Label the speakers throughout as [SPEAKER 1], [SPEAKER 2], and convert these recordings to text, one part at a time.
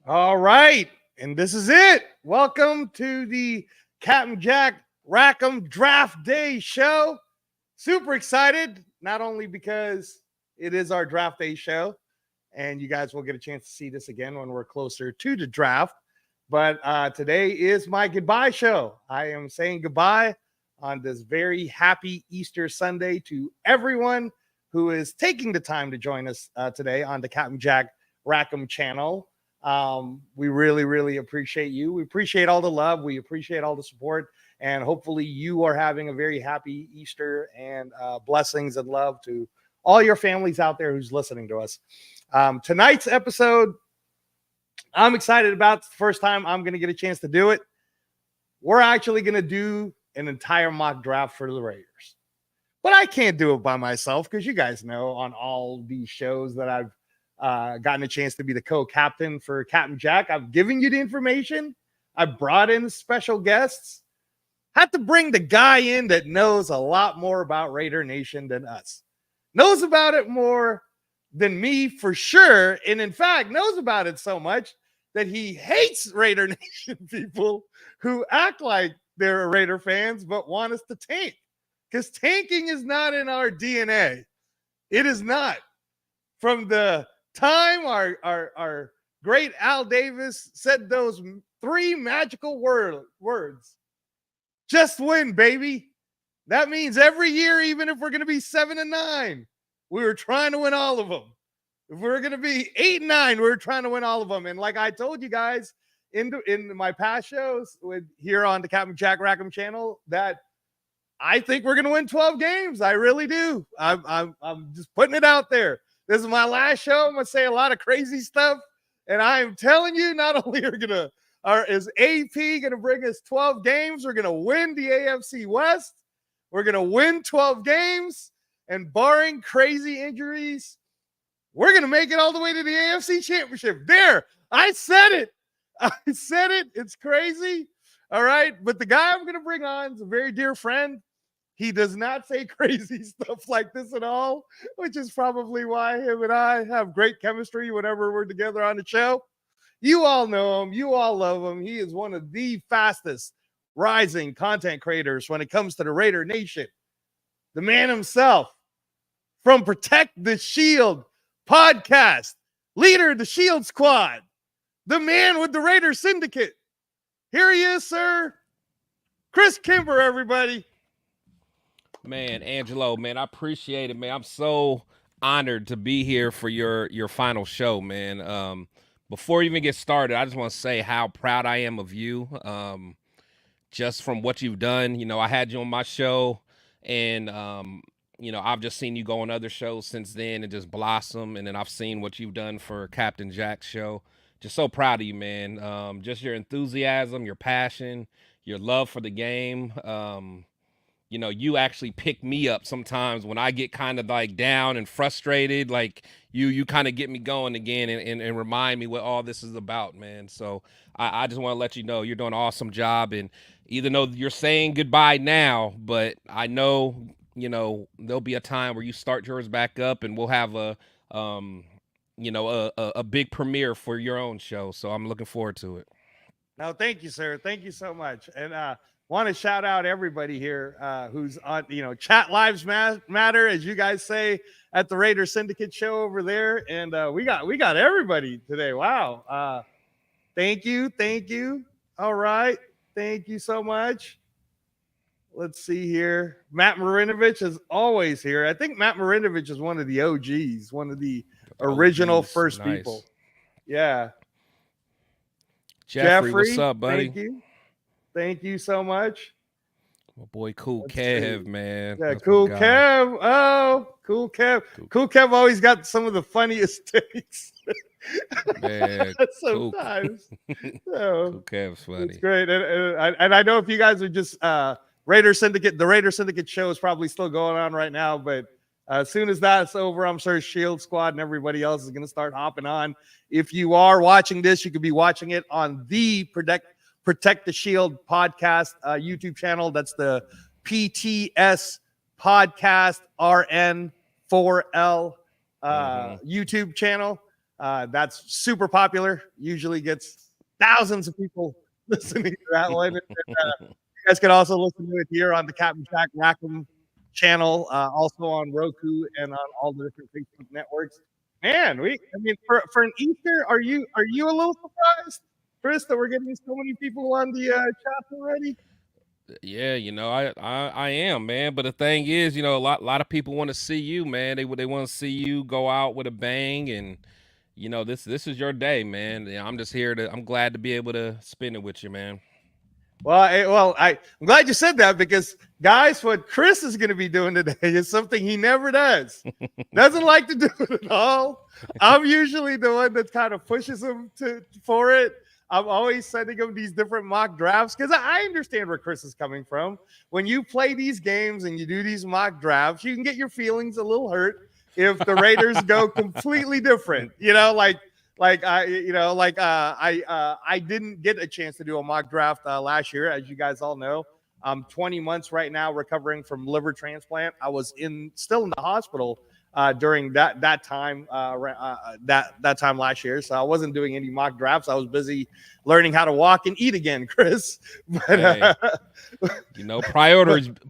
[SPEAKER 1] All right. And this is it. Welcome to the Captain Jack Rackham Draft Day show. Super excited, not only because it is our draft day show, and you guys will get a chance to see this again when we're closer to the draft, but today is my goodbye show. I am saying goodbye on this very happy Easter Sunday to everyone who is taking the time to join us today on the Captain Jack Rackham channel. We really, really appreciate you. We appreciate all the love. We appreciate all the support. And hopefully you are having a very happy Easter and blessings and love to all your families out there who's listening to us. Tonight's episode, I'm excited about. It's the first time I'm going to get a chance to do it. We're actually going to do an entire mock draft for the Raiders. But I can't do it by myself because you guys know on all these shows that I've gotten a chance to be the co-captain for Captain Jack. I've given you the information. I brought in special guests. Had to bring the guy in that knows a lot more about Raider Nation than us. Knows about it more than me for sure. And in fact, knows about it so much that he hates Raider Nation people who act like they're Raider fans but want us to tank. Because tanking is not in our DNA. It is not. From the time our great Al Davis said those three magical words, just win, baby. That means every year, even if we're going to be 7-9, we were trying to win all of them. If we're going to be 8-9, we were trying to win all of them. And like I told you guys in my past shows here on the Captain Jack Rackham channel, that I think we're going to win 12 games. I really do. I'm just putting it out there. This is my last show. I'm going to say a lot of crazy stuff. And I'm telling you, not only is AP going to bring us 12 games, we're going to win the AFC West. We're going to win 12 games. And barring crazy injuries, we're going to make it all the way to the AFC Championship. There, I said it. I said it. It's crazy. All right. But the guy I'm going to bring on is a very dear friend. He does not say crazy stuff like this at all, which is probably why him and I have great chemistry whenever we're together on the show. You all know him. You all love him. He is one of the fastest rising content creators when it comes to the Raider Nation. The man himself from Protect the Shield podcast, leader of the Shield Squad, the man with the Raider Syndicate. Here he is, sir. Chris Kimber, everybody.
[SPEAKER 2] Man, Angelo, man, I appreciate it, man. I'm so honored to be here for your final show, man. Before we even get started, I just want to say how proud I am of you. Just from what you've done. You know, I had you on my show, and you know, I've just seen you go on other shows since then and just blossom. And then I've seen what you've done for Captain Jack's show. Just so proud of you, man. Just your enthusiasm, your passion, your love for the game. You know, you actually pick me up sometimes when I get kind of like down and frustrated. Like you kind of get me going again and remind me what all this is about, man. So I just want to let you know you're doing an awesome job. And even though you're saying goodbye now, but I know, you know, there'll be a time where you start yours back up and we'll have a big premiere for your own show. So I'm looking forward to it.
[SPEAKER 1] No, thank you, sir. Thank you so much. And want to shout out everybody here who's on, chat lives matter, as you guys say at the Raider Syndicate show over there. And we got everybody today. Wow. Thank you. All right. Thank you so much. Let's see here. Matt Marinovich is always here. I think Matt Marinovich is one of the OGs, one of the original first people. Yeah.
[SPEAKER 2] Jeffrey, what's up, buddy?
[SPEAKER 1] Thank you so much.
[SPEAKER 2] My boy Cool Kev, man.
[SPEAKER 1] Yeah, Cool Kev. Oh, Cool Kev. Cool Kev always got some of the funniest takes.
[SPEAKER 2] Man,
[SPEAKER 1] sometimes.
[SPEAKER 2] Cool Kev's funny.
[SPEAKER 1] It's great. And I know if you guys are just Raider Syndicate, the Raider Syndicate show is probably still going on right now, but as soon as that's over, I'm sure Shield Squad and everybody else is going to start hopping on. If you are watching this, you could be watching it on the Protect the Shield podcast YouTube channel. That's the PTS Podcast RN4L YouTube channel. That's super popular. Usually gets thousands of people listening to that one. And, you guys can also listen to it here on the Captain Jack Rackham channel, also on Roku and on all the different Facebook networks. Man, I mean, for an Easter, are you a little surprised, Chris, that we're getting so many people on the chat already?
[SPEAKER 2] Yeah, I am, man. But the thing is, a lot of people want to see you, man. They want to see you go out with a bang, and this is your day, man. I'm just here I'm glad to be able to spend it with you, man.
[SPEAKER 1] Well, I'm glad you said that, because guys, what Chris is going to be doing today is something he never does. Doesn't like to do it at all. I'm usually the one that kind of pushes him for it. I'm always sending him these different mock drafts because I understand where Chris is coming from. When you play these games and you do these mock drafts, you can get your feelings a little hurt if the Raiders go completely different. I didn't get a chance to do a mock draft last year, as you guys all know. I'm 20 months right now recovering from liver transplant. I was still in the hospital during that time that time last year, so I wasn't doing any mock drafts. I was busy learning how to walk and eat again, Chris. But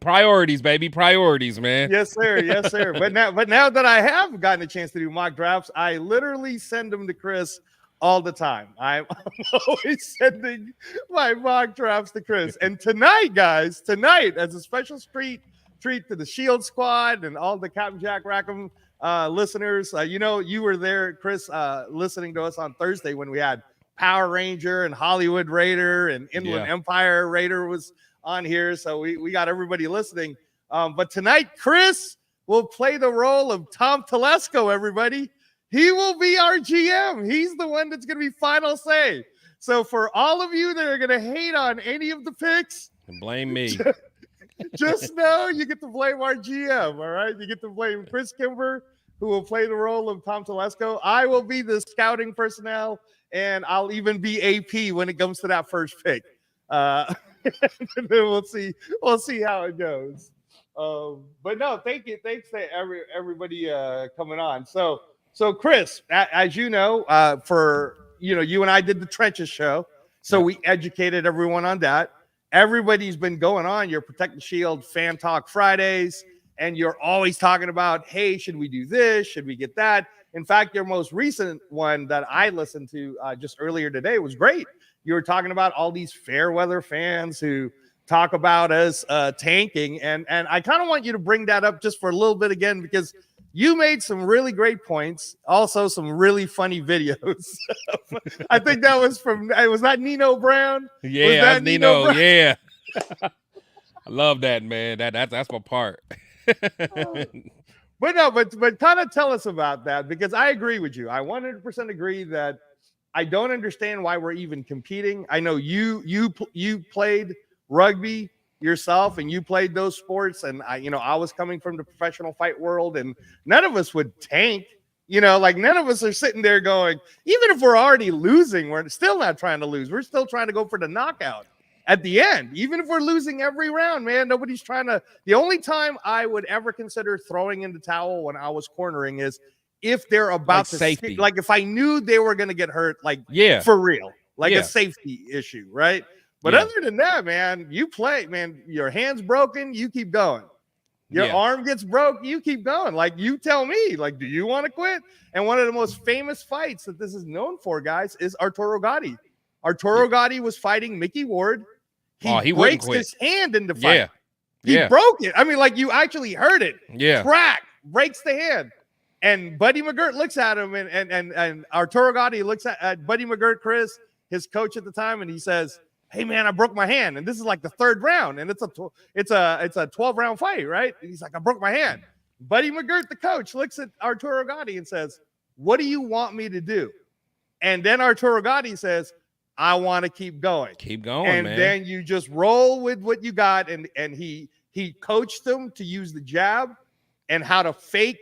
[SPEAKER 2] priorities, baby, priorities, man.
[SPEAKER 1] Yes, sir. But now that I have gotten a chance to do mock drafts, I literally send them to Chris all the time. I'm always sending my mock drafts to Chris. And tonight, guys, as a special treat to the Shield Squad and all the Captain Jack Rackham listeners, you were there, Chris, listening to us on Thursday when we had Power Ranger and Hollywood Raider and Inland Empire Raider was on here. So we got everybody listening. But tonight, Chris will play the role of Tom Telesco, everybody. He will be our GM. He's the one that's going to be final say. So for all of you that are going to hate on any of the picks,
[SPEAKER 2] blame me.
[SPEAKER 1] Just know you get to blame our GM, all right? You get to blame Chris Kimber, who will play the role of Tom Telesco. I will be the scouting personnel, and I'll even be AP when it comes to that first pick. And then we'll see how it goes. But no, thanks to everybody coming on. So Chris, as you know, you and I did the Trenches show, so we educated everyone on that. Everybody's been going on your Protect the Shield Fan Talk Fridays, and you're always talking about, hey, should we do this? Should we get that? In fact, your most recent one that I listened to just earlier today was great. You were talking about all these fair weather fans who talk about us tanking, and I kind of want you to bring that up just for a little bit again, because you made some really great points, also some really funny videos. I think that was was that Nino Brown?
[SPEAKER 2] Yeah, that's Nino. Brown? Yeah. I love that, man. That's my part.
[SPEAKER 1] But kind of tell us about that, because I agree with you. I 100% agree that I don't understand why we're even competing. I know you played rugby yourself, and you played those sports, and I was coming from the professional fight world, and none of us would tank. None of us are sitting there going, even if we're already losing, we're still not trying to lose. We're still trying to go for the knockout at the end. Even if we're losing every round, man, nobody's trying to. The only time I would ever consider throwing in the towel when I was cornering is if they're about to
[SPEAKER 2] safety.
[SPEAKER 1] Like if I knew they were going to get hurt, for real, a safety issue, right? But other than that, man, you play, man, your hand's broken, you keep going. Your arm gets broke, you keep going. You tell me, do you want to quit? And one of the most famous fights that this is known for, guys, is Arturo Gatti. Arturo Gatti was fighting Mickey Ward. He breaks his hand in the fight. He broke it. I mean, you actually heard it.
[SPEAKER 2] Yeah.
[SPEAKER 1] Crack, breaks the hand. And Buddy McGirt looks at him, and Arturo Gatti looks at Buddy McGirt, Chris, his coach at the time, and he says, hey man, I broke my hand, and this is the third round, and it's a 12-round fight, right? And he's like, I broke my hand. Buddy McGirt, the coach, looks at Arturo Gatti and says, what do you want me to do? And then Arturo Gatti says, I want to keep going.
[SPEAKER 2] Keep going,
[SPEAKER 1] and
[SPEAKER 2] man.
[SPEAKER 1] Then you just roll with what you got, and he coached them to use the jab and how to fake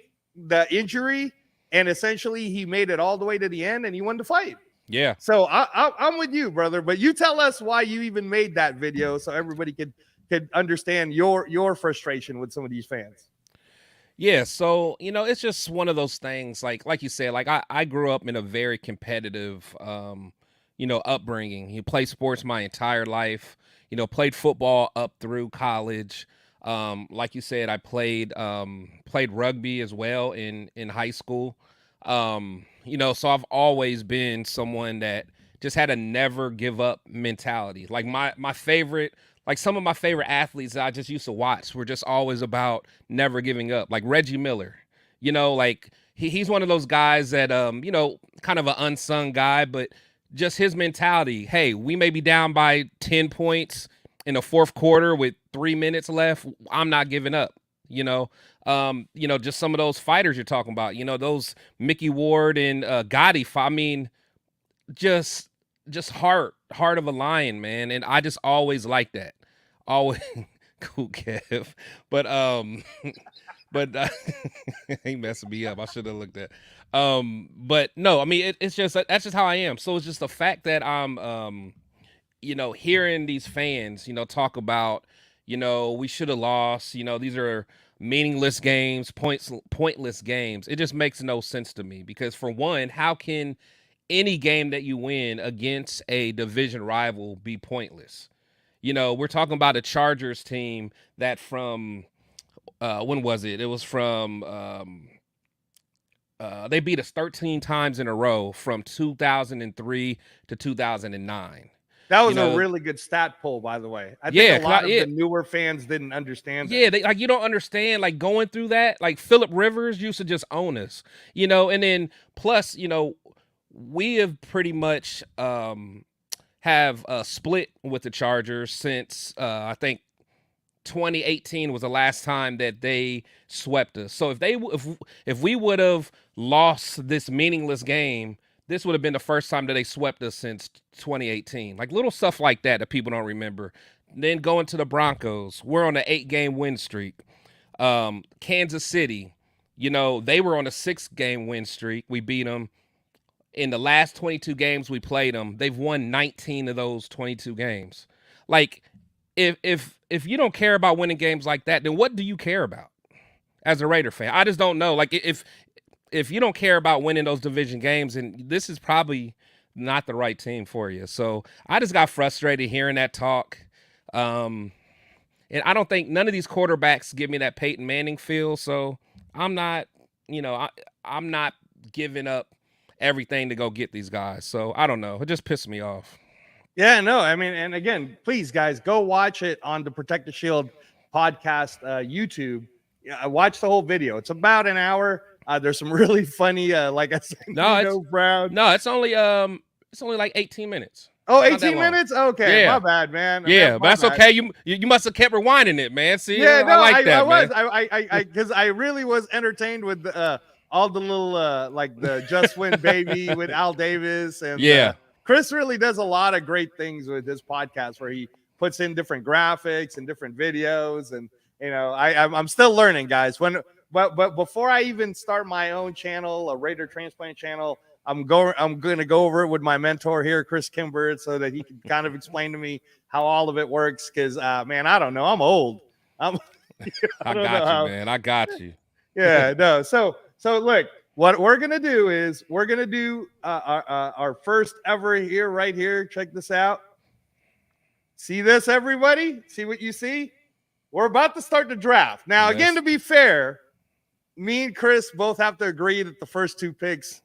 [SPEAKER 1] the injury, and essentially he made it all the way to the end, and he won the fight.
[SPEAKER 2] Yeah.
[SPEAKER 1] So I'm with you, brother. But you tell us why you even made that video so everybody could understand your frustration with some of these fans.
[SPEAKER 2] Yeah, so it's just one of those things. Like you said, like I grew up in a very competitive, upbringing. You play sports my entire life. Played football up through college. Like you said, I played rugby as well in high school. So I've always been someone that just had a never give up mentality. Like my favorite, like some of my favorite athletes that I just used to watch were just always about never giving up. Like Reggie Miller, like he's one of those guys that kind of an unsung guy, but just his mentality. Hey, we may be down by 10 points in the fourth quarter with 3 minutes left. I'm not giving up. Just some of those fighters you're talking about. Those Mickey Ward and Gotti. I mean, just heart of a lion, man. And I just always like that. Always cool, Kev. But but he messing me up. I should have looked at. But no, I mean it's just that's just how I am. So it's just the fact that I'm hearing these fans, talk about, we should have lost, these are meaningless games, pointless games. It just makes no sense to me because for one, how can any game that you win against a division rival be pointless? We're talking about a Chargers team that from when was it? It was from they beat us 13 times in a row from 2003 to 2009.
[SPEAKER 1] That was a really good stat poll, by the way. I think a lot of the newer fans didn't understand that.
[SPEAKER 2] Yeah, they you don't understand, like going through that. Like Phillip Rivers used to just own us, and then plus, we have pretty much have split with the Chargers since I think 2018 was the last time that they swept us. So if we would have lost this meaningless game, this would have been the first time that they swept us since 2018. Like little stuff like that people don't remember. Then going to the Broncos, we're on an 8-game win streak. Kansas City, they were on a 6-game win streak. We beat them. In the last 22 games we played them, they've won 19 of those 22 games. Like, if you don't care about winning games like that, then what do you care about as a Raider fan? I just don't know. Like, if you don't care about winning those division games, and this is probably not the right team for you. So I just got frustrated hearing that talk. And I don't think none of these quarterbacks give me that Peyton Manning feel. So I'm not, I'm not giving up everything to go get these guys. So I don't know. It just pissed me off.
[SPEAKER 1] Yeah, no, I mean, and again, please guys, go watch it on the Protect the Shield podcast, YouTube. I watched the whole video. It's about an hour. There's some really funny, like I said, Brown.
[SPEAKER 2] No, it's only like 18 minutes.
[SPEAKER 1] Oh, 18 minutes? Okay, yeah. My bad, man.
[SPEAKER 2] Yeah, but that's okay. You must have kept rewinding it, man. See,
[SPEAKER 1] yeah, no,
[SPEAKER 2] I like that,
[SPEAKER 1] I was.
[SPEAKER 2] Man.
[SPEAKER 1] Because I really was entertained with all the little, like the Just Win Baby with Al Davis. And Chris really does a lot of great things with this podcast where he puts in different graphics and different videos. And, I'm still learning, guys. But before I even start my own channel, a Raider Transplant channel, I'm going to go over it with my mentor here, Chris Kimber, so that he can kind of explain to me how all of it works. Because, man, I don't know. I'm old.
[SPEAKER 2] I got you, man. I got you.
[SPEAKER 1] Yeah, no. So look, what we're going to do is we're going to do our first ever here, right here. Check this out. See this, everybody? See what you see? We're about to start the draft. Now, again, to be fair, me and Chris both have to agree that the first 2 picks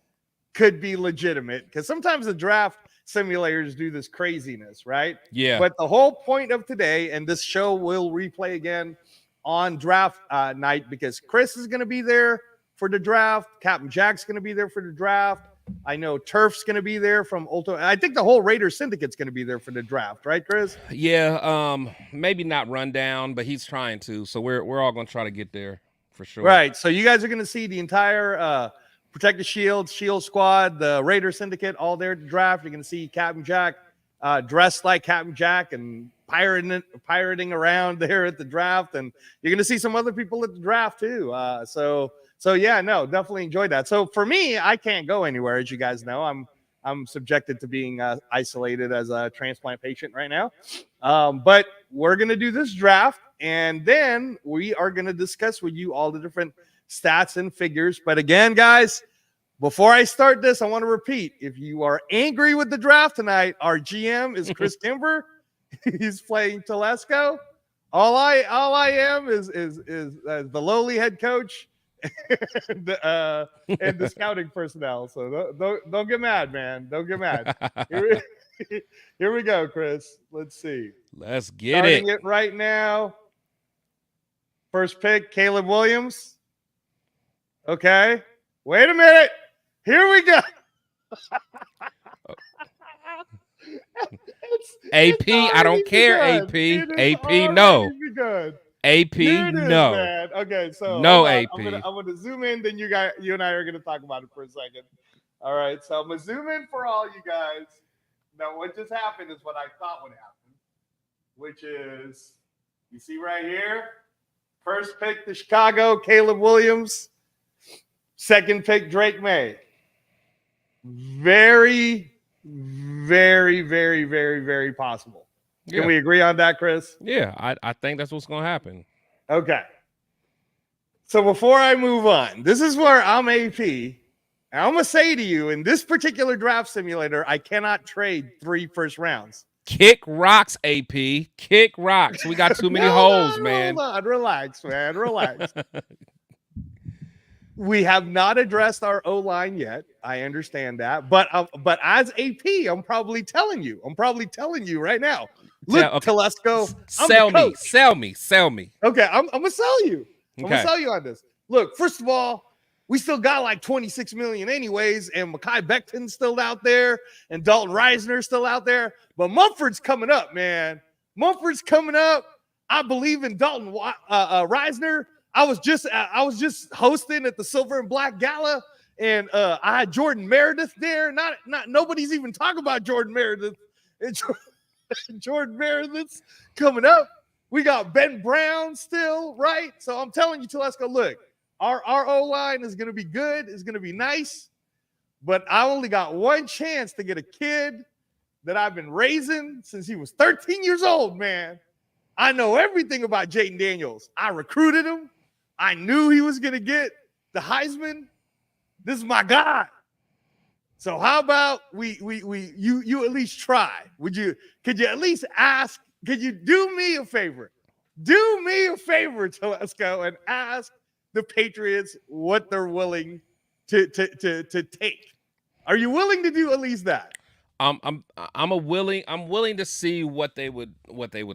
[SPEAKER 1] could be legitimate because sometimes the draft simulators do this craziness, right?
[SPEAKER 2] Yeah.
[SPEAKER 1] But the whole point of today, and this show will replay again on draft night because Chris is going to be there for the draft. Captain Jack's going to be there for the draft. I know Turf's going to be there from Ulto. I think the whole Raider Syndicate's going to be there for the draft, right, Chris?
[SPEAKER 2] Yeah. Maybe not rundown, but he's trying to. So we're all going to try to get there for sure.
[SPEAKER 1] Right. So you guys are going to see the entire Protect the Shield Squad, the Raider Syndicate, all there at the draft. You're going to see Captain Jack dressed like Captain Jack and pirating around there at the draft. And you're going to see some other people at the draft too. So yeah, no, definitely enjoyed that. So for me, I can't go anywhere, as you guys know. I'm subjected to being isolated as a transplant patient right now. But we're going to do this draft, and then we are going to discuss with you all the different stats and figures. But again, guys, before I start this, I want to repeat, if you are angry with the draft tonight, our GM is Chris Kimber. He's playing Telesco. All I am is the lowly head coach and the scouting personnel. So don't get mad, man. Don't get mad. Here we go, Chris. Let's see.
[SPEAKER 2] Let's get
[SPEAKER 1] Starting
[SPEAKER 2] it.
[SPEAKER 1] it right now. First pick, Caleb Williams. Okay. Wait a minute. Here we go.
[SPEAKER 2] AP, I don't care. AP, no. AP, no.
[SPEAKER 1] Man. Okay, so
[SPEAKER 2] no AP.
[SPEAKER 1] I'm gonna zoom in. Then you and I are gonna talk about it for a second. All right, so I'm gonna zoom in for all you guys. Now, what just happened is what I thought would happen, which is you see right here, first pick to Chicago, Caleb Williams. Second pick, Drake May. Very, very, very, very, very possible. Can we agree on that, Chris?
[SPEAKER 2] Yeah, I think that's what's going to happen.
[SPEAKER 1] Okay. So before I move on, this is where I'm AP. And I'm going to say to you, in this particular draft simulator, I cannot trade 3 first rounds.
[SPEAKER 2] Kick rocks, AP. Kick rocks. We got too many holes, man.
[SPEAKER 1] Hold on. Relax, man. Relax. We have not addressed our O-line yet. I understand that. But as AP, I'm probably telling you. Right now. Look, Telesco,
[SPEAKER 2] sell me.
[SPEAKER 1] Okay, I'm going to sell you. I'm
[SPEAKER 2] Okay.
[SPEAKER 1] going to sell you on this. Look, first of all, we still got like 26 million anyways, and Mekhi Becton's still out there, and Dalton Reisner's still out there. But Mumford's coming up, man. Mumford's coming up. I believe in Dalton Reisner. I was just hosting at the Silver and Black Gala, and I had Jordan Meredith there. Not nobody's even talking about Jordan Meredith. And Jordan Meredith's coming up. We got Ben Brown still, right? So I'm telling you, Telesco, look, our O-line is going to be good. It's going to be nice. But I only got one chance to get a kid that I've been raising since he was 13 years old, man. I know everything about Jayden Daniels. I recruited him. I knew he was going to get the Heisman. This is my guy. So how about you at least try? Could you at least ask? Could you do me a favor? Do me a favor, Telesco, and ask the Patriots what they're willing to take. Are you willing to do at least that?
[SPEAKER 2] I'm willing to see what they would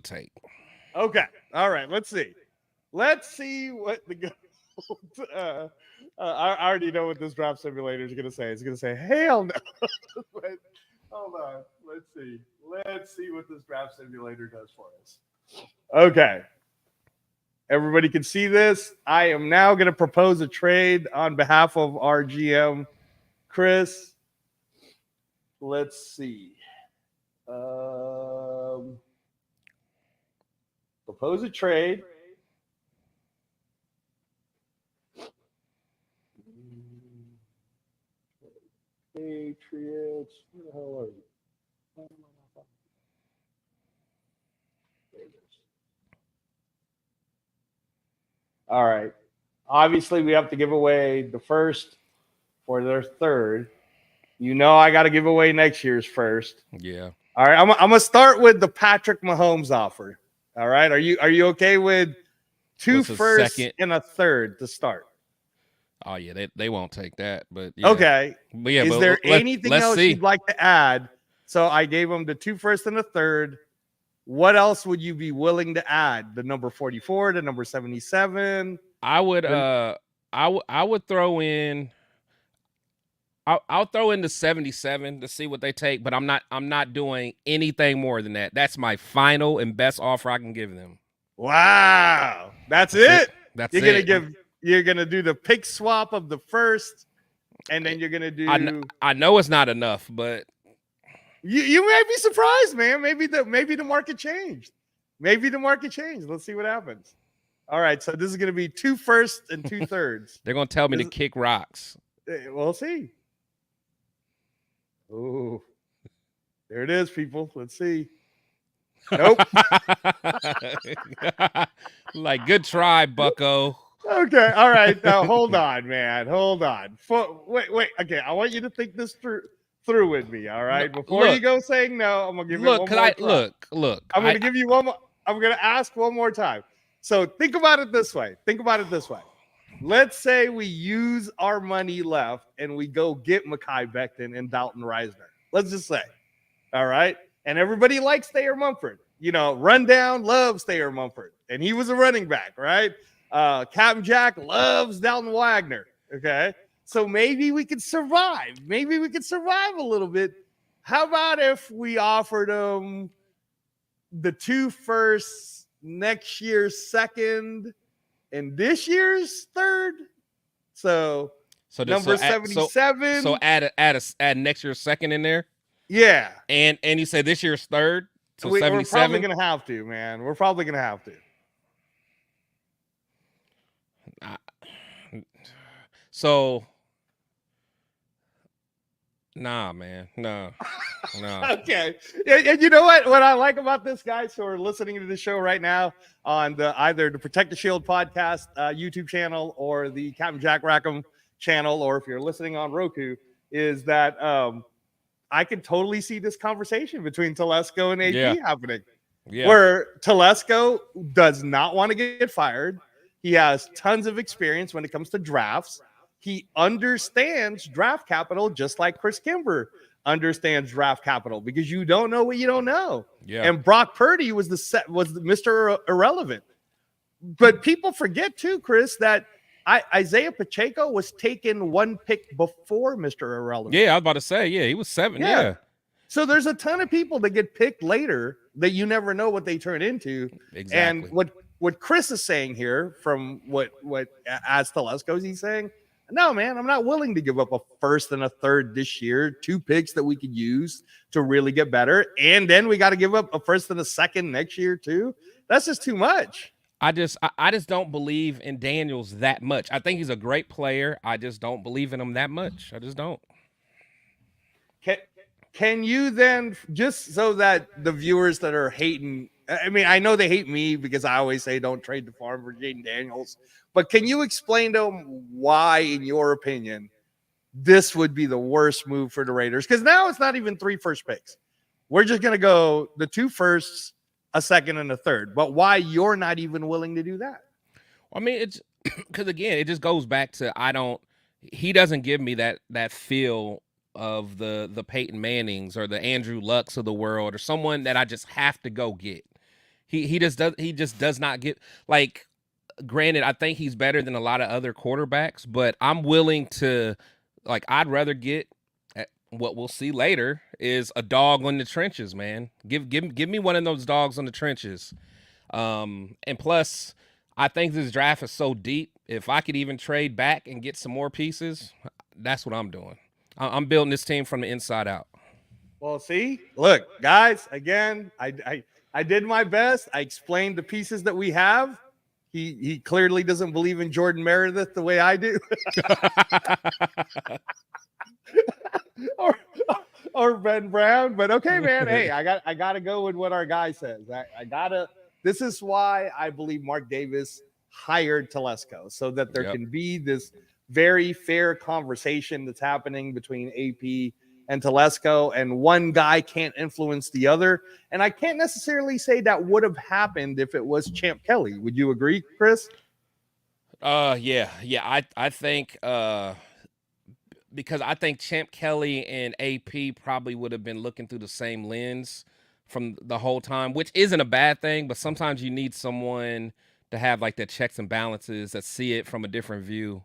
[SPEAKER 2] take.
[SPEAKER 1] Okay. All right. Let's see. Let's see what the I already know what this draft simulator is going to say. It's going to say, hell no. But, hold on. Let's see. Let's see what this draft simulator does for us. Okay. Everybody can see this. I am now going to propose a trade on behalf of our GM, Chris. Let's see. Propose a trade. Patriots. Where the hell are you? All right. Obviously, we have to give away the first for their third. You know, I got to give away next year's first.
[SPEAKER 2] Yeah.
[SPEAKER 1] All right. I'm gonna start with the Patrick Mahomes offer. All right. Are you okay with 2 firsts and a third to start?
[SPEAKER 2] Oh yeah, they won't take that. But yeah.
[SPEAKER 1] Okay.
[SPEAKER 2] But yeah,
[SPEAKER 1] is there anything else
[SPEAKER 2] see.
[SPEAKER 1] you'd like to add? So I gave them the 2 firsts and a third. What else would you be willing to add? The number 44, the number 77.
[SPEAKER 2] I would throw in. I'll throw in the 77 to see what they take, but I'm not doing anything more than that. That's my final and best offer I can give them.
[SPEAKER 1] Wow, that's it.
[SPEAKER 2] That's
[SPEAKER 1] You're gonna do the pick swap of the first, and then you're gonna do.
[SPEAKER 2] I know it's not enough, but
[SPEAKER 1] you may be surprised, man. Maybe the market changed. Let's see what happens. All right, so this is gonna be 2 firsts and 2 thirds.
[SPEAKER 2] They're gonna tell me to kick rocks.
[SPEAKER 1] We'll see. Oh, there it is, people. Let's see. Nope.
[SPEAKER 2] Like, good try, bucko.
[SPEAKER 1] Okay, all right. Now hold on, man. Hold on. Wait. Okay, I want you to think this through with me. All
[SPEAKER 2] No,
[SPEAKER 1] right. Before you
[SPEAKER 2] look,
[SPEAKER 1] go saying no, I'm gonna give it
[SPEAKER 2] look,
[SPEAKER 1] one
[SPEAKER 2] cause
[SPEAKER 1] more
[SPEAKER 2] I
[SPEAKER 1] try.
[SPEAKER 2] look.
[SPEAKER 1] I'm gonna give you one more. I'm gonna ask one more time. So think about it this way. Think about it this way. Let's say we use our money left and we go get Mekhi Becton and Dalton Reisner. Let's just say, all right. And everybody likes Thayer Mumford. You know, Rundown loves Thayer Mumford, and he was a running back, right? Captain Jack loves Dalton Wagner. Okay. So maybe we could survive. Maybe we could survive a little bit. How about if we offered him the 2 firsts, next year's second, and this year's third? So number 77.
[SPEAKER 2] So add next year's second in there.
[SPEAKER 1] Yeah.
[SPEAKER 2] And you say this year's third. So
[SPEAKER 1] We're
[SPEAKER 2] 77.
[SPEAKER 1] probably gonna have to, man. We're probably gonna have to.
[SPEAKER 2] So nah, man. No.
[SPEAKER 1] Okay. And you know what I like about this, guys who are listening to the show right now on either the Protect the Shield podcast YouTube channel or the Captain Jack Rackham channel, or if you're listening on Roku, is that I can totally see this conversation between Telesco and AP happening. Yeah. Where Telesco does not want to get fired. He has tons of experience when it comes to drafts. He understands draft capital just like Chris Kimber understands draft capital, because you don't know what you don't know. Yeah. And Brock Purdy was the Mr. Irrelevant. But people forget too, Chris, that Isaiah Pacheco was taken 1 pick before Mr. Irrelevant.
[SPEAKER 2] Yeah, I was about to say, yeah, he was 7. Yeah.
[SPEAKER 1] So there's a ton of people that get picked later that you never know what they turn into. Exactly. And what Chris is saying here, from what as Telesco, he's saying, no, man, I'm not willing to give up a first and a third this year, 2 picks that we could use to really get better. And then we got to give up a first and a second next year too. That's just too much.
[SPEAKER 2] I just don't believe in Daniels that much. I think he's a great player. I just don't believe in him that much. I just don't.
[SPEAKER 1] Can you then, just so that the viewers that are hating, I mean, I know they hate me because I always say don't trade the farm for Jaden Daniels, but can you explain to them why, in your opinion, this would be the worst move for the Raiders? Because now it's not even 3 first picks. We're just going to go the 2 firsts, a second, and a third. But why you're not even willing to do that?
[SPEAKER 2] I mean, it's because, again, it just goes back to he doesn't give me that feel of the Peyton Mannings or the Andrew Lucks of the world, or someone that I just have to go get. He just does not get, like, granted, I think he's better than a lot of other quarterbacks, but I'm willing to, like, I'd rather get, what we'll see later is a dog on the trenches, man. Give me one of those dogs on the trenches. And plus, I think this draft is so deep. If I could even trade back and get some more pieces, that's what I'm doing. I'm building this team from the inside out.
[SPEAKER 1] Well, see, look, guys, again, I did my best. I explained the pieces that we have. He clearly doesn't believe in Jordan Meredith the way I do. or Ben Brown. But okay, man. Hey, I gotta go with what our guy says. This is why I believe Mark Davis hired Telesco, so that there can be this very fair conversation that's happening between AP and Telesco, and one guy can't influence the other. And I can't necessarily say that would have happened if it was Champ Kelly. Would you agree, Chris?
[SPEAKER 2] Yeah. I think because I think Champ Kelly and AP probably would have been looking through the same lens from the whole time, which isn't a bad thing, but sometimes you need someone to have, like, the checks and balances that see it from a different view.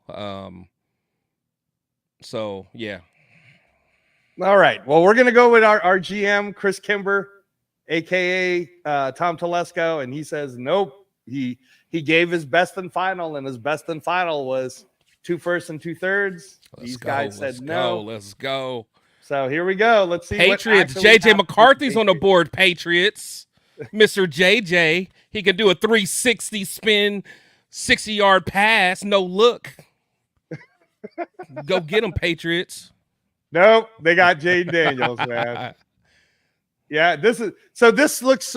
[SPEAKER 2] So yeah.
[SPEAKER 1] All right. Well, we're gonna go with our GM, Chris Kimber, aka Tom Telesco, and he says nope. He gave his best and final, and his best and final was 2 firsts and 2 thirds. These guys said no.
[SPEAKER 2] Let's go.
[SPEAKER 1] So here we go. Let's see.
[SPEAKER 2] Patriots. JJ McCarthy's on the board. Patriots. Mr. JJ. He can do a 360 spin, 60-yard pass. No look. Go get him, Patriots.
[SPEAKER 1] Nope. They got Jaden Daniels, man. Yeah, this looks.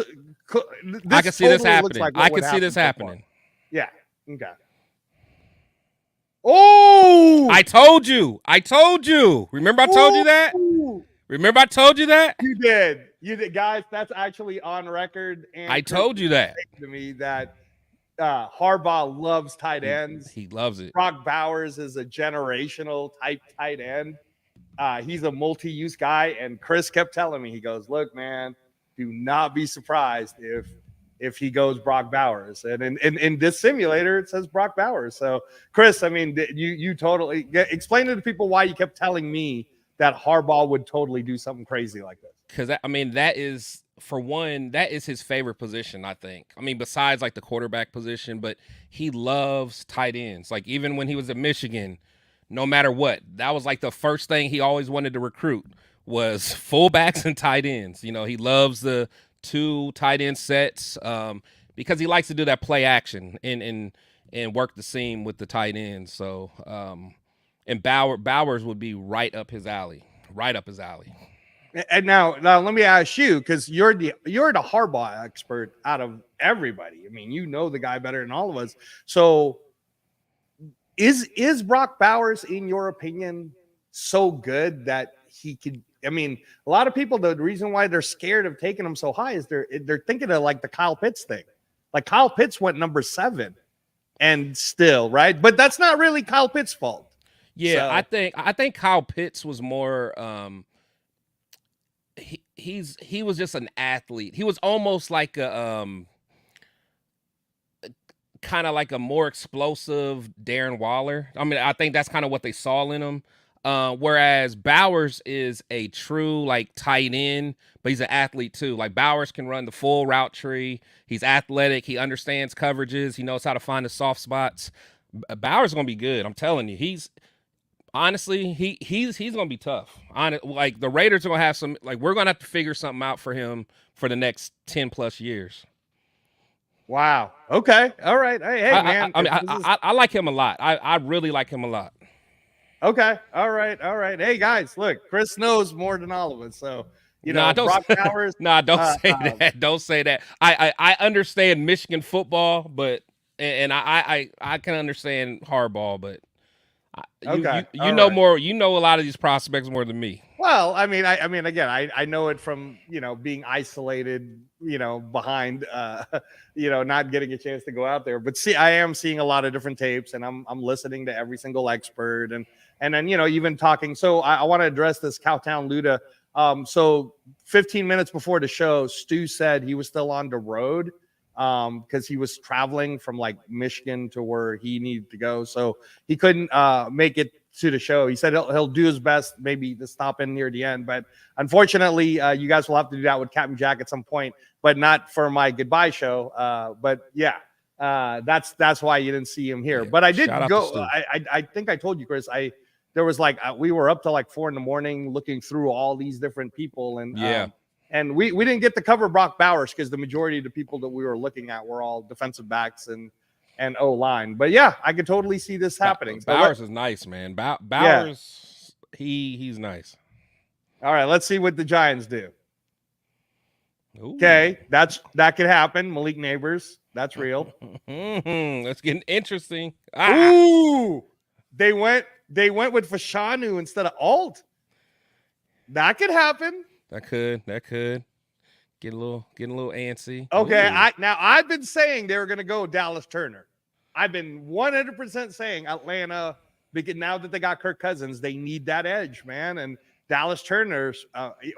[SPEAKER 2] I can see this happening. I can see this happening.
[SPEAKER 1] Yeah. Okay. Oh,
[SPEAKER 2] I told you. Remember I told you that? Remember I told you that?
[SPEAKER 1] You did. Guys. That's actually on record. And
[SPEAKER 2] I
[SPEAKER 1] Chris
[SPEAKER 2] told you that.
[SPEAKER 1] to me that Harbaugh loves tight ends.
[SPEAKER 2] He loves it.
[SPEAKER 1] Brock Bowers is a generational type tight end. He's a multi-use guy, and Chris kept telling me, he goes, "Look, man, do not be surprised if he goes Brock Bowers." And in this simulator, it says Brock Bowers. So, Chris, I mean, you totally explain to the people why you kept telling me that Harbaugh would totally do something crazy like this.
[SPEAKER 2] Because I mean, that is, for one, that is his favorite position, I think. I mean, besides like the quarterback position, but he loves tight ends. Like even when he was at Michigan, no matter what, that was like the first thing he always wanted to recruit was fullbacks and tight ends. You know, he loves the 2 tight end sets because he likes to do that play action and work the seam with the tight ends. So and Bowers would be right up his alley. And
[SPEAKER 1] now let me ask you, because you're the Harbaugh expert out of everybody. I mean, you know the guy better than all of us. So is Brock Bowers, in your opinion, so good that he could? I mean, a lot of people, the reason why they're scared of taking him so high is they're thinking of like the Kyle Pitts thing. Like Kyle Pitts went number 7 and still, right? But that's not really Kyle Pitts' fault.
[SPEAKER 2] Yeah, so I think Kyle Pitts was more he was just an athlete. He was almost like a kind of like a more explosive Darren Waller. I mean, I think that's kind of what they saw in him. Whereas Bowers is a true like tight end, but he's an athlete too. Like Bowers can run the full route tree. He's athletic. He understands coverages. He knows how to find the soft spots. Bowers is gonna be good. I'm telling you, he's honestly he's gonna be tough. Like the Raiders are gonna have some. Like we're gonna have to figure something out for him for the next 10+ years.
[SPEAKER 1] Wow. Okay. All right. Hey, man.
[SPEAKER 2] I like him a lot. I really like him a lot.
[SPEAKER 1] Okay. All right. Hey, guys, look, Chris knows more than all of us. So, Brock Bowers.
[SPEAKER 2] Don't say that. Don't say that. I understand Michigan football, but and I can understand Harbaugh, but you know more. You know a lot of these prospects more than me.
[SPEAKER 1] Well, I mean, again, I know it from being isolated, behind, not getting a chance to go out there. But see, I am seeing a lot of different tapes, and I'm listening to every single expert, and then even talking. So I want to address this Cowtown Luda. So 15 minutes before the show, Stu said he was still on the road because he was traveling from like Michigan to where he needed to go, so he couldn't make it to the show. He said he'll do his best maybe to stop in near the end, but unfortunately you guys will have to do that with Captain Jack at some point, but not for my goodbye show. But yeah, that's why you didn't see him here. But I did go. I think I told you, Chris, there was like we were up to like 4 a.m. looking through all these different people, and and we didn't get to cover Brock Bowers because the majority of the people that we were looking at were all defensive backs and O-line. But yeah, I could totally see this happening.
[SPEAKER 2] Bowers is nice, man. Bowers, he's nice.
[SPEAKER 1] All right, let's see what the Giants do. Ooh. Okay, that could happen. Malik Neighbors, that's real.
[SPEAKER 2] That's getting interesting.
[SPEAKER 1] Ooh, they went with Fashanu instead of Alt. That could happen.
[SPEAKER 2] That could get a little antsy.
[SPEAKER 1] Okay, I've been saying they were going to go Dallas Turner. I've been 100% saying Atlanta, because now that they got Kirk Cousins, they need that edge, man. And Dallas Turner's,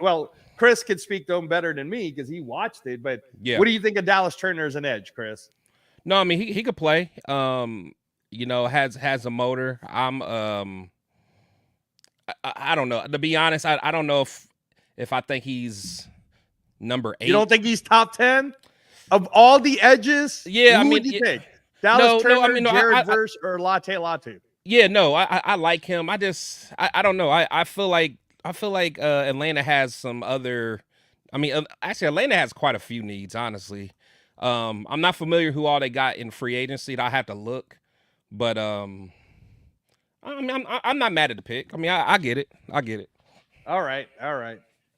[SPEAKER 1] well, Chris could speak to him better than me because he watched it. But yeah, what do you think of Dallas Turner as an edge, Chris?
[SPEAKER 2] No, I mean he could play. Has a motor. I don't know. To be honest, I don't know if I think he's number 8.
[SPEAKER 1] You don't think he's top 10 of all the edges?
[SPEAKER 2] Yeah,
[SPEAKER 1] who would you think? Dallas Turner, Jared Verse, or Latte Latu?
[SPEAKER 2] Yeah, no, I like him. I don't know. I feel like Atlanta has some other. I mean, actually, Atlanta has quite a few needs. Honestly, I'm not familiar who all they got in free agency. I have to look, but I mean, I'm not mad at the pick. I mean, I get it.
[SPEAKER 1] All right.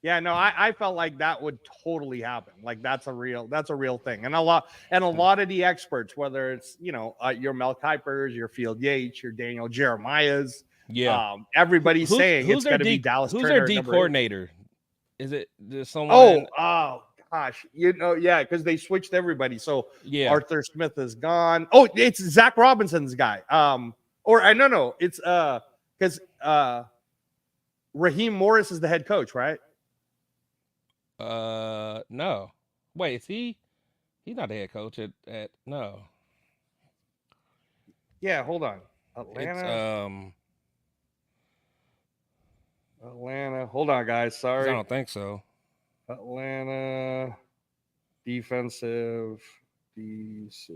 [SPEAKER 1] Yeah, no, I felt like that would totally happen. Like that's a real thing. And a lot of the experts, whether it's your Mel Kipers, your Field Yates, your Daniel Jeremiah's,
[SPEAKER 2] Yeah.
[SPEAKER 1] everybody's saying it's going to be Dallas
[SPEAKER 2] Who's
[SPEAKER 1] Turner.
[SPEAKER 2] their D coordinator? Is it
[SPEAKER 1] Oh,
[SPEAKER 2] someone?
[SPEAKER 1] gosh, yeah, because they switched everybody. So
[SPEAKER 2] Yeah.
[SPEAKER 1] Arthur Smith is gone. Oh, it's Zach Robinson's guy. No, it's because Raheem Morris is the head coach, right?
[SPEAKER 2] No. Wait, is he? He's not the head coach at no.
[SPEAKER 1] Yeah, hold on.
[SPEAKER 2] Atlanta.
[SPEAKER 1] Atlanta. Hold on, guys. Sorry.
[SPEAKER 2] I don't think so.
[SPEAKER 1] Atlanta defensive DC.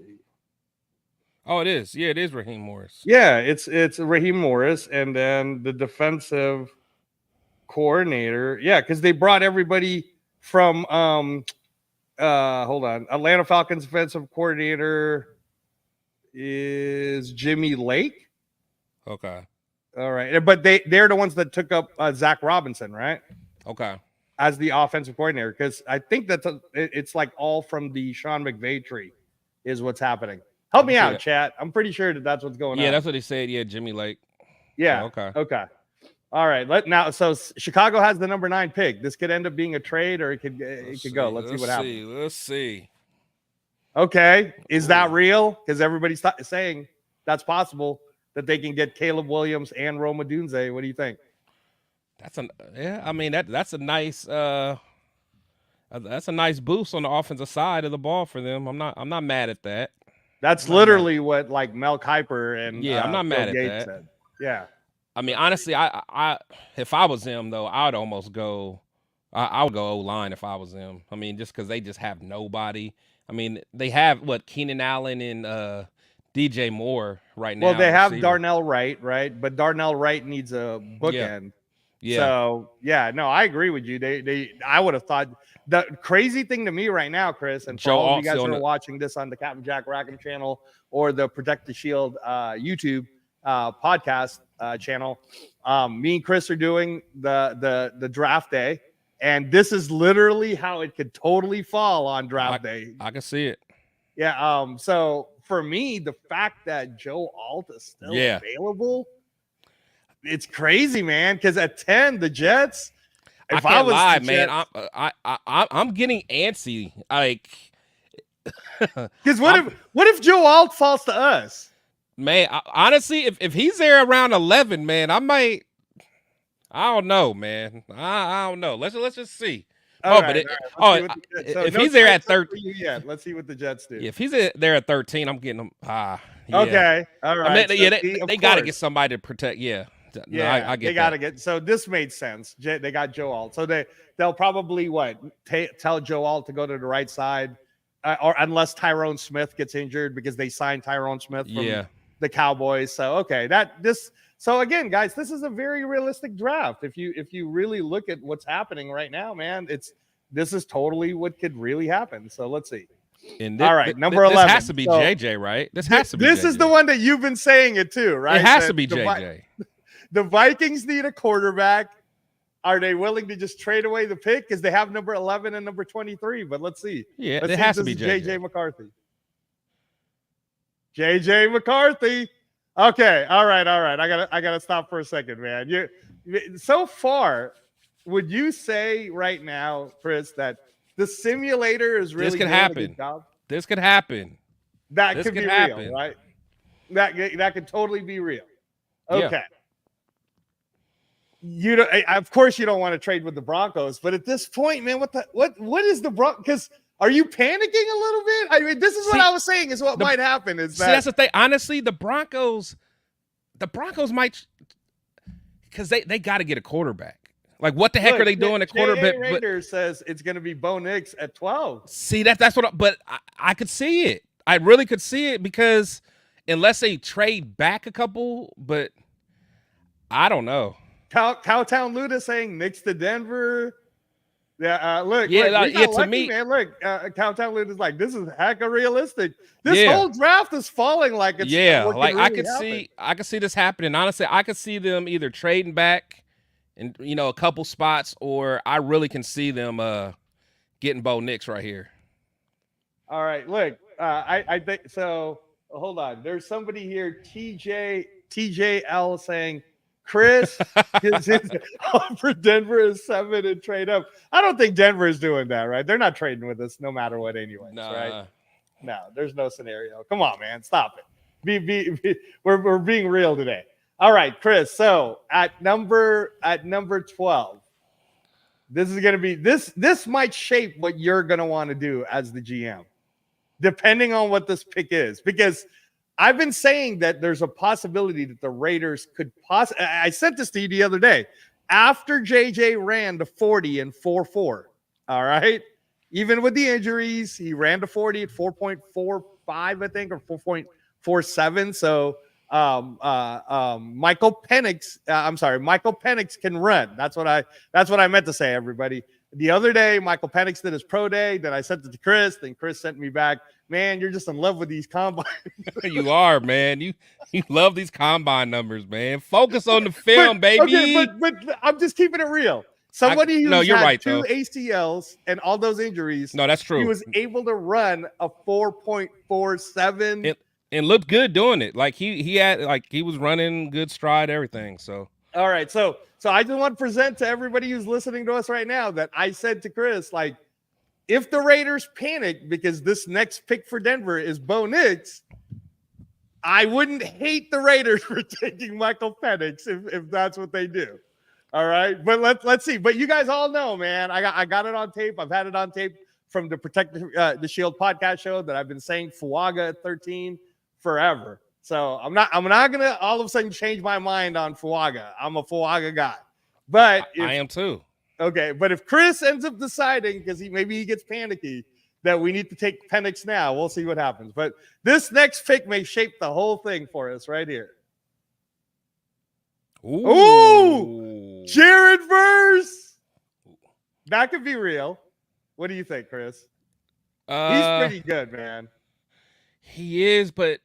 [SPEAKER 2] Oh, it is. Yeah, it is Raheem Morris.
[SPEAKER 1] Yeah, it's Raheem Morris, and then the defensive coordinator. Yeah, because they brought everybody from hold on. Atlanta Falcons defensive coordinator is Jimmy Lake.
[SPEAKER 2] Okay.
[SPEAKER 1] All right. But they're the ones that took up Zach Robinson, right?
[SPEAKER 2] Okay.
[SPEAKER 1] As the offensive coordinator, because I think it's like all from the Sean McVay tree is what's happening. Help me out, chat. I'm pretty sure that's what's going on.
[SPEAKER 2] Yeah, that's what he said. Yeah, Jimmy Lake.
[SPEAKER 1] Yeah.
[SPEAKER 2] So, okay.
[SPEAKER 1] All right. So Chicago has the number 9 pick. This could end up being a trade, or it could go. Let's see what happens.
[SPEAKER 2] Let's see.
[SPEAKER 1] Okay. Is that real? Because everybody's saying that's possible that they can get Caleb Williams and Roma Dunze. What do you think?
[SPEAKER 2] I mean that's a nice boost on the offensive side of the ball for them. I'm not mad at that.
[SPEAKER 1] That's literally what like Mel Kiper and
[SPEAKER 2] I'm not mad at that.
[SPEAKER 1] Said. Yeah.
[SPEAKER 2] I mean, honestly, I if I was them though, I'd almost go. I would go O-line if I was them. I mean, just because they just have nobody. I mean, they have Keenan Allen and DJ Moore right now.
[SPEAKER 1] Well, they have Darnell Wright, right? But Darnell Wright needs a bookend.
[SPEAKER 2] Yeah.
[SPEAKER 1] So no, I agree with you. I would have thought the crazy thing to me right now, Chris, and for all of you guys who are watching this on the Captain Jack Rackham channel or the Protect the Shield YouTube podcast channel, me and Chris are doing the draft day, and this is literally how it could totally fall on draft day.
[SPEAKER 2] I can see it.
[SPEAKER 1] Yeah. So for me, the fact that Joe Alt is still available. It's crazy, man. Because at 10, the Jets.
[SPEAKER 2] If I was lie, man. I'm getting antsy. Like,
[SPEAKER 1] because what if Joe Alt falls to us?
[SPEAKER 2] Man, honestly, if he's there around 11, man, I might. I don't know, man. I don't know. Let's just see. If he's there at 13,
[SPEAKER 1] let's see what the Jets do.
[SPEAKER 2] If he's there at 13, I'm getting him. Yeah.
[SPEAKER 1] Okay, all right.
[SPEAKER 2] I mean, they got to get somebody to protect. Yeah. No, I get
[SPEAKER 1] they got to get. So this made sense. They got Joe Alt. So they'll probably tell Joe Alt to go to the right side, or unless Tyrone Smith gets injured, because they signed Tyrone Smith from the Cowboys. So So again, guys, this is a very realistic draft. If you really look at what's happening right now, man, this is totally what could really happen. So let's see. All right, number 11.
[SPEAKER 2] This has to be JJ, right? This has to be.
[SPEAKER 1] This is the one that you've been saying it too, right?
[SPEAKER 2] It has to be JJ.
[SPEAKER 1] The Vikings need a quarterback. Are they willing to just trade away the pick because they have number 11 and number 23? But let's see.
[SPEAKER 2] Yeah, it has to be JJ
[SPEAKER 1] McCarthy. JJ McCarthy. Okay, all right. I gotta stop for a second, man. So far, would you say right now, Chris, that the simulator is really
[SPEAKER 2] this could happen? This could happen.
[SPEAKER 1] That could be real, right? That could totally be real. Okay. Yeah. Of course, you don't want to trade with the Broncos, but at this point, man, what is the Broncos? Because are you panicking a little bit? I mean, this is what I was saying is what might happen.
[SPEAKER 2] That's the thing. Honestly, the Broncos might, because they got to get a quarterback. Like, what the heck are they doing at quarterback?
[SPEAKER 1] Raider says it's going to be Bo Nix at 12.
[SPEAKER 2] See, that's what. But I could see it. I really could see it, because unless they trade back a couple, but I don't know.
[SPEAKER 1] Cowtown Luda saying Knicks to Denver. Yeah, look.
[SPEAKER 2] To me,
[SPEAKER 1] man. Look, Cowtown Luda is like, this is hecka realistic. This whole draft is falling like it's
[SPEAKER 2] like really I could see this happening. Honestly, I could see them either trading back in a couple spots, or I really can see them getting Bo Nix right here.
[SPEAKER 1] All right, look, I think so. Hold on, there's somebody here, TJL, saying Chris his offer Denver is 7 and trade up. I don't think Denver is doing that, right? They're not trading with us no matter what, anyways, right? No, there's no scenario. Come on, man, stop it. We're being real today. All right, Chris. So at number 12. This is going to be this might shape what you're going to want to do as the GM, depending on what this pick is, because I've been saying that there's a possibility that the Raiders could possibly. I sent this to you the other day after JJ ran to 40 and 4.4. All right. Even with the injuries, he ran to 40 at 4.45, I think, or 4.47. So Michael Penix can run. That's what I meant to say, everybody. The other day, Michael Penix did his pro day. Then I sent it to Chris. Then Chris sent me back, man, you're just in love with these combines.
[SPEAKER 2] You are, man. You love these combine numbers, man. Focus on the film, baby.
[SPEAKER 1] Okay, but I'm just keeping it real. Somebody who's
[SPEAKER 2] you're
[SPEAKER 1] had
[SPEAKER 2] right,
[SPEAKER 1] 2
[SPEAKER 2] though.
[SPEAKER 1] ACLs and all those injuries.
[SPEAKER 2] No, that's true.
[SPEAKER 1] He was able to run a 4.47.
[SPEAKER 2] And looked good doing it. Like he was running good stride, everything. So
[SPEAKER 1] all right, so I just want to present to everybody who's listening to us right now that I said to Chris, like, if the Raiders panic because this next pick for Denver is Bo Nix, I wouldn't hate the Raiders for taking Michael Penix if that's what they do. All right, but let's see. But you guys all know, man, I got it on tape. I've had it on tape from the Protect the Shield podcast show that I've been saying Fuaga at 13 forever. So I'm not gonna all of a sudden change my mind on Fuaga. I'm a Fuaga guy, but
[SPEAKER 2] I am too.
[SPEAKER 1] Okay, but if Chris ends up deciding because maybe he gets panicky that we need to take Penix now, we'll see what happens. But this next pick may shape the whole thing for us right here. Ooh, Jared Verse. That could be real. What do you think, Chris? He's pretty good, man.
[SPEAKER 2] He is, but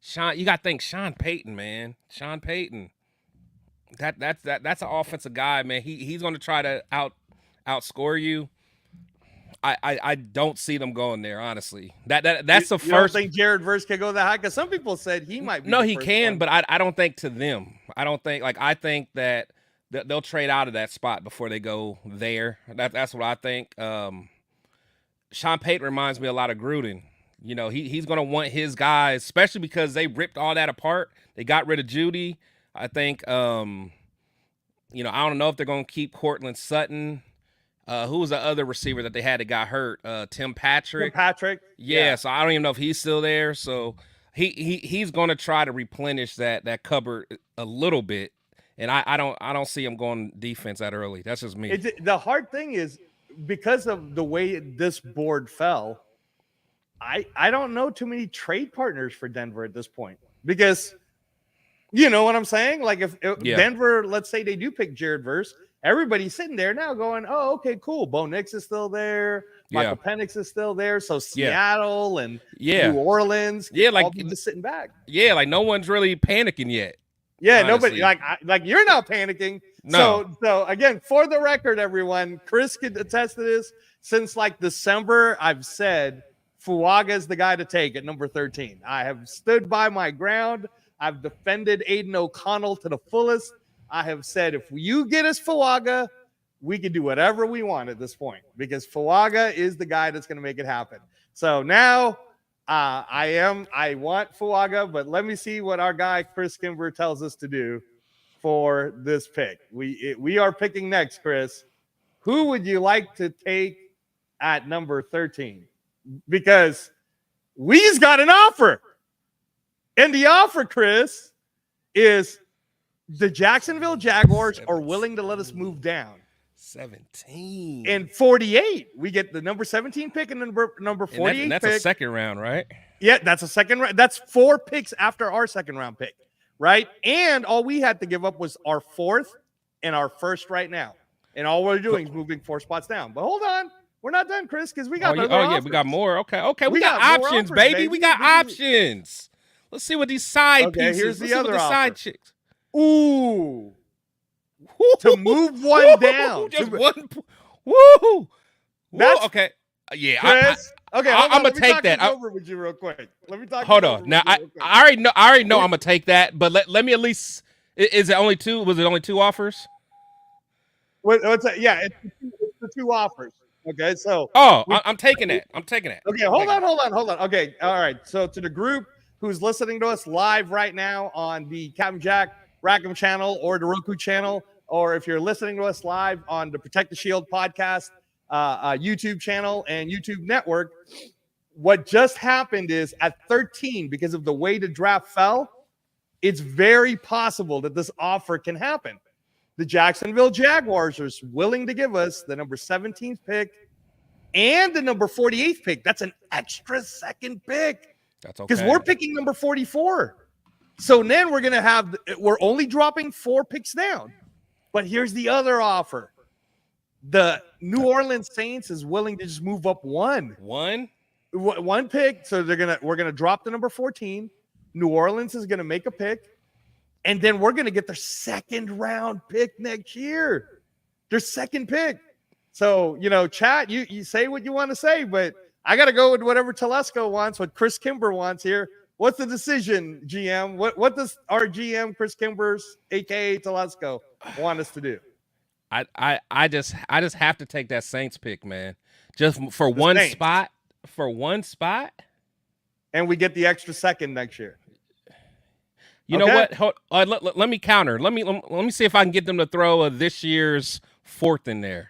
[SPEAKER 2] Sean, you got to think Sean Payton, man. Sean Payton. That's an offensive guy, man. He's going to try to outscore you. I don't see them going there, honestly. That's the first. You don't
[SPEAKER 1] think Jared Verse can go that high? Because some people said he might be.
[SPEAKER 2] No, he can, but I don't think to them. I think that they'll trade out of that spot before they go there. That's what I think. Sean Payton reminds me a lot of Gruden. He's going to want his guys, especially because they ripped all that apart. They got rid of Judy. I think, I don't know if they're going to keep Cortland Sutton. Who was the other receiver that they had that got hurt? Tim Patrick. Yeah, so I don't even know if he's still there. So he's going to try to replenish that cupboard a little bit. And I don't see him going defense that early. That's just me.
[SPEAKER 1] The hard thing is because of the way this board fell, I don't know too many trade partners for Denver at this point because you know what I'm saying? Like if Denver, let's say they do pick Jared Verse, everybody's sitting there now going, oh, okay, cool. Bo Nix is still there. Michael Penix is still there. So Seattle and New Orleans, all be just sitting back.
[SPEAKER 2] Yeah, like no one's really panicking yet.
[SPEAKER 1] Yeah, honestly. Nobody like you're not panicking.
[SPEAKER 2] No.
[SPEAKER 1] So again, for the record, everyone, Chris could attest to this. Since like December, I've said Fuaga is the guy to take at number 13. I have stood by my ground. I've defended Aiden O'Connell to the fullest. I have said, if you get us Fuaga, we can do whatever we want at this point because Fuaga is the guy that's going to make it happen. So now I want Fuaga, but let me see what our guy Chris Kimber tells us to do for this pick. We are picking next, Chris. Who would you like to take at number 13? Because we've got an offer. And the offer, Chris, is the Jacksonville Jaguars are willing to let us move down.
[SPEAKER 2] 17.
[SPEAKER 1] And 48. We get the number 17 pick and number 48
[SPEAKER 2] and that's
[SPEAKER 1] pick.
[SPEAKER 2] A second round, right?
[SPEAKER 1] Yeah, that's a second round. That's 4 picks after our second round pick, right? And all we had to give up was our 4th and our 1st right now. And all we're doing is moving 4 spots down. But hold on. We're not done, Chris, because we got
[SPEAKER 2] we got more. Okay. We got options, offers, baby. We got options. Let's see what these side pieces.
[SPEAKER 1] Here's the other
[SPEAKER 2] side chicks.
[SPEAKER 1] Ooh. to move one down.
[SPEAKER 2] Just one. Woo!
[SPEAKER 1] That's
[SPEAKER 2] Okay. Yeah.
[SPEAKER 1] Chris. Okay, hold on.
[SPEAKER 2] I'm gonna
[SPEAKER 1] Let me
[SPEAKER 2] take
[SPEAKER 1] talk
[SPEAKER 2] that.
[SPEAKER 1] this over with you real quick. Let me talk.
[SPEAKER 2] Hold
[SPEAKER 1] this
[SPEAKER 2] on.
[SPEAKER 1] over
[SPEAKER 2] Now
[SPEAKER 1] with you real quick.
[SPEAKER 2] I already know I'm gonna take that, but let me at least. Is it only two? Was it only two offers?
[SPEAKER 1] What's that? Yeah, it's the two offers. Okay, so
[SPEAKER 2] I'm taking that. I'm taking that.
[SPEAKER 1] okay, hold on. Okay, all right. So to the group who's listening to us live right now on the Captain Jack Rackham channel or the Roku channel, or if you're listening to us live on the Protect the Shield podcast YouTube channel and YouTube network, what just happened is at 13, because of the way the draft fell, it's very possible that this offer can happen. The Jacksonville Jaguars are willing to give us the number 17th pick and the number 48th pick. That's an extra second pick.
[SPEAKER 2] That's okay.
[SPEAKER 1] Because we're picking number 44. So then we're only dropping 4 picks down. But here's the other offer. The New Orleans Saints is willing to just move up one pick. So we're gonna drop the number 14. New Orleans is gonna make a pick. And then we're going to get their second round pick next year. Their second pick. So, chat, you say what you want to say, but I got to go with whatever Telesco wants, what Chris Kimber wants here. What's the decision, GM? What does our GM, Chris Kimber's, a.k.a. Telesco, want us to do?
[SPEAKER 2] I just have to take that Saints pick, man. Just for one spot. For one spot.
[SPEAKER 1] And we get the extra second next year.
[SPEAKER 2] You know what? Let me counter. Let me see if I can get them to throw this year's 4th in there.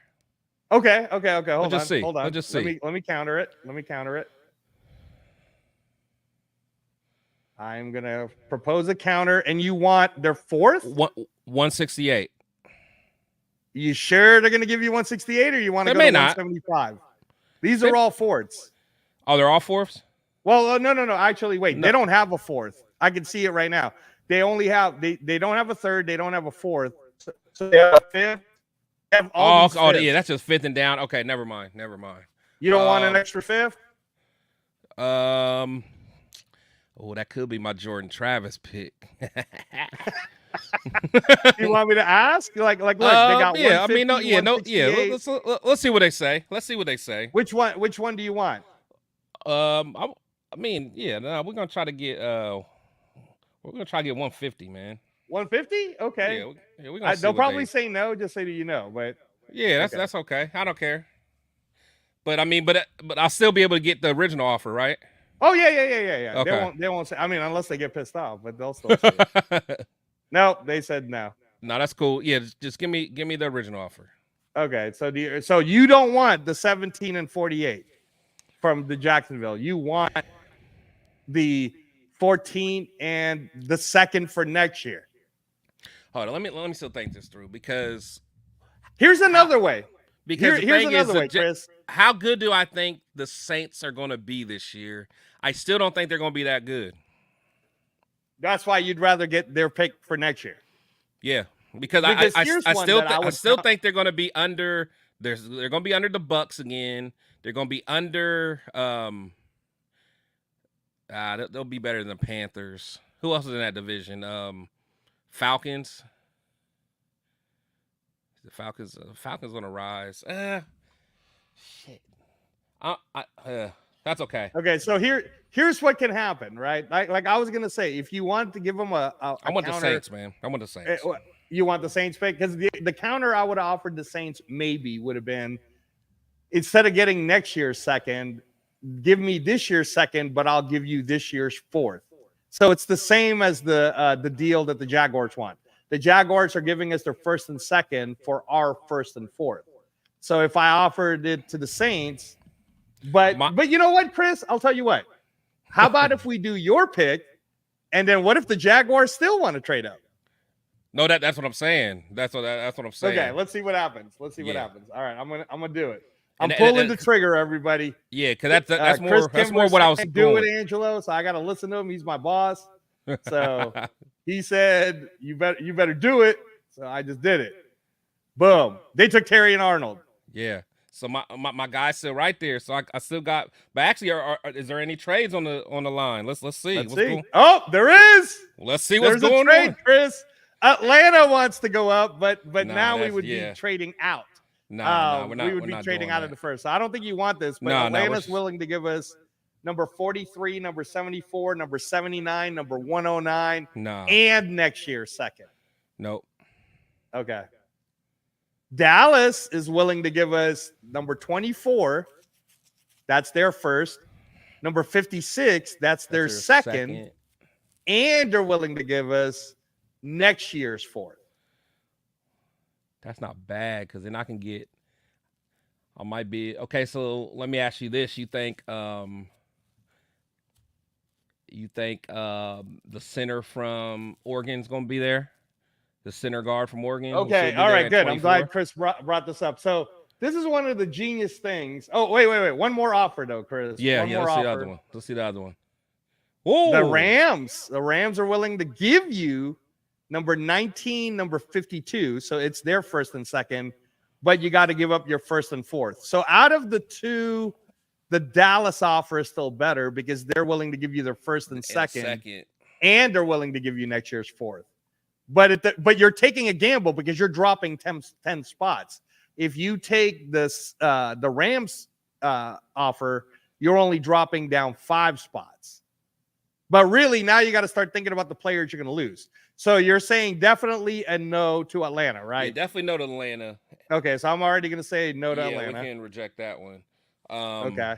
[SPEAKER 1] Okay. Hold on.
[SPEAKER 2] Let's just see.
[SPEAKER 1] Let me counter it. I'm gonna propose a counter, and you want their 4th?
[SPEAKER 2] 168.
[SPEAKER 1] You sure they're gonna give you 168, or you want to go to 175? These are all 4ths.
[SPEAKER 2] Oh, they're all 4ths?
[SPEAKER 1] Well, no. Actually, wait. No. They don't have a 4th. I can see it right now. They only have they don't have a 3rd. They don't have a 4th. So they have a 5th. They have all
[SPEAKER 2] yeah, that's just 5th and down. Okay, never mind.
[SPEAKER 1] You don't want an extra 5th?
[SPEAKER 2] That could be my Jordan Travis pick.
[SPEAKER 1] You want me to ask? Like, look, they got
[SPEAKER 2] Let's see what they say.
[SPEAKER 1] Which one do you want?
[SPEAKER 2] We're gonna try to get 150, man.
[SPEAKER 1] 150? Okay.
[SPEAKER 2] Yeah, we're gonna
[SPEAKER 1] they'll probably say no, just say that you know, but
[SPEAKER 2] yeah, that's okay. I don't care. But but I'll still be able to get the original offer, right?
[SPEAKER 1] Oh yeah.
[SPEAKER 2] Okay.
[SPEAKER 1] They won't say. I mean, unless they get pissed off, but they'll still say it. No, they said no.
[SPEAKER 2] No, that's cool. Yeah, just give me the original offer.
[SPEAKER 1] Okay, so you don't want the 17 and 48 from the Jacksonville. You want the 14 and the 2nd for next year.
[SPEAKER 2] Hold on, let me still think this through, because
[SPEAKER 1] here's another way.
[SPEAKER 2] Because
[SPEAKER 1] here's another way, Chris.
[SPEAKER 2] How good do I think the Saints are going to be this year? I still don't think they're going to be that good.
[SPEAKER 1] That's why you'd rather get their pick for next year.
[SPEAKER 2] Yeah, because I still think they're going to be under. They're going to be under the Bucks again. They're going to be under. They'll be better than the Panthers. Who else is in that division? Falcons. The Falcons going to rise. Shit. That's okay.
[SPEAKER 1] Okay, so here's what can happen, right? Like I was gonna say, if you want to give them I
[SPEAKER 2] want
[SPEAKER 1] counter,
[SPEAKER 2] the Saints, man. I want the Saints.
[SPEAKER 1] You want the Saints pick, because the counter I would have offered the Saints maybe would have been, instead of getting next year's 2nd, give me this year's 2nd, but I'll give you this year's 4th. So it's the same as the deal that the Jaguars want. The Jaguars are giving us their 1st and 2nd for our 1st and 4th. So if I offered it to the Saints, but you know what, Chris? I'll tell you what. How about if we do your pick, and then what if the Jaguars still want to trade up?
[SPEAKER 2] No, that's what I'm saying. That's what I'm saying.
[SPEAKER 1] Okay, let's see what happens. What happens. All right, I'm gonna do it. I'm pulling the trigger, everybody.
[SPEAKER 2] Yeah, because that's more what I was
[SPEAKER 1] doing. Do it, Angelo. So I got to listen to him. He's my boss. So he said, "You better do it." So I just did it. Boom. They took Terry and Arnold.
[SPEAKER 2] Yeah. So my guy's still right there. So I still got. But actually, is there any trades on the line? Let's see.
[SPEAKER 1] Let's see. Oh, there is.
[SPEAKER 2] Let's see what's going on,
[SPEAKER 1] Chris. Atlanta wants to go up, but
[SPEAKER 2] Nah,
[SPEAKER 1] now we
[SPEAKER 2] that's-
[SPEAKER 1] would
[SPEAKER 2] yeah.
[SPEAKER 1] be trading out.
[SPEAKER 2] Nah, we're not.
[SPEAKER 1] We would
[SPEAKER 2] we're
[SPEAKER 1] be
[SPEAKER 2] not
[SPEAKER 1] trading
[SPEAKER 2] doing
[SPEAKER 1] out
[SPEAKER 2] that.
[SPEAKER 1] of the first. So I don't think you want this, but
[SPEAKER 2] No, we're
[SPEAKER 1] Atlanta's
[SPEAKER 2] just-
[SPEAKER 1] willing to give us number 43, number 74, number 79, number 109,
[SPEAKER 2] No,
[SPEAKER 1] and next year's second.
[SPEAKER 2] nope.
[SPEAKER 1] Okay. Dallas is willing to give us number 24. That's their first. Number 56, that's their
[SPEAKER 2] That's
[SPEAKER 1] second. And they're willing to give us next year's fourth.
[SPEAKER 2] That's not bad because then I can get. I might be okay. So let me ask you this: you think the center from Oregon's going to be there? The center guard from Oregon.
[SPEAKER 1] Okay, all right, good. I'm glad Chris brought this up. So this is one of the genius things. Oh, wait. One more offer though, Chris.
[SPEAKER 2] Yeah,
[SPEAKER 1] one more
[SPEAKER 2] let's see the
[SPEAKER 1] offer.
[SPEAKER 2] other one. Let's see the other one. Whoa.
[SPEAKER 1] The Rams are willing to give you number 19, number 52. So it's their first and second, but you got to give up your first and fourth. So out of the two, the Dallas offer is still better because they're willing to give you their first and second, and they're willing to give you next year's fourth. But you're taking a gamble because you're dropping 10 spots. If you take this the Rams offer, you're only dropping down 5 spots. But really, now you got to start thinking about the players you're going to lose. So you're saying definitely a no to Atlanta, right?
[SPEAKER 2] Yeah, definitely no to Atlanta.
[SPEAKER 1] Okay, so I'm already going to say no to Atlanta.
[SPEAKER 2] Yeah, we can reject that one.
[SPEAKER 1] Okay.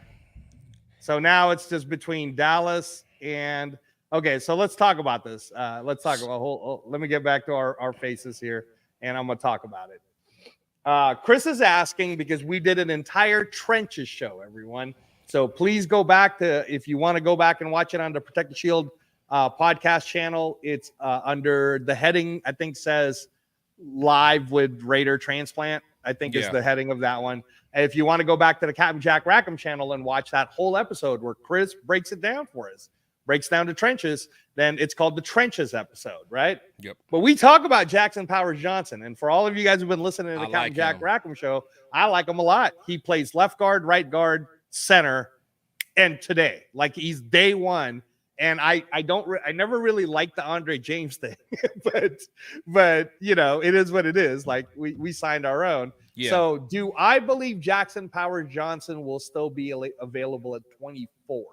[SPEAKER 1] So now it's just between Dallas and okay. So let's talk about this. Let's talk about. Let me get back to our faces here, and I'm going to talk about it. Chris is asking because we did an entire trenches show, everyone. So please go back to, if you want to go back and watch it on the Protect the Shield podcast channel. It's under the heading, I think says live with Raider Transplant, I think is the heading of that one. And if you want to go back to the Captain Jack Rackham channel and watch that whole episode where Chris breaks it down for us, breaks down the trenches, then it's called the Trenches episode, right?
[SPEAKER 2] Yep.
[SPEAKER 1] But we talk about Jackson Powers Johnson. And for all of you guys who've been listening to the Captain Jack Rackham show, I like him a lot. He plays left guard, right guard, center, and today, like he's day one. And I never really liked the Andre James thing, but you know, it is what it is. Like we signed our own. Yeah. So do I believe Jackson Powers Johnson will still be available at 24?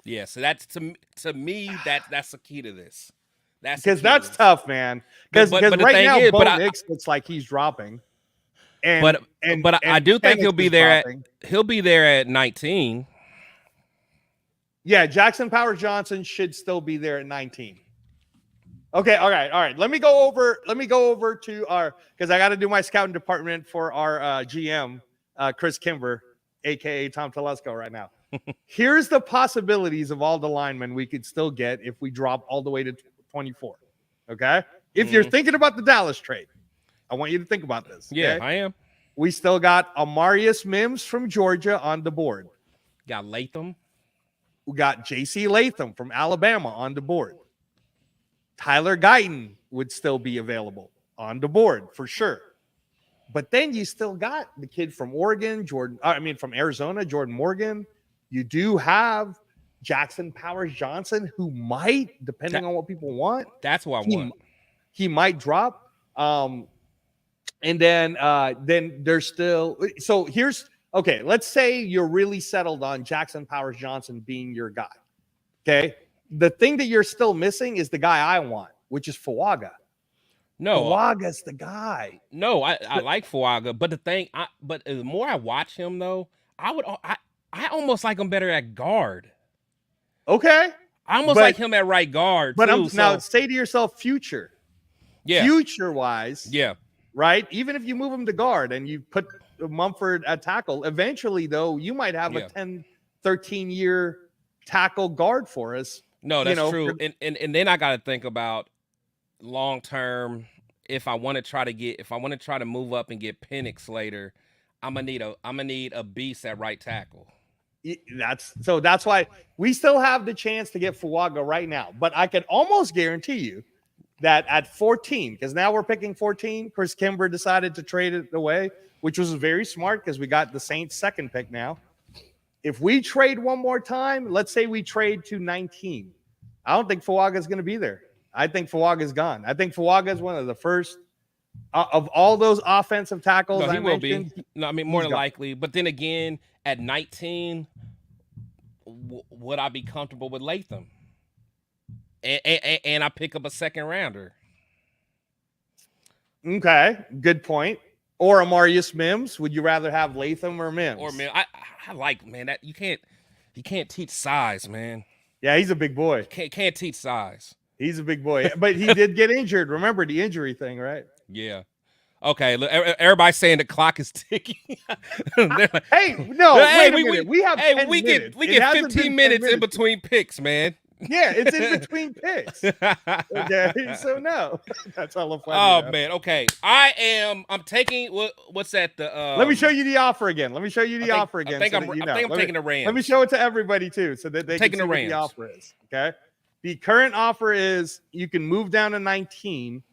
[SPEAKER 2] Yeah. So that's to me, that's the key to this.
[SPEAKER 1] That's tough, man. Because right now, Bo Nix looks like he's dropping.
[SPEAKER 2] But I do think he'll be there. He'll be there at 19.
[SPEAKER 1] Yeah, Jackson Powers Johnson should still be there at 19. Okay, all right. Let me go over to our, because I got to do my scouting department for our GM, Chris Kimber, aka Tom Telesco, right now. Here's the possibilities of all the linemen we could still get if we drop all the way to 24. Okay, if you're thinking about the Dallas trade, I want you to think about this. Okay?
[SPEAKER 2] Yeah, I am.
[SPEAKER 1] We still got Amarius Mims from Georgia on the board.
[SPEAKER 2] Got Latham.
[SPEAKER 1] We got J.C. Latham from Alabama on the board. Tyler Guyton would still be available on the board for sure. But then you still got the kid from Oregon, from Arizona, Jordan Morgan. You do have Jackson Powers Johnson, who might, depending on what people want.
[SPEAKER 2] That's what I want.
[SPEAKER 1] He might drop. And then there's still, so here's, okay, let's say you're really settled on Jackson Powers Johnson being your guy. Okay. The thing that you're still missing is the guy I want, which is Fuaga.
[SPEAKER 2] No,
[SPEAKER 1] Fuaga's the guy.
[SPEAKER 2] No, I like Fuaga, but the more I watch him though, I almost like him better at guard.
[SPEAKER 1] Okay.
[SPEAKER 2] I almost like him at right guard.
[SPEAKER 1] But now say to yourself, future.
[SPEAKER 2] Yeah.
[SPEAKER 1] Future wise.
[SPEAKER 2] Yeah.
[SPEAKER 1] Right. Even if you move him to guard and you put Mumford at tackle, eventually though, you might have a 10, 13-year tackle guard for us.
[SPEAKER 2] No, that's true. And then I got to think about long term. If I want to try to move up and get Penix later, I'm gonna need a beast at right tackle.
[SPEAKER 1] That's why we still have the chance to get Fuaga right now. But I can almost guarantee you that at 14, because now we're picking 14, Chris Kimber decided to trade it away, which was very smart because we got the Saints' second pick now. If we trade one more time, let's say we trade to 19. I don't think Fuaga is going to be there. I think Fuaga's gone. I think Fuaga is one of the first of all those offensive tackles.
[SPEAKER 2] No, he
[SPEAKER 1] I
[SPEAKER 2] will
[SPEAKER 1] mentioned,
[SPEAKER 2] be. No, I mean more than
[SPEAKER 1] gone.
[SPEAKER 2] likely. But then again, at 19, would I be comfortable with Latham? And I pick up a second rounder.
[SPEAKER 1] Okay, good point. Or Amarius Mims. Would you rather have Latham or Mims?
[SPEAKER 2] Or man, I like, man, that you can't teach size, man.
[SPEAKER 1] Yeah, he's a big boy.
[SPEAKER 2] Can't teach size.
[SPEAKER 1] He's a big boy, but he did get injured. Remember the injury thing, right?
[SPEAKER 2] Yeah. Okay. Look, everybody's saying the clock is ticking. Like,
[SPEAKER 1] hey, no,
[SPEAKER 2] hey,
[SPEAKER 1] wait a minute. We have 10
[SPEAKER 2] we
[SPEAKER 1] minutes.
[SPEAKER 2] get 15 minutes in between picks, man.
[SPEAKER 1] Yeah, it's in between picks. Okay, so no, that's all funny.
[SPEAKER 2] Oh man, okay. I'm taking what's that? The
[SPEAKER 1] let me show you the offer again. Let me show you the offer again.
[SPEAKER 2] I think I'm taking the Rams.
[SPEAKER 1] Let me show it to everybody too, so that they can see what the offer is. Okay, the current offer is you can move down to 19,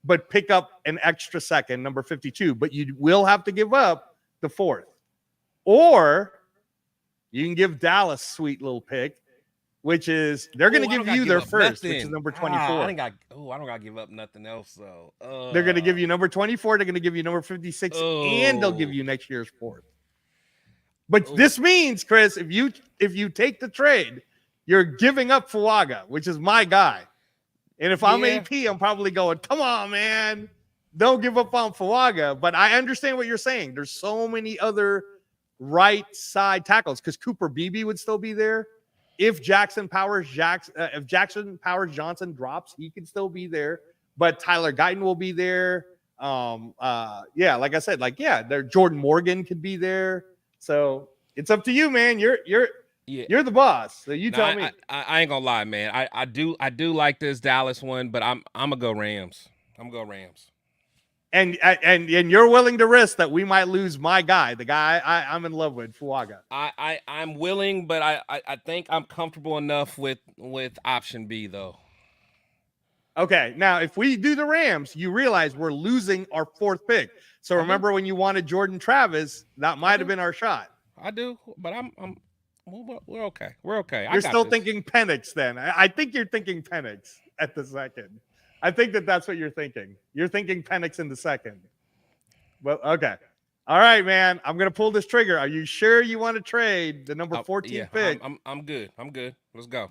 [SPEAKER 1] but pick up an extra second, number 52. But you will have to give up the 4th, or you can give Dallas sweet little pick, which is they're going to give you their first, which is number 24.
[SPEAKER 2] I don't got to give up nothing else though.
[SPEAKER 1] They're going to give you number 24. They're going to give you number 56, and they'll give you next year's 4th. But this means, Chris, if you take the trade, you're giving up Fuaga, which is my guy. And if I'm AP, I'm probably going, come on, man, don't give up on Fuaga. But I understand what you're saying. There's so many other right side tackles because Cooper Beebe would still be there. If Jackson Powers Johnson drops, he could still be there. But Tyler Guyton will be there. Yeah, like I said, there Jordan Morgan could be there. So it's up to you, man. You're the boss. So you tell me.
[SPEAKER 2] I ain't gonna lie, man. I do like this Dallas one, but I'm gonna go Rams.
[SPEAKER 1] And you're willing to risk that we might lose my guy, the guy I'm in love with, Fuaga.
[SPEAKER 2] I'm willing, but I think I'm comfortable enough with option B though.
[SPEAKER 1] Okay, now if we do the Rams, you realize we're losing our 4th pick. So remember when you wanted Jordan Travis, that might have been our shot.
[SPEAKER 2] I do, but we're okay. We're okay.
[SPEAKER 1] You're still thinking Penix then. I think you're thinking Penix at the second. I think that's what you're thinking. You're thinking Penix in the second. Well, okay. All right, man. I'm going to pull this trigger. Are you sure you want to trade the number 14 pick?
[SPEAKER 2] I'm good. Let's go.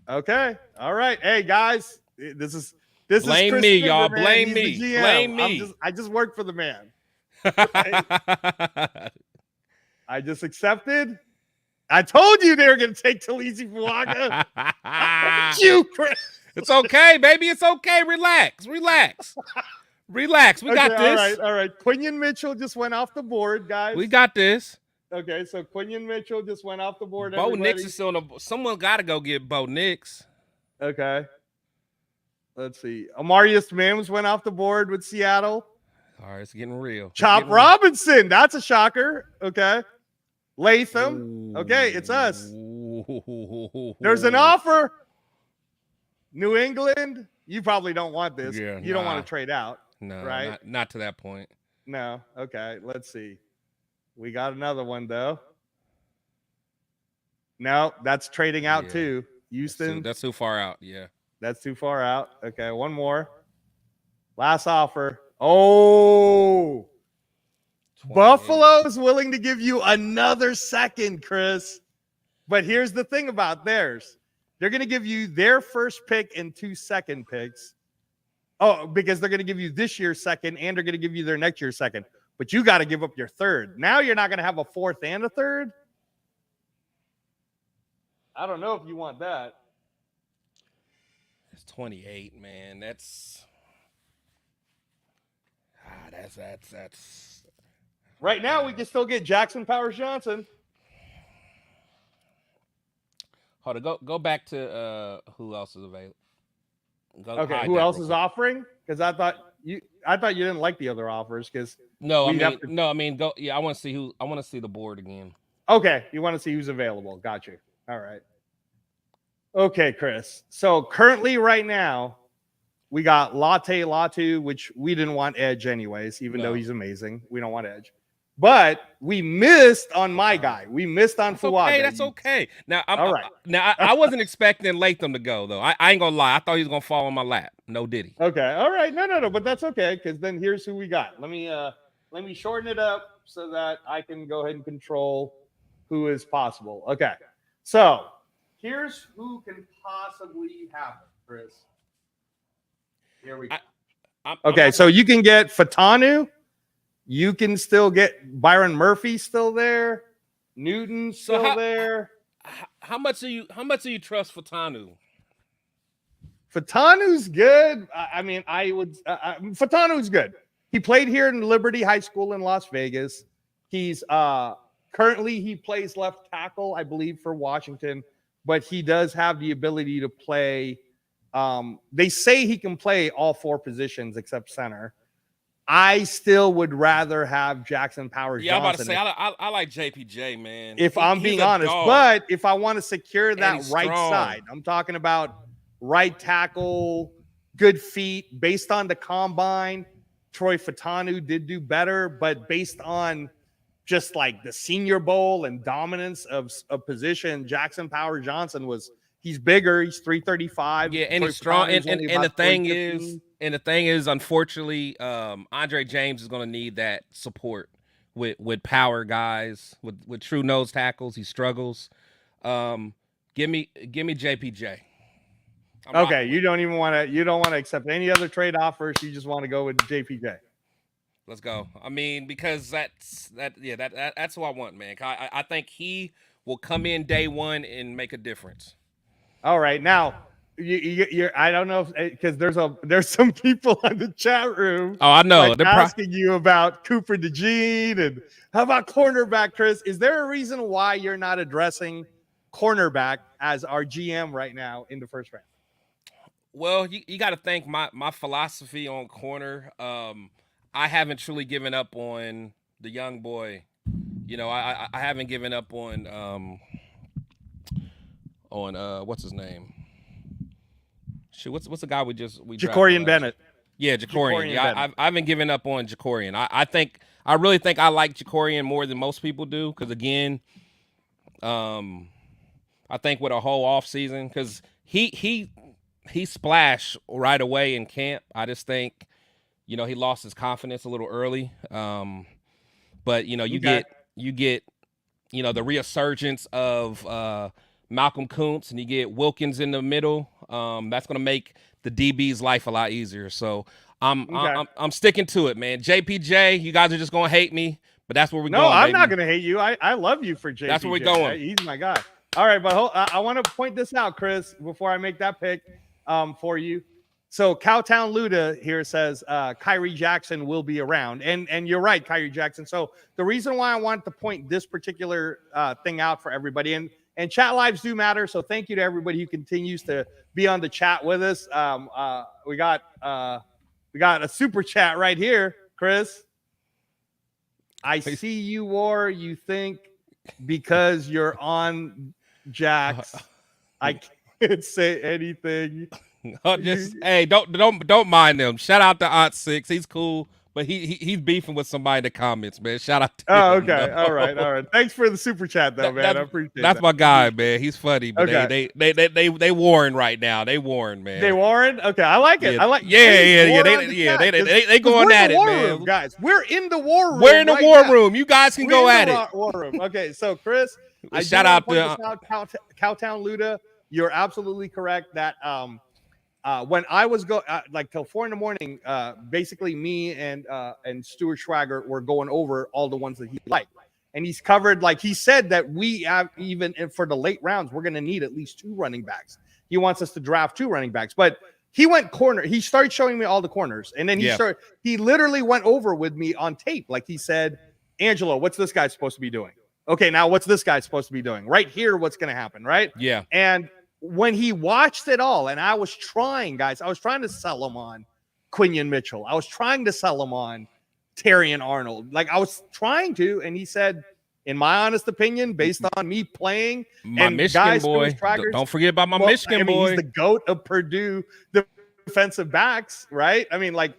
[SPEAKER 1] Okay. All right. Hey, guys. This is
[SPEAKER 2] Blame
[SPEAKER 1] Chris
[SPEAKER 2] me,
[SPEAKER 1] Kimber,
[SPEAKER 2] y'all.
[SPEAKER 1] man.
[SPEAKER 2] Blame
[SPEAKER 1] He's
[SPEAKER 2] me.
[SPEAKER 1] the GM.
[SPEAKER 2] Blame me.
[SPEAKER 1] I just work for the man. I just accepted. I told you they were going to take Talisi Fuaga. You, Chris.
[SPEAKER 2] It's okay, baby. It's okay. Relax. We got this.
[SPEAKER 1] All right. Quinion Mitchell just went off the board, guys.
[SPEAKER 2] We got this.
[SPEAKER 1] Okay, so Quinion Mitchell just went off the board.
[SPEAKER 2] Bo Nix is still on the. Someone got to go get Bo Nix.
[SPEAKER 1] Okay. Let's see. Amarius Mims went off the board with Seattle.
[SPEAKER 2] All right, it's getting real.
[SPEAKER 1] Chop Robinson. That's a shocker. Okay. Latham. Ooh. Okay, it's us. There's an offer. New England. You probably don't want this. Yeah, you don't want to trade out.
[SPEAKER 2] No,
[SPEAKER 1] right?
[SPEAKER 2] Not to that point.
[SPEAKER 1] No. Okay, let's see. We got another one, though. No, that's trading out too. Houston.
[SPEAKER 2] That's too far out. Yeah.
[SPEAKER 1] That's too far out. Okay, one more. Last offer. Oh, 28. Buffalo's willing to give you another second, Chris. But here's the thing about theirs. They're going to give you their first pick and 2 second picks. Oh, because they're going to give you this year's second and they're going to give you their next year's second. But you got to give up your third. Now you're not going to have a 4th and a 3rd. I don't know if you want that.
[SPEAKER 2] It's 28, man. That's
[SPEAKER 1] right now we can still get Jackson Powers Johnson.
[SPEAKER 2] Hold on, go back to who else is available.
[SPEAKER 1] Okay, who else is offering? Because I thought you didn't like the other offers. Because
[SPEAKER 2] I mean, go. Yeah, I want to see the board again.
[SPEAKER 1] Okay, you want to see who's available? Got you. All right. Okay, Chris. So currently, right now, we got Latte Latu, which we didn't want Edge anyways, even though he's amazing. We don't want Edge. but we missed on my guy. We missed on
[SPEAKER 2] That's
[SPEAKER 1] Fuaga.
[SPEAKER 2] okay. That's okay. Now,
[SPEAKER 1] All right.
[SPEAKER 2] I wasn't expecting Latham to go though. I ain't gonna lie. I thought he was gonna fall on my lap. No, did he?
[SPEAKER 1] Okay. All right. No. But that's okay, because then here's who we got. Let me shorten it up so that I can go ahead and control who is possible. Okay. So here's who can possibly happen, Chris. Here we go. Okay, so you can get Fatanu. You can still get Byron Murphy still there. Newton's still there.
[SPEAKER 2] How much do you trust Fatanu?
[SPEAKER 1] Fatanu's good. I mean, I would. Fatanu's good. He played here in Liberty High School in Las Vegas. He's currently he plays left tackle, I believe, for Washington, but he does have the ability to play. They say he can play all four positions except center. I still would rather have Jackson Powers Johnson.
[SPEAKER 2] Yeah, I'm about to say I like JPJ, man.
[SPEAKER 1] If I'm being honest, but if I want to secure that right side, I'm talking about right tackle, good feet. Based on the combine, Troy Fatanu did do better, but based on just like the Senior Bowl and dominance of position, Jackson Powers Johnson he's bigger. He's 335.
[SPEAKER 2] Yeah, and he's strong. And the thing is, unfortunately, Andre James is going to need that support with power guys, with true nose tackles. He struggles. Give me JPJ.
[SPEAKER 1] Okay, you don't want to accept any other trade offers. You just want to go with JPJ.
[SPEAKER 2] Let's go. I mean, because that's who I want, man. I think he will come in day one and make a difference.
[SPEAKER 1] All right, now you're I don't know because there's some people in the chat room.
[SPEAKER 2] Oh, I know.
[SPEAKER 1] They're asking you about Cooper DeJean and how about cornerback, Chris? Is there a reason why you're not addressing cornerback as our GM right now in the first round?
[SPEAKER 2] Well, you got to think my philosophy on corner. I haven't truly given up on the young boy. You know, I haven't given up on what's his name? Shoot, what's the guy we
[SPEAKER 1] Jacorian Bennett.
[SPEAKER 2] Yeah, Jacorian. Yeah, I haven't given up on Jacorian. I really think I like Jacorian more than most people do because again, I think with a whole off season because he splashed right away in camp. I just think, you know, he lost his confidence a little early. But you know, you get you know the resurgence of Malcolm Kuntz, and you get Wilkins in the middle. That's going to make the DB's life a lot easier. So I'm sticking to it, man. JPJ, you guys are just going to hate me, but that's where we're going.
[SPEAKER 1] No, I'm not going to hate you. I love you for JPJ.
[SPEAKER 2] That's where we're going.
[SPEAKER 1] He's my guy. All right, but I want to point this out, Chris, before I make that pick for you. So Cowtown Luda here says Kyrie Jackson will be around. And you're right, Kyrie Jackson. So the reason why I wanted to point this particular thing out for everybody, and chat lives do matter. So thank you to everybody who continues to be on the chat with us. We got a super chat right here, Chris. I see you, War. You think because you're on Jax, I can't say anything.
[SPEAKER 2] Hey, don't mind them. Shout out to Aunt Six. He's cool. But he's beefing with somebody in the comments, man. Shout out to him.
[SPEAKER 1] Okay. All right. Thanks for the super chat, though, man. I appreciate that.
[SPEAKER 2] That's my guy, man. He's funny, but okay. they warring right now. They warring, man.
[SPEAKER 1] They warring? Okay, I like it.
[SPEAKER 2] Yeah.
[SPEAKER 1] I like.
[SPEAKER 2] Yeah. They going at it, man.
[SPEAKER 1] Room, guys, we're in the war room.
[SPEAKER 2] We're in the war room. You guys can go at it.
[SPEAKER 1] War room. Okay, so Chris,
[SPEAKER 2] shout out to
[SPEAKER 1] Cowtown Luda. You're absolutely correct that when I was like till 4 a.m, basically me and Stuart Schwager were going over all the ones that he liked, and he's covered. Like he said that we have even for the late rounds, we're going to need at least 2 running backs. He wants us to draft 2 running backs, but he went corner. He started showing me all the corners, and then he literally went over with me on tape. Like he said, Angelo, what's this guy supposed to be doing? Okay, now what's this guy supposed to be doing? Right here, what's going to happen? Right?
[SPEAKER 2] Yeah,
[SPEAKER 1] and when he watched it all, and I was trying to sell him on Quinion Mitchell. I was trying to sell him on Terry and Arnold. Like I was trying to, and he said, in my honest opinion, based on me playing
[SPEAKER 2] my Michigan boy, don't forget about my Michigan boy.
[SPEAKER 1] He's the GOAT of Purdue defensive backs, right? I mean, like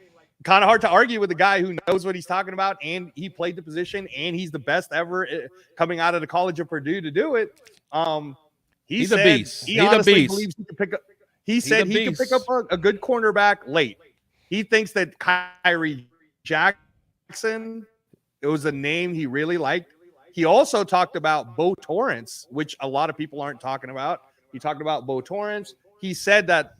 [SPEAKER 1] kind of hard to argue with a guy who knows what he's talking about, and he played the position, and he's the best ever coming out of the College of Purdue to do it.
[SPEAKER 2] He's a beast.
[SPEAKER 1] He
[SPEAKER 2] He's
[SPEAKER 1] honestly
[SPEAKER 2] a beast.
[SPEAKER 1] believes he can pick up. He said he could pick up
[SPEAKER 2] beast.
[SPEAKER 1] a good cornerback late. He thinks that Kyrie Jackson, it was a name he really liked. He also talked about Bo Torrance, which a lot of people aren't talking about. He talked about Bo Torrance. He said that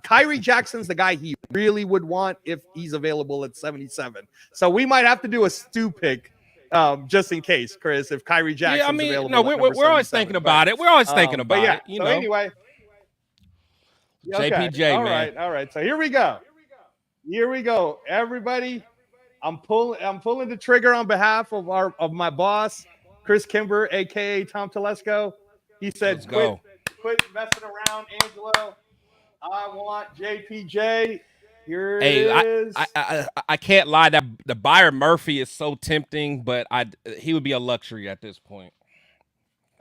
[SPEAKER 1] Kyrie Jackson's the guy he really would want if he's available at 77. So we might have to do a stew pick just in case, Chris, if Kyrie Jackson's available.
[SPEAKER 2] No, we're always thinking about it. We're always thinking about it. You know.
[SPEAKER 1] Anyway.
[SPEAKER 2] JPJ,
[SPEAKER 1] okay. All right. So here we go. Everybody. I'm pulling the trigger on behalf of my boss, Chris Kimber, aka Tom Telesco. He said, quit messing around, Angelo. I want JPJ. Here it is.
[SPEAKER 2] I can't lie. That the Byron Murphy is so tempting, but he would be a luxury at this point.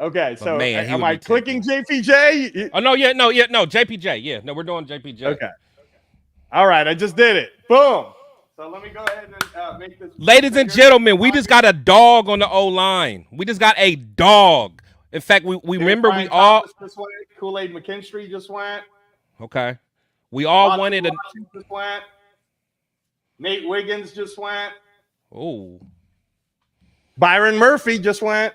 [SPEAKER 1] Okay, so man, am I clicking JPJ?
[SPEAKER 2] Oh no, JPJ. Yeah, no, we're doing JPJ.
[SPEAKER 1] Okay. All right, I just did it. Boom. So let me go ahead and make this.
[SPEAKER 2] Ladies and gentlemen, we just got a dog on the O line. We just got a dog. In fact, we remember
[SPEAKER 1] Brian
[SPEAKER 2] we all
[SPEAKER 1] just went. Kool-Aid McKinstry just went.
[SPEAKER 2] Okay. We all wanted a.
[SPEAKER 1] Just went. Nate Wiggins just went.
[SPEAKER 2] Oh.
[SPEAKER 1] Byron Murphy just went.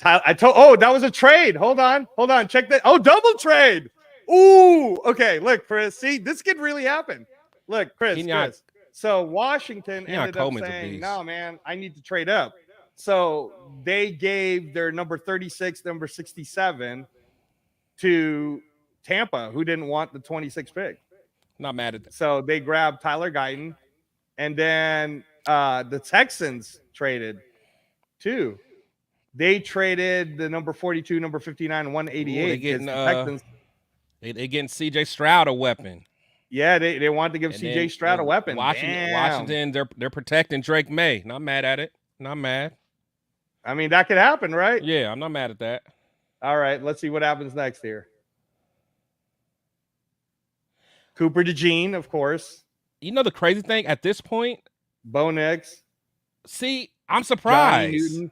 [SPEAKER 1] That was a trade. Hold on. Check that. Oh, double trade. Ooh. Okay. Look, Chris. See, this could really happen. Look, Chris. So Washington ended up saying, "No, man, I need to trade up." So they gave their number 36, number 67 to Tampa, who didn't want the 26 pick.
[SPEAKER 2] Not mad at that.
[SPEAKER 1] So they grabbed Tyler Guyton, and then the Texans traded too. They traded the number 42, number 59, and 188.
[SPEAKER 2] They getting CJ Stroud a weapon.
[SPEAKER 1] Yeah, they wanted to give CJ Stroud a weapon.
[SPEAKER 2] Washington, they're protecting Drake May. Not mad at it. Not mad.
[SPEAKER 1] I mean, that could happen, right?
[SPEAKER 2] Yeah, I'm not mad at that.
[SPEAKER 1] All right, let's see what happens next here. Cooper DeJean, of course.
[SPEAKER 2] You know the crazy thing at this point?
[SPEAKER 1] Bo Nix.
[SPEAKER 2] See, I'm surprised.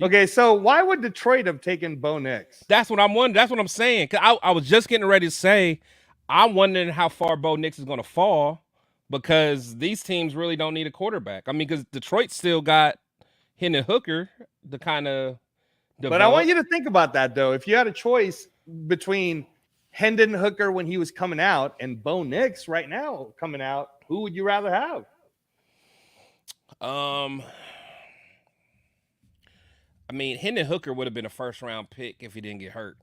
[SPEAKER 1] Okay, so why would Detroit have taken Bo Nix?
[SPEAKER 2] That's what I'm wondering. That's what I'm saying. Cause I was just getting ready to say, I'm wondering how far Bo Nix is going to fall because these teams really don't need a quarterback. I mean, because Detroit still got Hendon Hooker to kind of develop.
[SPEAKER 1] But I want you to think about that, though. If you had a choice between Hendon Hooker when he was coming out and Bo Nix right now coming out, who would you rather have?
[SPEAKER 2] I mean, Hendon Hooker would have been a first-round pick if he didn't get hurt.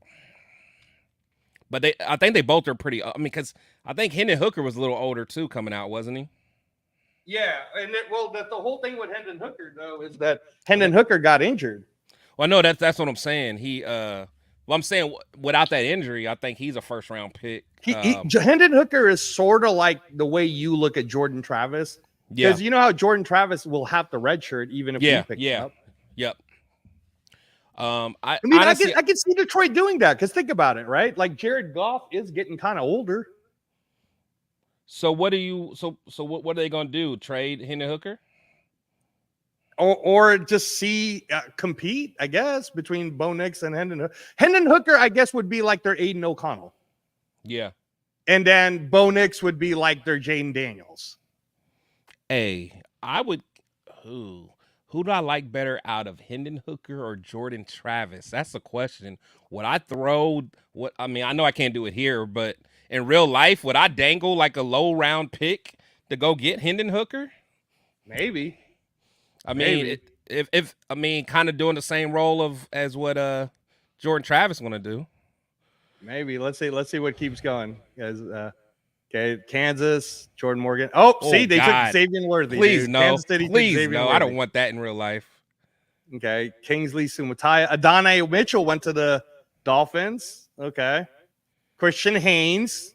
[SPEAKER 2] But I think they both are pretty. I mean, because I think Hendon Hooker was a little older too coming out, wasn't he?
[SPEAKER 1] Yeah, and the whole thing with Hendon Hooker though is that Hendon Hooker got injured.
[SPEAKER 2] Well, no, that's what I'm saying. I'm saying without that injury, I think he's a first-round pick.
[SPEAKER 1] Hendon Hooker is sort of like the way you look at Jordan Travis. Because you know how Jordan Travis will have the red shirt even if he picks him up.
[SPEAKER 2] Yep.
[SPEAKER 1] I mean, honestly, I can see Detroit doing that because think about it, right? Like Jared Goff is getting kind of older.
[SPEAKER 2] So what what are they gonna do? Trade Hendon Hooker?
[SPEAKER 1] Or just see compete, I guess, between Bo Nix and Hendon Hooker. Hendon Hooker, I guess, would be like their Aiden O'Connell.
[SPEAKER 2] Yeah.
[SPEAKER 1] And then Bo Nix would be like their Jaden Daniels.
[SPEAKER 2] Hey, I would who do I like better out of Hendon Hooker or Jordan Travis? That's the question. Would I throw I mean, I know I can't do it here, but in real life, would I dangle like a low round pick to go get Hendon Hooker?
[SPEAKER 1] Maybe.
[SPEAKER 2] I mean, if kind of doing the same role as what Jordan Travis want to do.
[SPEAKER 1] Maybe. Let's see what keeps going. Guys, okay, Kansas, Jordan Morgan. Oh, see, they took Xavier Worthy.
[SPEAKER 2] Please
[SPEAKER 1] dude.
[SPEAKER 2] no.
[SPEAKER 1] Kansas City
[SPEAKER 2] Please no. I don't want that in real life.
[SPEAKER 1] Okay, Kingsley Sumatai. Adonai Mitchell went to the Dolphins. Okay. Christian Haynes.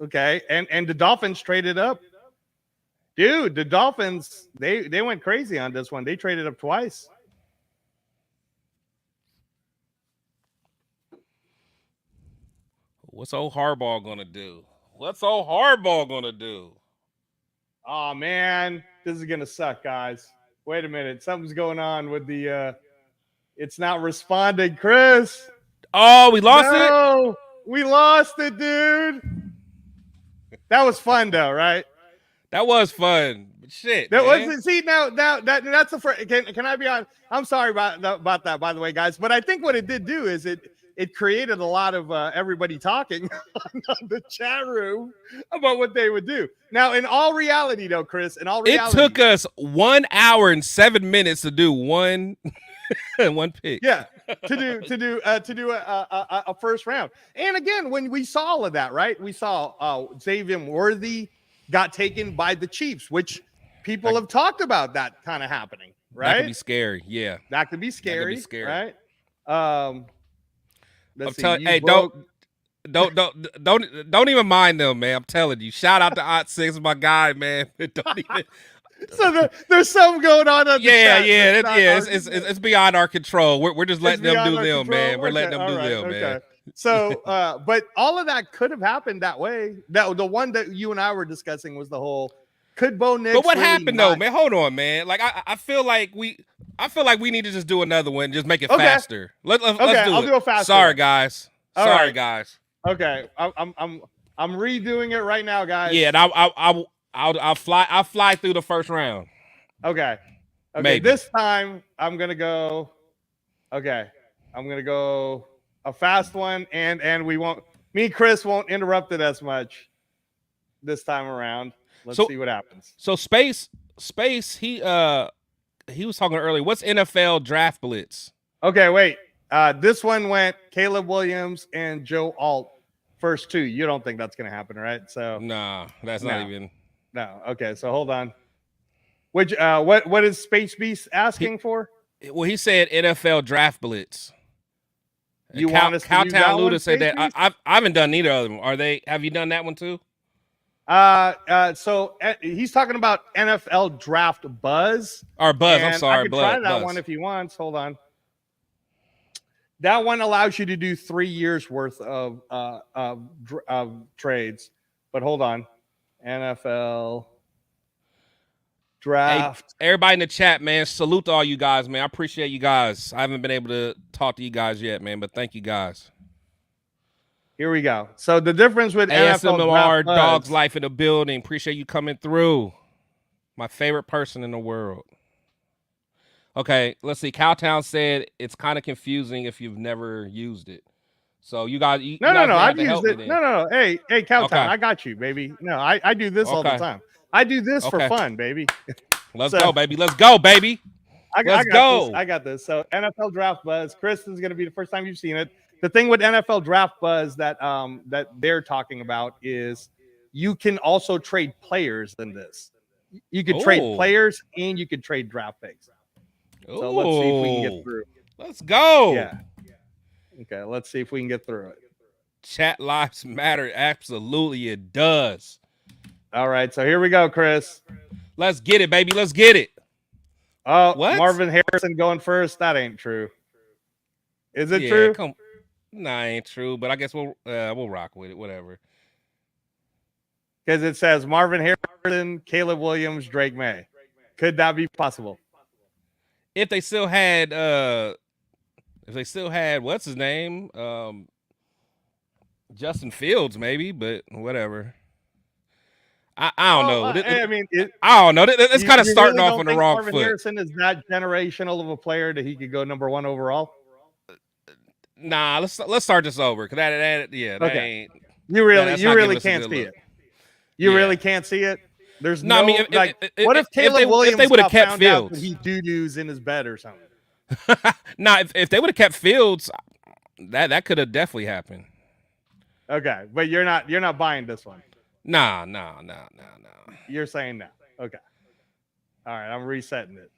[SPEAKER 1] Okay. And the Dolphins traded up. Dude, the Dolphins, they went crazy on this one. They traded up twice.
[SPEAKER 2] What's old Harbaugh gonna do? What's old Harbaugh gonna do?
[SPEAKER 1] Oh man, this is gonna suck, guys. Wait a minute, something's going on with the. It's not responding, Chris.
[SPEAKER 2] Oh, we lost it.
[SPEAKER 1] No, we lost it, dude. That was fun though, right?
[SPEAKER 2] That was fun. But shit,
[SPEAKER 1] That
[SPEAKER 2] man.
[SPEAKER 1] was see now that's the first. Can I be on? I'm sorry about that, by the way, guys. But I think what it did do is it created a lot of everybody talking on the chat room about what they would do. Now, in all reality, though, Chris, in all reality,
[SPEAKER 2] It took us 1 hour and 7 minutes to do one pick.
[SPEAKER 1] Yeah, to do a first round. And again, when we saw all of that, right? We saw Xavier Worthy got taken by the Chiefs, which people have talked about that kind of happening, right?
[SPEAKER 2] That could be scary. Yeah,
[SPEAKER 1] that could be scary. Right? Let's see.
[SPEAKER 2] Hey, don't even mind them, man. I'm telling you. Shout out to Ot Six, my guy, man. Don't even.
[SPEAKER 1] So there's something going on.
[SPEAKER 2] It's beyond our control. We're just letting them do them, man. We're letting them do them, man.
[SPEAKER 1] So, but all of that could have happened that way. That the one that you and I were discussing was the whole could Bo Nix.
[SPEAKER 2] But what
[SPEAKER 1] really
[SPEAKER 2] happened though, man? Hold on, man. Like I feel like we need to just do another one, just make it faster. Let's do
[SPEAKER 1] I'll
[SPEAKER 2] it.
[SPEAKER 1] do it faster.
[SPEAKER 2] Sorry, guys. Guys.
[SPEAKER 1] Okay, I'm redoing it right now, guys.
[SPEAKER 2] Yeah, and I'll fly through the first round.
[SPEAKER 1] Okay.
[SPEAKER 2] Maybe.
[SPEAKER 1] This time I'm gonna go. Okay, I'm gonna go a fast one, and we won't. Me and Chris won't interrupt it as much this time around. Let's see what happens.
[SPEAKER 2] So space. He was talking earlier. What's NFL draft blitz?
[SPEAKER 1] Okay, wait. This one went Caleb Williams and Joe Alt first two. You don't think that's gonna happen, right? So
[SPEAKER 2] nah, that's not even.
[SPEAKER 1] No. Okay, so hold on. Which what is Space Beast asking for?
[SPEAKER 2] Well, he said NFL draft blitz.
[SPEAKER 1] You want us to use that one,
[SPEAKER 2] Luda said that. I haven't done neither of them. Have you done that one too?
[SPEAKER 1] So he's talking about NFL draft buzz.
[SPEAKER 2] Or buzz, I'm sorry.
[SPEAKER 1] I can try that one if he wants. Hold on. That one allows you to do 3 years worth of trades. But hold on. NFL draft.
[SPEAKER 2] Hey, everybody in the chat, man. Salute to all you guys, man. I appreciate you guys. I haven't been able to talk to you guys yet, man, but thank you guys.
[SPEAKER 1] Here we go. So the difference with
[SPEAKER 2] ASMR,
[SPEAKER 1] NFL
[SPEAKER 2] Dog's Life in the building. Appreciate you coming through. My favorite person in the world. Okay, let's see. Cowtown said it's kind of confusing if you've never used it. So you guys,
[SPEAKER 1] no, I've used it. No. Hey, Cowtown, okay. I got you, baby. No, I do this all the time. I do this for fun, baby.
[SPEAKER 2] Let's go, baby. Let's go, baby.
[SPEAKER 1] I got this. So NFL draft buzz. Chris, this is going to be the first time you've seen it. The thing with NFL draft buzz that they're talking about is you can also trade players in this. You could trade players and you could trade draft picks. So let's see if we can get through.
[SPEAKER 2] Let's go.
[SPEAKER 1] Yeah. Okay, let's see if we can get through it.
[SPEAKER 2] Chat lives matter. Absolutely, it does.
[SPEAKER 1] All right, so here we go, Chris.
[SPEAKER 2] Let's get it, baby. Let's get it.
[SPEAKER 1] Oh, what? Marvin Harrison going first? That ain't true. Is it true?
[SPEAKER 2] Nah, ain't true. But I guess we'll rock with it. Whatever.
[SPEAKER 1] Because it says Marvin Harrison, Caleb Williams, Drake May. Could that be possible?
[SPEAKER 2] If they still had what's his name? Justin Fields, maybe, but whatever. I don't know. I don't know. It's kind of starting off on the wrong foot.
[SPEAKER 1] Harrison is that generational of a player that he could go number 1 overall.
[SPEAKER 2] Nah, let's start this over because that ain't.
[SPEAKER 1] You really can't see it. You really can't see it. There's no. I mean, what if Caleb Williams if they would have kept Fields? He doo-doos in his bed or something.
[SPEAKER 2] Nah, if they would have kept Fields, that could have definitely happened.
[SPEAKER 1] Okay, but you're not buying this one.
[SPEAKER 2] Nah.
[SPEAKER 1] You're saying no. Okay. All right, I'm resetting it.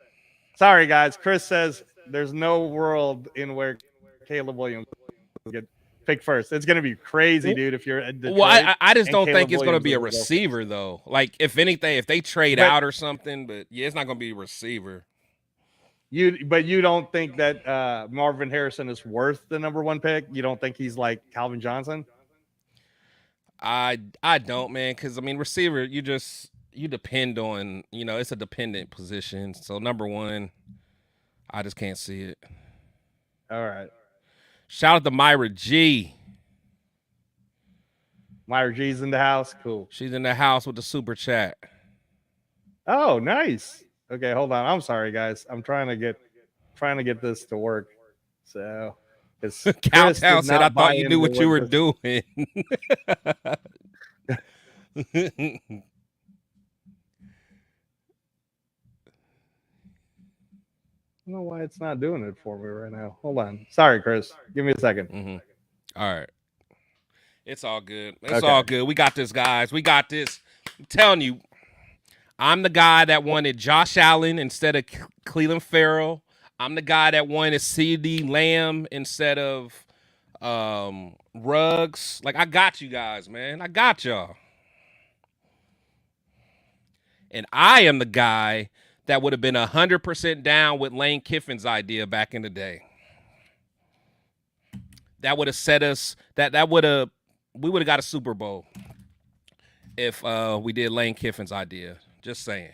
[SPEAKER 1] Sorry, guys. Chris says there's no world in where Caleb Williams will get picked first. It's going to be crazy, dude, if you're at Detroit.
[SPEAKER 2] Well, I just don't think it's going to be a receiver, though. Like, if anything, if they trade out or something, but yeah, it's not going to be a receiver.
[SPEAKER 1] But you don't think that Marvin Harrison is worth the number 1 pick? You don't think he's like Calvin Johnson?
[SPEAKER 2] I don't, man, because I mean, receiver, you just you depend on, it's a dependent position. So number one, I just can't see it.
[SPEAKER 1] All right.
[SPEAKER 2] Shout out to Myra G.
[SPEAKER 1] Myra G's in the house. Cool.
[SPEAKER 2] She's in the house with the super chat.
[SPEAKER 1] Oh, nice. Okay, hold on. I'm sorry, guys. I'm trying to get this to work. So,
[SPEAKER 2] Cowtown said, "I thought you knew what you were doing."
[SPEAKER 1] I don't know why it's not doing it for me right now. Hold on. Sorry, Chris. Give me a second.
[SPEAKER 2] Mm-hmm. All right. It's all good. It's all good. We got this, guys. We got this. I'm telling you, I'm the guy that wanted Josh Allen instead of Cleveland Farrell. I'm the guy that wanted CeeDee Lamb instead of Ruggs. Like, I got you guys, man. I got y'all. And I am the guy that would have been 100% down with Lane Kiffin's idea back in the day. That would have set us, we would have got a Super Bowl if we did Lane Kiffin's idea. Just saying.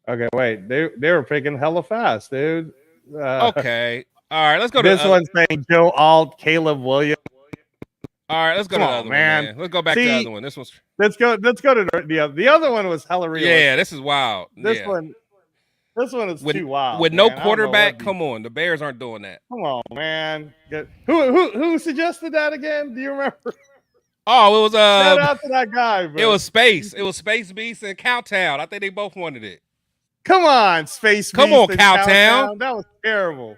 [SPEAKER 1] Okay, wait. They were picking hella fast, dude.
[SPEAKER 2] Okay. All right, let's go to
[SPEAKER 1] this one's saying Joe Alt, Caleb Williams.
[SPEAKER 2] All right, let's go to the other one, man. Let's go back to the other one. This one's.
[SPEAKER 1] Let's go to the other one was hella real.
[SPEAKER 2] Yeah, this is wild.
[SPEAKER 1] This one is too wild.
[SPEAKER 2] With no quarterback, come on. The Bears aren't doing that.
[SPEAKER 1] Come on, man. Who suggested that again? Do you remember?
[SPEAKER 2] Oh, it was
[SPEAKER 1] shout out to that guy, bro.
[SPEAKER 2] It was Space. It was Space Beast and Cowtown. I think they both wanted it.
[SPEAKER 1] Come on, Space Beast.
[SPEAKER 2] Come on, Cowtown.
[SPEAKER 1] That was terrible.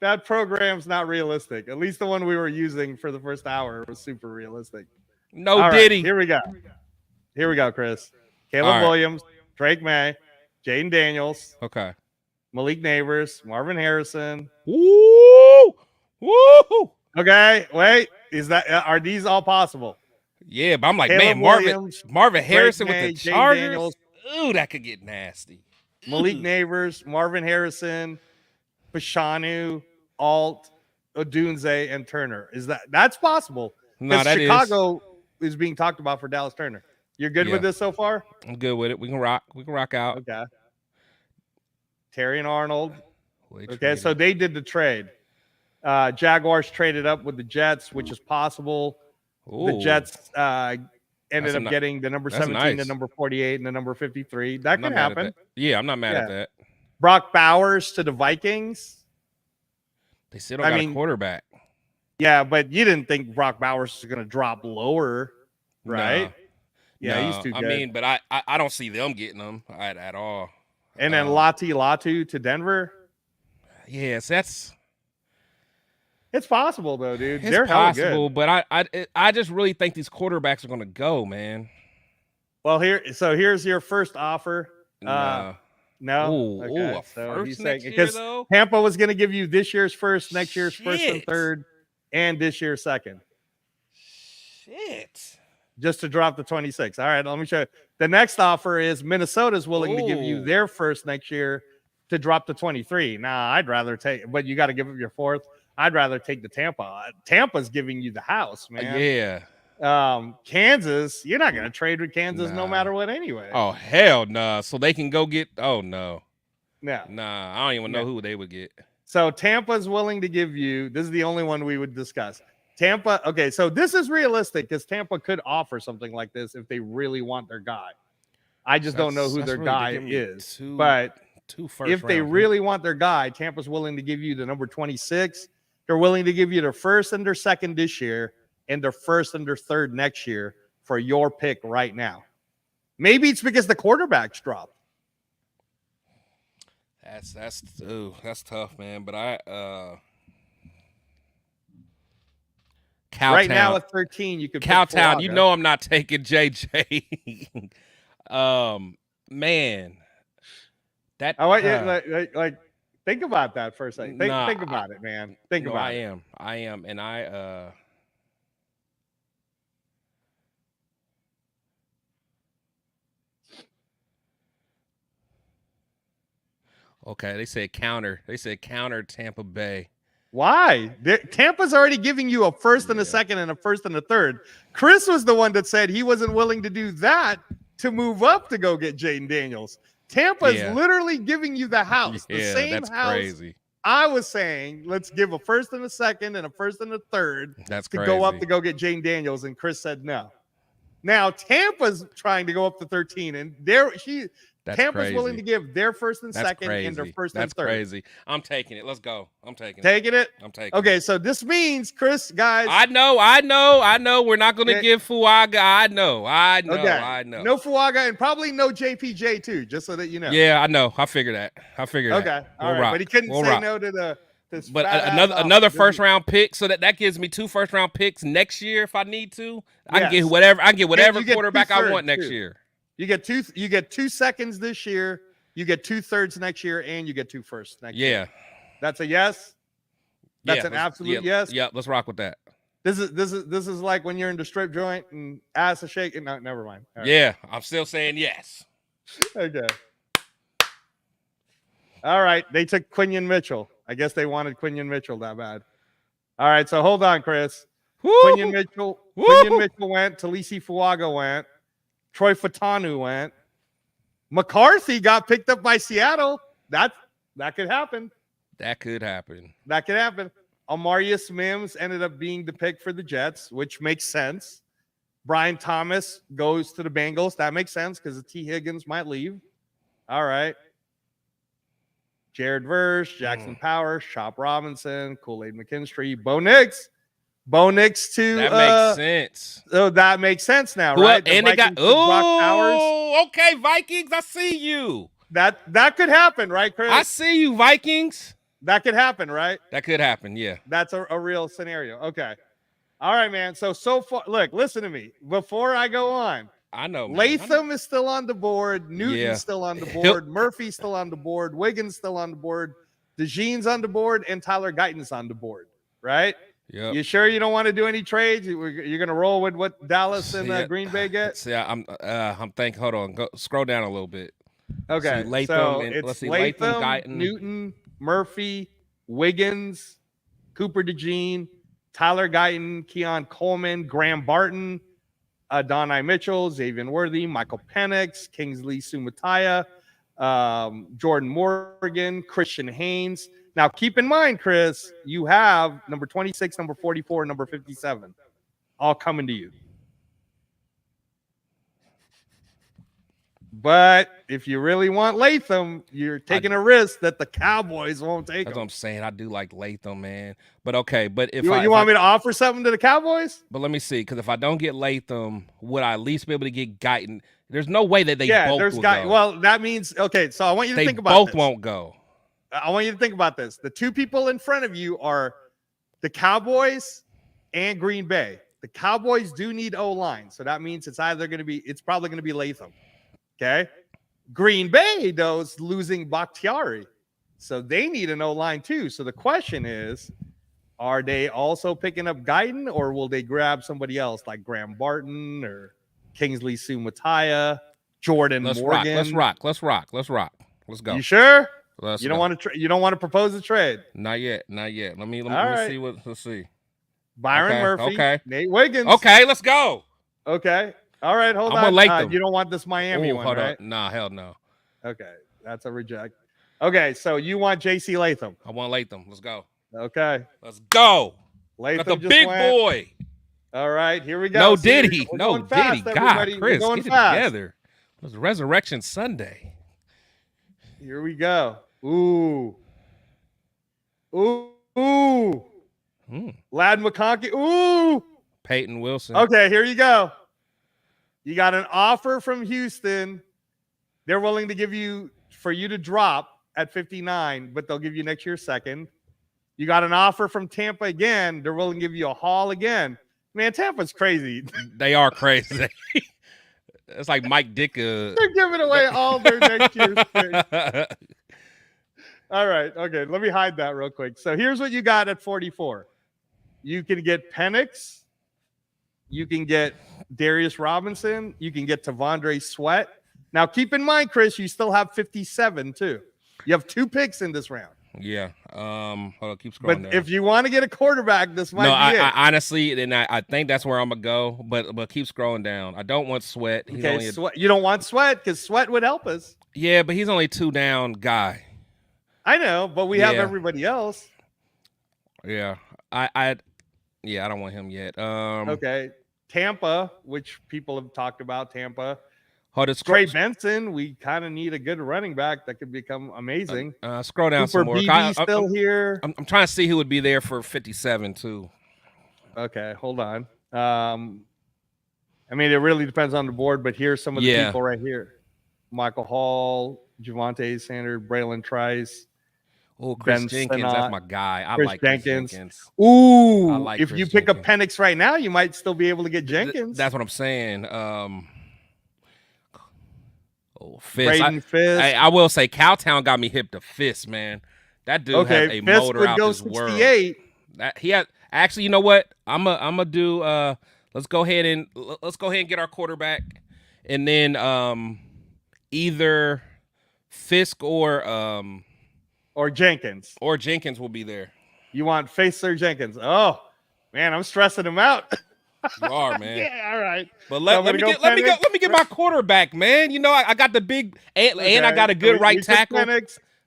[SPEAKER 1] That program's not realistic. At least the one we were using for the first hour was super realistic.
[SPEAKER 2] No
[SPEAKER 1] All
[SPEAKER 2] Diddy.
[SPEAKER 1] Right, here we go, Chris. Caleb Williams, Drake May, Jaden Daniels.
[SPEAKER 2] Okay.
[SPEAKER 1] Malik Neighbors, Marvin Harrison.
[SPEAKER 2] Woo! Woo!
[SPEAKER 1] Okay, wait. Are these all possible?
[SPEAKER 2] Yeah, but I'm like,
[SPEAKER 1] Caleb
[SPEAKER 2] man,
[SPEAKER 1] Williams,
[SPEAKER 2] Marvin Harrison
[SPEAKER 1] Drake May,
[SPEAKER 2] with the Chargers.
[SPEAKER 1] Daniels,
[SPEAKER 2] ooh, that could get nasty.
[SPEAKER 1] Malik Neighbors, Marvin Harrison, Fashanu, Alt, Odunze, and Turner. That's possible?
[SPEAKER 2] No, that
[SPEAKER 1] Chicago is being talked about for Dallas Turner. You're good with this so far?
[SPEAKER 2] I'm good with it. We can rock out.
[SPEAKER 1] Okay. Terry and Arnold. Okay, so they did the trade. Jaguars traded up with the Jets, which is possible. Ooh. The Jets ended up getting the number 17, the number 48, and the number 53. That could happen.
[SPEAKER 2] Yeah, I'm not mad at that.
[SPEAKER 1] Brock Bowers to the Vikings.
[SPEAKER 2] They still don't got a quarterback.
[SPEAKER 1] Yeah, but you didn't think Brock Bowers was going to drop lower, right?
[SPEAKER 2] No.
[SPEAKER 1] Yeah, he's too good.
[SPEAKER 2] I mean, but I don't see them getting them at all.
[SPEAKER 1] And then Latu to Denver.
[SPEAKER 2] Yes,
[SPEAKER 1] it's possible though, dude.
[SPEAKER 2] They're possible, but I just really think these quarterbacks are going to go, man.
[SPEAKER 1] Well, here's your first offer. No.
[SPEAKER 2] Ooh, okay. So he's saying
[SPEAKER 1] because Tampa was going to give you this year's first, next year's first and third, and this year's second.
[SPEAKER 2] Shit.
[SPEAKER 1] Just to drop the 26. All right, let me show you. The next offer is Minnesota's willing to give you their first next year to drop to 23. Nah, I'd rather take, but you got to give up your fourth. I'd rather take the Tampa. Tampa's giving you the house, man.
[SPEAKER 2] Yeah.
[SPEAKER 1] Kansas, you're not gonna trade with Kansas no matter what anyway.
[SPEAKER 2] Oh hell no! Nah. So they can go get. Oh no.
[SPEAKER 1] No.
[SPEAKER 2] Nah, I don't even know who they would get.
[SPEAKER 1] So Tampa's willing to give you. This is the only one we would discuss. Tampa. Okay, so this is realistic because Tampa could offer something like this if they really want their guy. I just don't know who their guy is. But if they really want their guy, Tampa's willing to give you the number 26. They're willing to give you their first and their second this year, and their first and their third next year for your pick right now. Maybe it's because the quarterbacks dropped.
[SPEAKER 2] That's tough, man. But Cowtown,
[SPEAKER 1] right now at 13, you could
[SPEAKER 2] Cowtown. You know I'm not taking JJ. Man, that
[SPEAKER 1] I want you like think about that for a second. Think about it, man. Think about it.
[SPEAKER 2] I am, and okay, they said counter. They said counter Tampa Bay.
[SPEAKER 1] Why? Tampa's already giving you a first and a second and a first and a third. Chris was the one that said he wasn't willing to do that to move up to go get Jaden Daniels. Tampa is literally giving you the house, the same
[SPEAKER 2] that's
[SPEAKER 1] house.
[SPEAKER 2] Crazy.
[SPEAKER 1] I was saying, let's give a first and a second and a first and a third to go up to go get Jaden Daniels, and Chris said no. Now Tampa's trying to go up to 13, and Tampa's willing to give their first and second and their first and third.
[SPEAKER 2] That's crazy. I'm taking it. Let's go. I'm taking
[SPEAKER 1] it.
[SPEAKER 2] I'm taking
[SPEAKER 1] it. Okay, so this means, Chris, guys.
[SPEAKER 2] I know. We're not going to give Fuaga. I know.
[SPEAKER 1] No Fuaga and probably no JPJ too, just so that you know.
[SPEAKER 2] Yeah, I know. I figured that.
[SPEAKER 1] Okay, all right. But he couldn't say no to the.
[SPEAKER 2] But another first round pick, so that gives me 2 first round picks next year if I need to. I can get whatever quarterback I want next year.
[SPEAKER 1] You get 2 seconds this year, you get 2 thirds next year, and you get 2 firsts next year. That's a yes. That's an absolute yes.
[SPEAKER 2] Yeah, let's rock with that.
[SPEAKER 1] This is like when you're in the strip joint and ass a shake. No, never mind.
[SPEAKER 2] Right. Yeah, I'm still saying yes.
[SPEAKER 1] Okay. All right, they took Quinion Mitchell. I guess they wanted Quinion Mitchell that bad. All right, so hold on, Chris. Quinion Mitchell went. Talisi Fuaga went. Troy Fatanu went. McCarthy got picked up by Seattle. That could happen.
[SPEAKER 2] That could happen.
[SPEAKER 1] Amarius Mims ended up being the pick for the Jets, which makes sense. Brian Thomas goes to the Bengals. That makes sense because T. Higgins might leave. All right. Jared Verse, Jackson Powers, Chop Robinson, Kool-Aid McKinstry, Bo Nix. Bo Nix to
[SPEAKER 2] that makes sense.
[SPEAKER 1] So that makes sense now, right?
[SPEAKER 2] And they got okay, Vikings. I see you.
[SPEAKER 1] That could happen, right, Chris?
[SPEAKER 2] I see you, Vikings.
[SPEAKER 1] That could happen, right?
[SPEAKER 2] That could happen, yeah.
[SPEAKER 1] That's a real scenario. Okay. All right, man. So far, look, listen to me. Before I go on,
[SPEAKER 2] I know.
[SPEAKER 1] Latham is still on the board. Newton's still on the board. Murphy's still on the board. Wiggins still on the board. DeJean's on the board, and Tyler Guyton's on the board, right?
[SPEAKER 2] Yeah.
[SPEAKER 1] You sure you don't want to do any trades? You're gonna roll with what Dallas and Green Bay get?
[SPEAKER 2] Yeah, I'm thinking. Hold on, scroll down a little bit.
[SPEAKER 1] Okay,
[SPEAKER 2] Latham,
[SPEAKER 1] so it's Latham, Guyton, Newton, Murphy, Wiggins, Cooper DeJean, Tyler Guyton, Keon Coleman, Graham Barton, Adonai Mitchell, Xavier Worthy, Michael Penix, Kingsley Sumataya, Jordan Morgan, Christian Haynes. Now, keep in mind, Chris, you have number 26, number 44, number 57, all coming to you. But if you really want Latham, you're taking a risk that the Cowboys won't take him.
[SPEAKER 2] That's what I'm saying. I do like Latham, man. But okay, but if
[SPEAKER 1] you want me to offer something to the Cowboys?
[SPEAKER 2] But let me see, because if I don't get Latham, would I at least be able to get Guyton? There's no way that they both will go.
[SPEAKER 1] Well, that means okay. So I want you to think about this.
[SPEAKER 2] They both won't go.
[SPEAKER 1] I want you to think about this. The two people in front of you are the Cowboys and Green Bay. The Cowboys do need O-line, so that means it's probably going to be Latham. Okay. Green Bay, though, is losing Bakhtiari, so they need an O-line too. So the question is, are they also picking up Guyton, or will they grab somebody else like Graham Barton or Kingsley Sumataya, Jordan Morgan?
[SPEAKER 2] Let's rock. Let's go.
[SPEAKER 1] You sure?
[SPEAKER 2] You
[SPEAKER 1] don't want to propose a trade?
[SPEAKER 2] Not yet. Let me see let's see.
[SPEAKER 1] Byron Murphy. Nate Wiggins.
[SPEAKER 2] Okay, let's go.
[SPEAKER 1] Okay. All right, hold on. You don't want this Miami one, right?
[SPEAKER 2] Nah, hell no.
[SPEAKER 1] Okay, that's a reject. Okay, so you want J.C. Latham.
[SPEAKER 2] I want Latham. Let's go.
[SPEAKER 1] Okay.
[SPEAKER 2] Let's go.
[SPEAKER 1] Latham
[SPEAKER 2] got the big boy.
[SPEAKER 1] All right, here we go.
[SPEAKER 2] No Diddy. God, Chris, get it together. It was Resurrection Sunday.
[SPEAKER 1] Here we go. Ooh. Lad McConkey. Ooh.
[SPEAKER 2] Peyton Wilson.
[SPEAKER 1] Okay, here you go. You got an offer from Houston. They're willing to give you for you to drop at 59, but they'll give you next year's second. You got an offer from Tampa again. They're willing to give you a haul again. Man, Tampa's crazy.
[SPEAKER 2] They are crazy. It's like Mike Ditka.
[SPEAKER 1] They're giving away all their next year's picks. All right. Okay. Let me hide that real quick. So here's what you got at 44. You can get Penix. You can get Darius Robinson. You can get Tavondre Sweat. Now, keep in mind, Chris, you still have 57 too. You have 2 picks in this round.
[SPEAKER 2] Yeah. Hold on, keep scrolling
[SPEAKER 1] But
[SPEAKER 2] down.
[SPEAKER 1] if you want to get a quarterback, this might
[SPEAKER 2] No,
[SPEAKER 1] be it.
[SPEAKER 2] I honestly, and I think that's where I'm gonna go. But keep scrolling down. I don't want Sweat. He's
[SPEAKER 1] Okay,
[SPEAKER 2] only
[SPEAKER 1] Sweat. You don't want Sweat because Sweat would help us.
[SPEAKER 2] yeah, but he's only 2 down guy.
[SPEAKER 1] I know, but we have everybody else.
[SPEAKER 2] Yeah, I don't want him yet.
[SPEAKER 1] Okay, Tampa, which people have talked about. Tampa.
[SPEAKER 2] Hold it,
[SPEAKER 1] Trey Benson, we kind of need a good running back that could become amazing.
[SPEAKER 2] Scroll down
[SPEAKER 1] Cooper
[SPEAKER 2] some more.
[SPEAKER 1] BB still here.
[SPEAKER 2] I'm trying to see who would be there for 57 too.
[SPEAKER 1] Okay, hold on. I mean, it really depends on the board, but here's some of the people right here: Michael Hall, Javonte Sanders, Braylon Trice.
[SPEAKER 2] Oh, Chris Jenkins, that's my guy. I like Chris Jenkins.
[SPEAKER 1] Ooh,
[SPEAKER 2] like
[SPEAKER 1] if
[SPEAKER 2] Chris
[SPEAKER 1] you pick
[SPEAKER 2] Jenkins.
[SPEAKER 1] up Penix right now, you might still be able to get Jenkins.
[SPEAKER 2] That's what I'm saying.
[SPEAKER 1] Fist.
[SPEAKER 2] Fist. I will say, Cowtown got me hip to Fist, man. That dude has a
[SPEAKER 1] Fist
[SPEAKER 2] motor
[SPEAKER 1] would
[SPEAKER 2] out
[SPEAKER 1] go
[SPEAKER 2] this
[SPEAKER 1] 68.
[SPEAKER 2] world. That he had actually, you know what? I'm a do. Let's go ahead and get our quarterback, and then either Fisk or
[SPEAKER 1] Jenkins.
[SPEAKER 2] Or Jenkins will be there.
[SPEAKER 1] You want Fisk or Jenkins? Oh man, I'm stressing him out.
[SPEAKER 2] You are, man.
[SPEAKER 1] Yeah, all right.
[SPEAKER 2] But let me get my quarterback, man. You know, I got the big and I got a good right tackle.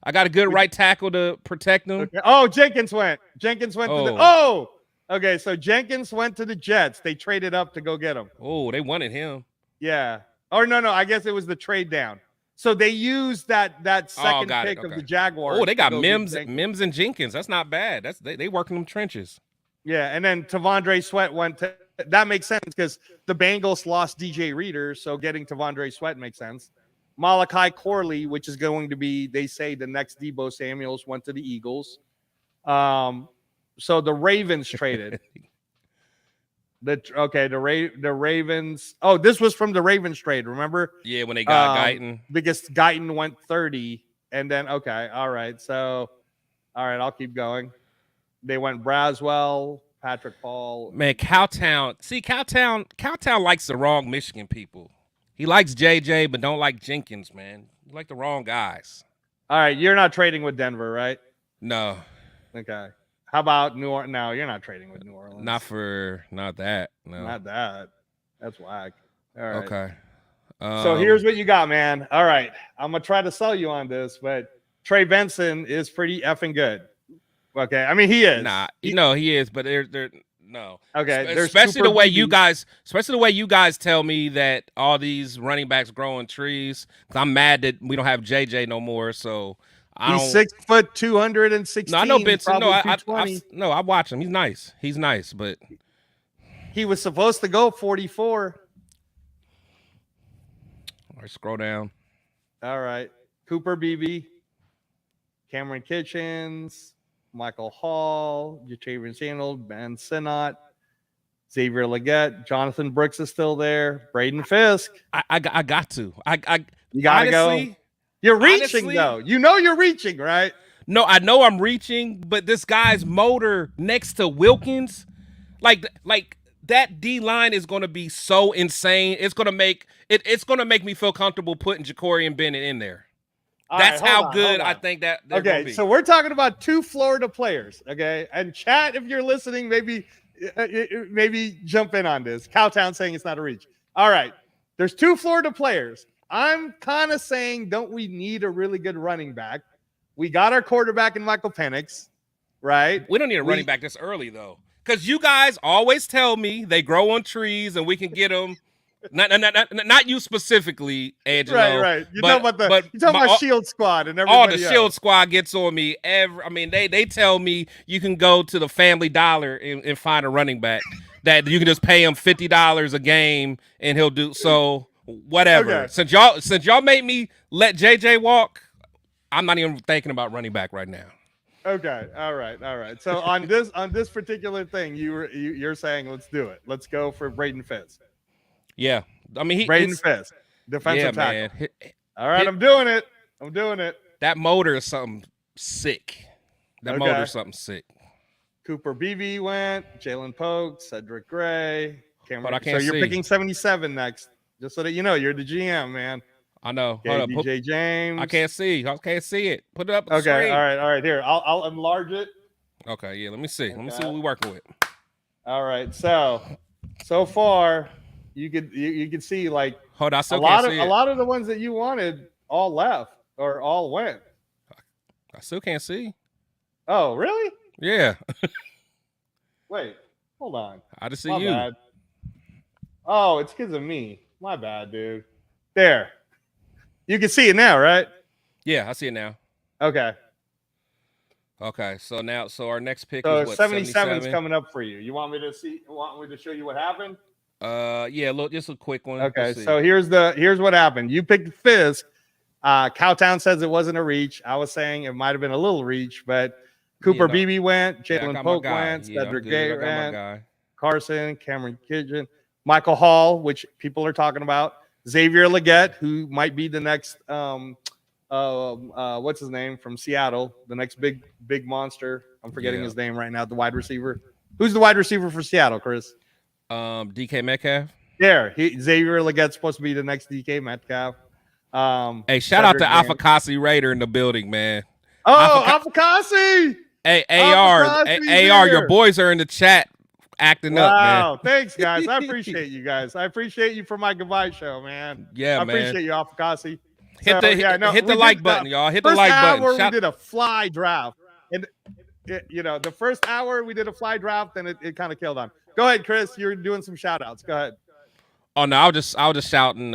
[SPEAKER 2] I got a good right tackle to protect him.
[SPEAKER 1] Okay. Oh, Jenkins went to the okay, so Jenkins went to the Jets. They traded up to go get him.
[SPEAKER 2] Oh, they wanted him.
[SPEAKER 1] Yeah. Or no, I guess it was the trade down. So they used that second pick of the Jaguars.
[SPEAKER 2] Oh, they got Mims and Jenkins. That's not bad. They working them trenches.
[SPEAKER 1] Yeah, and then Tavondre Sweat went to that makes sense because the Bengals lost DJ Reader, so getting Tavondre Sweat makes sense. Malachi Corley, which is going to be, they say, the next Deebo Samuels, went to the Eagles. So the Ravens traded. The Ravens. Oh, this was from the Ravens trade, remember?
[SPEAKER 2] Yeah, when they got Guyton.
[SPEAKER 1] Because Guyton went 30, and then all right. So, all right, I'll keep going. They went Braswell, Patrick Paul.
[SPEAKER 2] Man, Cowtown. See, Cowtown likes the wrong Michigan people. He likes JJ, but don't like Jenkins, man. You like the wrong guys.
[SPEAKER 1] All right, you're not trading with Denver, right?
[SPEAKER 2] No.
[SPEAKER 1] Okay. How about New Orleans? No, you're not trading with New Orleans.
[SPEAKER 2] Not that. No.
[SPEAKER 1] Not that. That's whack. All right.
[SPEAKER 2] Okay.
[SPEAKER 1] So here's what you got, man. All right. I'm going to try to sell you on this, but Trey Benson is pretty effing good. Okay. I mean, he is.
[SPEAKER 2] Nah, he is, but they're no.
[SPEAKER 1] Okay.
[SPEAKER 2] Especially the way you guys tell me that all these running backs growing trees. I'm mad that we don't have JJ no more. So
[SPEAKER 1] he's 6 foot 216.
[SPEAKER 2] No, I know Benson. No, I watch him. He's nice, but
[SPEAKER 1] he was supposed to go 44.
[SPEAKER 2] All right, scroll down.
[SPEAKER 1] All right. Cooper BB, Cameron Kitchens, Michael Hall, Jatavian Sanders, Ben Sinnott, Xavier Legette, Jonathan Brooks is still there, Braden Fisk.
[SPEAKER 2] I got to.
[SPEAKER 1] You gotta go. You're reaching though. You know you're reaching, right?
[SPEAKER 2] No, I know I'm reaching, but this guy's motor next to Wilkins, like that D line is going to be so insane. It's going to make me feel comfortable putting Ja'Cory Bennett in there. That's how good I think that they're going to be.
[SPEAKER 1] So we're talking about 2 Florida players, okay? And chat, if you're listening, maybe jump in on this. Cowtown saying it's not a reach. All right. There's 2 Florida players. I'm kind of saying, don't we need a really good running back? We got our quarterback in Michael Penix, right?
[SPEAKER 2] We don't need a running back this early, though. Because you guys always tell me they grow on trees and we can get them. Not you specifically, Angelo.
[SPEAKER 1] Right. You're talking about Shield Squad and everybody
[SPEAKER 2] all the
[SPEAKER 1] else.
[SPEAKER 2] Shield Squad gets on me. They tell me you can go to the Family Dollar and find a running back that you can just pay him $50 a game and he'll do so. Whatever.
[SPEAKER 1] Okay.
[SPEAKER 2] Since y'all made me let JJ walk, I'm not even thinking about running back right now.
[SPEAKER 1] Okay. All right. So on this particular thing, you're saying let's do it. Let's go for Braden Fisk.
[SPEAKER 2] Yeah, I mean
[SPEAKER 1] Braden Fisk, defensive tackle.
[SPEAKER 2] Man.
[SPEAKER 1] All right, I'm doing it.
[SPEAKER 2] That motor is something sick. Motor is something sick.
[SPEAKER 1] Cooper BB went. Jalen Polk, Cedric Gray, Cameron.
[SPEAKER 2] But I can't
[SPEAKER 1] so you're
[SPEAKER 2] see.
[SPEAKER 1] picking 77 next, just so that you know you're the GM, man.
[SPEAKER 2] I know.
[SPEAKER 1] Okay,
[SPEAKER 2] Hold up.
[SPEAKER 1] DJ James.
[SPEAKER 2] I can't see. I can't see it. Put it up.
[SPEAKER 1] Okay,
[SPEAKER 2] screen.
[SPEAKER 1] all right. Here, I'll enlarge it.
[SPEAKER 2] Okay, yeah. Let me see.
[SPEAKER 1] Okay.
[SPEAKER 2] Let me see what we're working with.
[SPEAKER 1] All right. So far, you could see like
[SPEAKER 2] Hold on. I still can't see it.
[SPEAKER 1] A lot of the ones that you wanted all left or all went.
[SPEAKER 2] I still can't see.
[SPEAKER 1] Oh, really?
[SPEAKER 2] Yeah.
[SPEAKER 1] Wait, hold on.
[SPEAKER 2] I just see
[SPEAKER 1] My
[SPEAKER 2] you.
[SPEAKER 1] bad. Oh, it's because of me. My bad, dude. There. You can see it now, right?
[SPEAKER 2] Yeah, I see it now.
[SPEAKER 1] Okay.
[SPEAKER 2] Okay, so our next pick
[SPEAKER 1] So
[SPEAKER 2] is what?
[SPEAKER 1] 77 is coming up for you. You want me to show you what happened?
[SPEAKER 2] Yeah, look, just a quick one.
[SPEAKER 1] Okay, so here's what happened. You picked Fisk. Cowtown says it wasn't a reach. I was saying it might have been a little reach, but Cooper Beebe went, Jalen Polk went, Cedric Gay went, Carson, Cameron Kitchen, Michael Hall, which people are talking about, Xavier Leggett, who might be the next what's his name from Seattle, the next big monster. I'm forgetting his name right now. The wide receiver. Who's the wide receiver for Seattle, Chris?
[SPEAKER 2] DK Metcalf.
[SPEAKER 1] There, Xavier Leggett's supposed to be the next DK Metcalf.
[SPEAKER 2] Hey, shout out to Aficionado Raider in the building, man.
[SPEAKER 1] Oh, Aficionado!
[SPEAKER 2] Hey, AR, your boys are in the chat acting up, man.
[SPEAKER 1] Wow, thanks, guys. I appreciate you guys. I appreciate you for my goodbye show, man.
[SPEAKER 2] Yeah,
[SPEAKER 1] I
[SPEAKER 2] man.
[SPEAKER 1] appreciate you, Aficionado.
[SPEAKER 2] Hit the like button, y'all. Hit the like button.
[SPEAKER 1] We did a fly draft, and the first hour we did a fly draft, and it kind of killed on. Go ahead, Chris. You're doing some shout outs. Go ahead.
[SPEAKER 2] Oh no, I was just shouting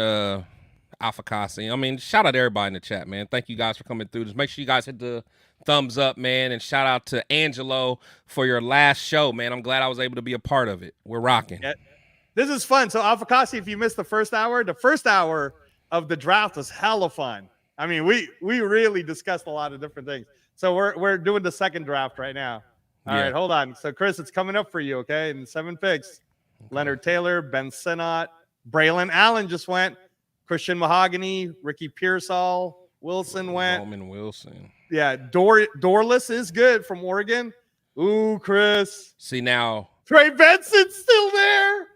[SPEAKER 2] Aficionado. I mean, shout out to everybody in the chat, man. Thank you guys for coming through. Just make sure you guys hit the thumbs up, man, and shout out to Angelo for your last show, man. I'm glad I was able to be a part of it. We're rocking.
[SPEAKER 1] Yeah. This is fun. So Aficionado, if you missed the first hour of the draft was hella fun. I mean, we really discussed a lot of different things. So we're doing the second draft right now. All right, hold on. So Chris, it's coming up for you, okay? In 7 picks. Okay. Leonard Taylor, Ben Sinnott, Braylon Allen just went, Christian Mahogany, Ricky Pearsall, Wilson went.
[SPEAKER 2] Roman Wilson.
[SPEAKER 1] Yeah, Dorless is good from Oregon. Ooh, Chris.
[SPEAKER 2] See now.
[SPEAKER 1] Trey Benson's still there.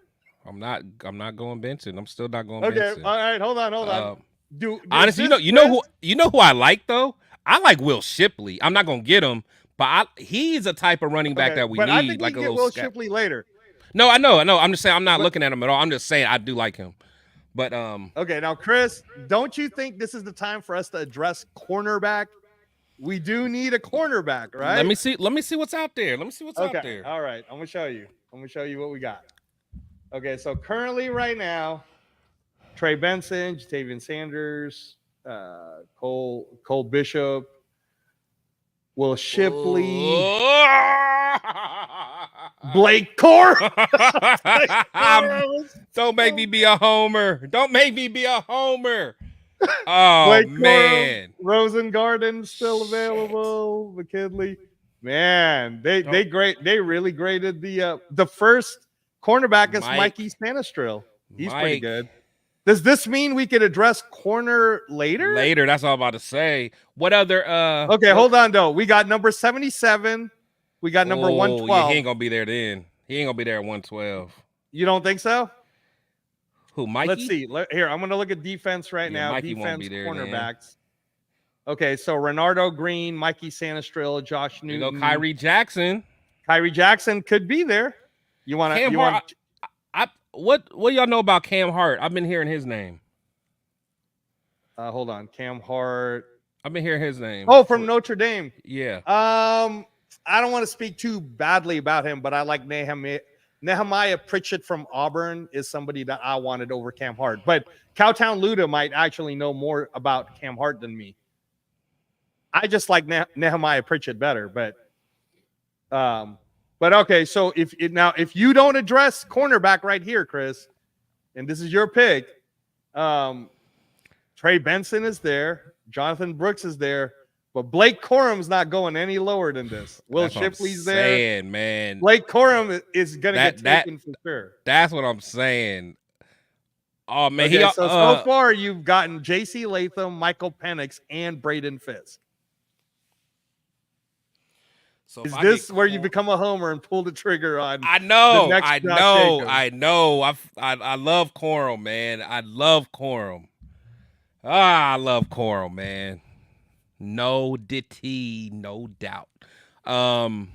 [SPEAKER 2] I'm not going Benson. I'm still not going
[SPEAKER 1] Benson.
[SPEAKER 2] Okay,
[SPEAKER 1] all right, hold on.
[SPEAKER 2] Honestly, you know who I like though? I like Will Shipley. I'm not gonna get him, but he's a type of running back that we need.
[SPEAKER 1] I think
[SPEAKER 2] like
[SPEAKER 1] we
[SPEAKER 2] a
[SPEAKER 1] get
[SPEAKER 2] little
[SPEAKER 1] Will Shipley later.
[SPEAKER 2] No, I know. I'm just saying I'm not looking at him at all. I'm just saying I do like him. But
[SPEAKER 1] okay, now Chris, don't you think this is the time for us to address cornerback? We do need a cornerback, right?
[SPEAKER 2] Let me see what's out there. Let me see what's out there.
[SPEAKER 1] All right, I'm gonna show you what we got. Okay, so currently right now, Trey Benson, Jatavian Sanders, Cole Bishop, Will Shipley, Blake Corum.
[SPEAKER 2] Don't make me be a homer. Don't make me be a homer. Oh, Blake man.
[SPEAKER 1] Rosengarten still available. McKinley. Man, they really graded the first cornerback is Mikey Sanistril. He's pretty good. Does this mean we could address corner later?
[SPEAKER 2] Later, that's all I'm about to say. What other
[SPEAKER 1] Okay, hold on though. We got number 77. We got number 112.
[SPEAKER 2] Yeah, he ain't gonna be there then. He ain't gonna be there at 112.
[SPEAKER 1] You don't think so?
[SPEAKER 2] Who, Mikey?
[SPEAKER 1] Let's see. Here, I'm gonna look at defense right now.
[SPEAKER 2] Mikey
[SPEAKER 1] defense
[SPEAKER 2] won't be there,
[SPEAKER 1] cornerbacks. Then. Okay, so Renardo Green, Mikey Sanistril, Josh Newton.
[SPEAKER 2] You go Kyrie Jackson.
[SPEAKER 1] Kyrie Jackson could be there. You want to?
[SPEAKER 2] What y'all know about Cam Hart? I've been hearing his name.
[SPEAKER 1] Hold on, Cam Hart.
[SPEAKER 2] I've been hearing his name.
[SPEAKER 1] Oh, from Notre Dame.
[SPEAKER 2] Yeah.
[SPEAKER 1] I don't want to speak too badly about him, but I like Nehemiah Pritchett from Auburn is somebody that I wanted over Cam Hart. But Cowtown Luda might actually know more about Cam Hart than me. I just like Nehemiah Pritchett better, but okay. So if you don't address cornerback right here, Chris, and this is your pick, Trey Benson is there, Jonathan Brooks is there, but Blake Corum's not going any lower than this. Will Shipley's there,
[SPEAKER 2] man.
[SPEAKER 1] Blake Corum is gonna get taken for sure.
[SPEAKER 2] That's what I'm saying. Oh man,
[SPEAKER 1] okay, so far you've gotten J.C. Latham, Michael Penix, and Braden Fisk. So is this where you become a homer and pull the trigger on?
[SPEAKER 2] I know. I love Corum, man. I love Corum. I love Corum, man. No ditty, no doubt. And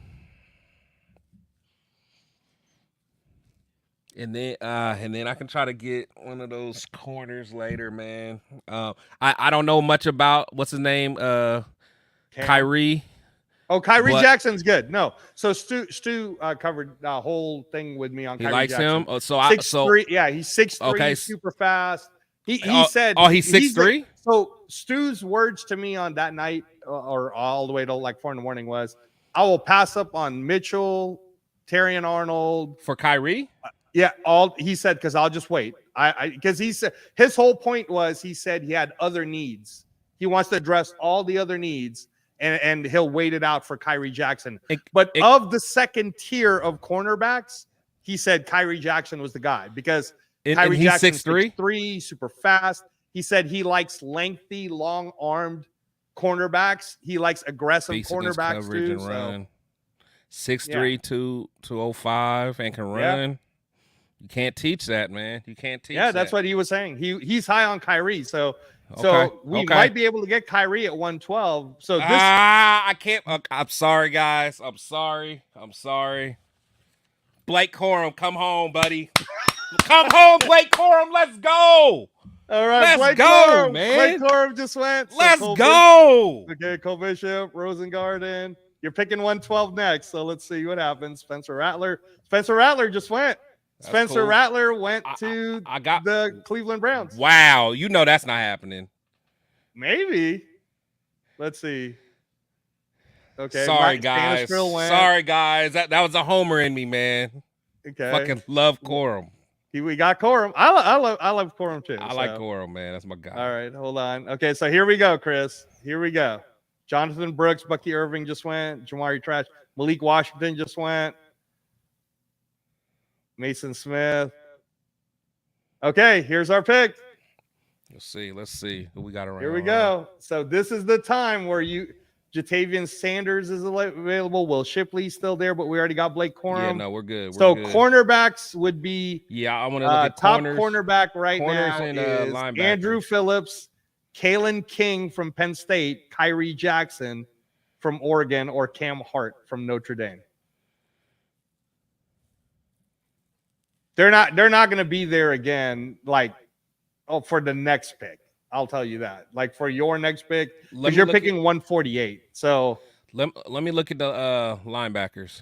[SPEAKER 2] then I can try to get one of those corners later, man. I don't know much about what's his name, Kyrie.
[SPEAKER 1] Oh, Kyrie
[SPEAKER 2] but
[SPEAKER 1] Jackson's good. No, so Stu covered the whole thing with me on
[SPEAKER 2] he
[SPEAKER 1] Kyrie
[SPEAKER 2] likes
[SPEAKER 1] Jackson.
[SPEAKER 2] him.
[SPEAKER 1] 6'3", yeah, he's 6'3",
[SPEAKER 2] Okay.
[SPEAKER 1] super fast. He said,
[SPEAKER 2] he's 6'3".
[SPEAKER 1] So Stu's words to me on that night, or all the way to like 4 a.m, was, "I will pass up on Mitchell, Terry, and Arnold
[SPEAKER 2] For Kyrie.
[SPEAKER 1] Yeah, he said, because I'll just wait. Because he said his whole point was, he said he had other needs. He wants to address all the other needs, and he'll wait it out for Kyrie Jackson. But of the second tier of cornerbacks, he said Kyrie Jackson was the guy, because Kyrie Jackson's 6'3", super fast. He said he likes lengthy, long-armed cornerbacks. He likes aggressive cornerbacks too. So
[SPEAKER 2] 6'3", 205, and can run. Yeah. You can't teach that, man. You can't teach that.
[SPEAKER 1] Yeah, that's what he was saying. He's high on Kyrie. So we might be able to get Kyrie at 112. So this
[SPEAKER 2] I can't. I'm sorry, guys. I'm sorry. Blake Corum, come home, buddy. Come home, Blake Corum. Let's go.
[SPEAKER 1] All right,
[SPEAKER 2] let's go, man.
[SPEAKER 1] Blake Corum just went.
[SPEAKER 2] Let's go.
[SPEAKER 1] Okay, Cole Bishop, Rosengarten. You're picking 112 next. So let's see what happens. Spencer Rattler just went.
[SPEAKER 2] That's
[SPEAKER 1] Spencer
[SPEAKER 2] cool.
[SPEAKER 1] Rattler went to the Cleveland Browns.
[SPEAKER 2] Wow, you know that's not happening.
[SPEAKER 1] Maybe. Let's see. Okay.
[SPEAKER 2] Sorry, guys. That was a homer in me, man.
[SPEAKER 1] Okay.
[SPEAKER 2] Fucking love Corum.
[SPEAKER 1] We got Corum. I love Corum too.
[SPEAKER 2] I like Corum, man. That's my guy.
[SPEAKER 1] All right, hold on. Okay, so here we go, Chris. Here we go. Jonathan Brooks, Bucky Irving just went. Jamari Trash, Malik Washington just went. Mason Smith. Okay, here's our pick.
[SPEAKER 2] Let's see who we got around.
[SPEAKER 1] Here we go. So this is the time where Jatavian Sanders is available. Will Shipley's still there, but we already got Blake Corum.
[SPEAKER 2] Yeah, no, we're good.
[SPEAKER 1] Cornerbacks would be
[SPEAKER 2] I want to look at
[SPEAKER 1] top
[SPEAKER 2] corners,
[SPEAKER 1] cornerback right now
[SPEAKER 2] and
[SPEAKER 1] is Andrew Phillips, Kalen King from Penn State, Kyrie Jackson from Oregon, or Cam Hart from Notre Dame. They're not going to be there again, for the next pick. I'll tell you that. Like for your next pick, because you're picking 148. So
[SPEAKER 2] let me look at the linebackers.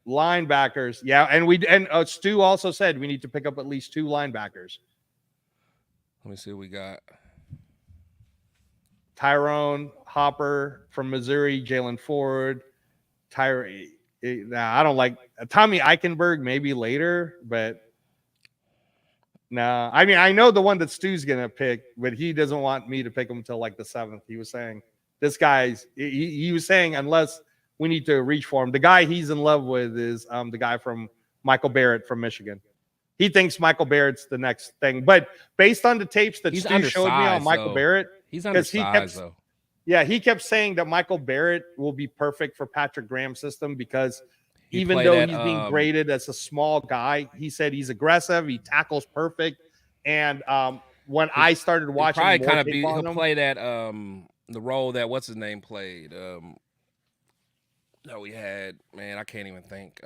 [SPEAKER 1] Linebackers, yeah, and Stu also said we need to pick up at least 2 linebackers.
[SPEAKER 2] Let me see what we got.
[SPEAKER 1] Tyrone Hopper from Missouri, Jalen Ford, I don't like Tommy Eichenberg, maybe later, but no. I mean, I know the one that Stu's gonna pick, but he doesn't want me to pick him until like the 7th. He was saying this guy's. He was saying unless we need to reach for him. The guy he's in love with is the guy from Michael Barrett from Michigan. He thinks Michael Barrett's the next thing, but based on the tapes that Stu showed me on Michael Barrett,
[SPEAKER 2] he's undersized though.
[SPEAKER 1] Yeah, he kept saying that Michael Barrett will be perfect for Patrick Graham's system because even though he's being graded as a small guy, he said he's aggressive, he tackles perfect. And when I started watching,
[SPEAKER 2] he'll play that the role that what's his name played. We had, man, I can't even think.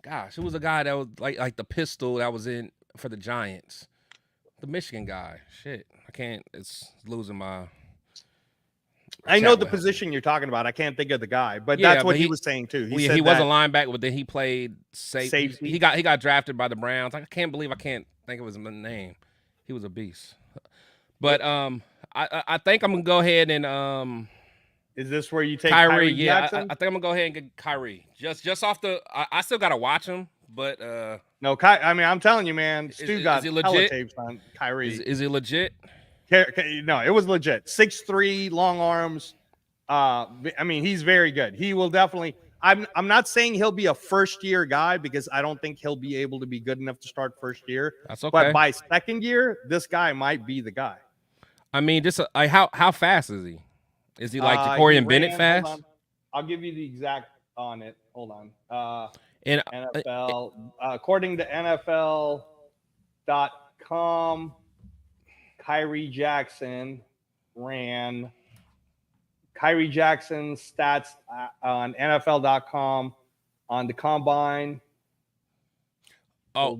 [SPEAKER 2] Gosh, it was a guy that was like the pistol that was in for the Giants, the Michigan guy. Shit. It's losing my.
[SPEAKER 1] I know the position you're talking about. I can't think of the guy, but that's what he was saying too.
[SPEAKER 2] He was a linebacker, but then he played safety. He got drafted by the Browns. I can't believe I can't think of his name. He was a beast. But I think I'm gonna go ahead and
[SPEAKER 1] Is this where you take
[SPEAKER 2] Kyrie?
[SPEAKER 1] Yeah,
[SPEAKER 2] I think I'm gonna go ahead and get Kyrie. Just off the. I still gotta watch him, but
[SPEAKER 1] no, I mean, I'm telling you, man, Stu got hella tapes on Kyrie.
[SPEAKER 2] Is he legit?
[SPEAKER 1] No, it was legit. 6'3", long arms. I mean, he's very good. He will definitely. I'm not saying he'll be a first year guy because I don't think he'll be able to be good enough to start first year.
[SPEAKER 2] That's okay.
[SPEAKER 1] But by second year, this guy might be the guy.
[SPEAKER 2] I mean, just how fast is he? Is he like Jacorian Bennett fast?
[SPEAKER 1] I'll give you the exact on it. Hold on. NFL, according to NFL.com, Kyrie Jackson's stats on NFL.com on the combine.
[SPEAKER 2] Oh,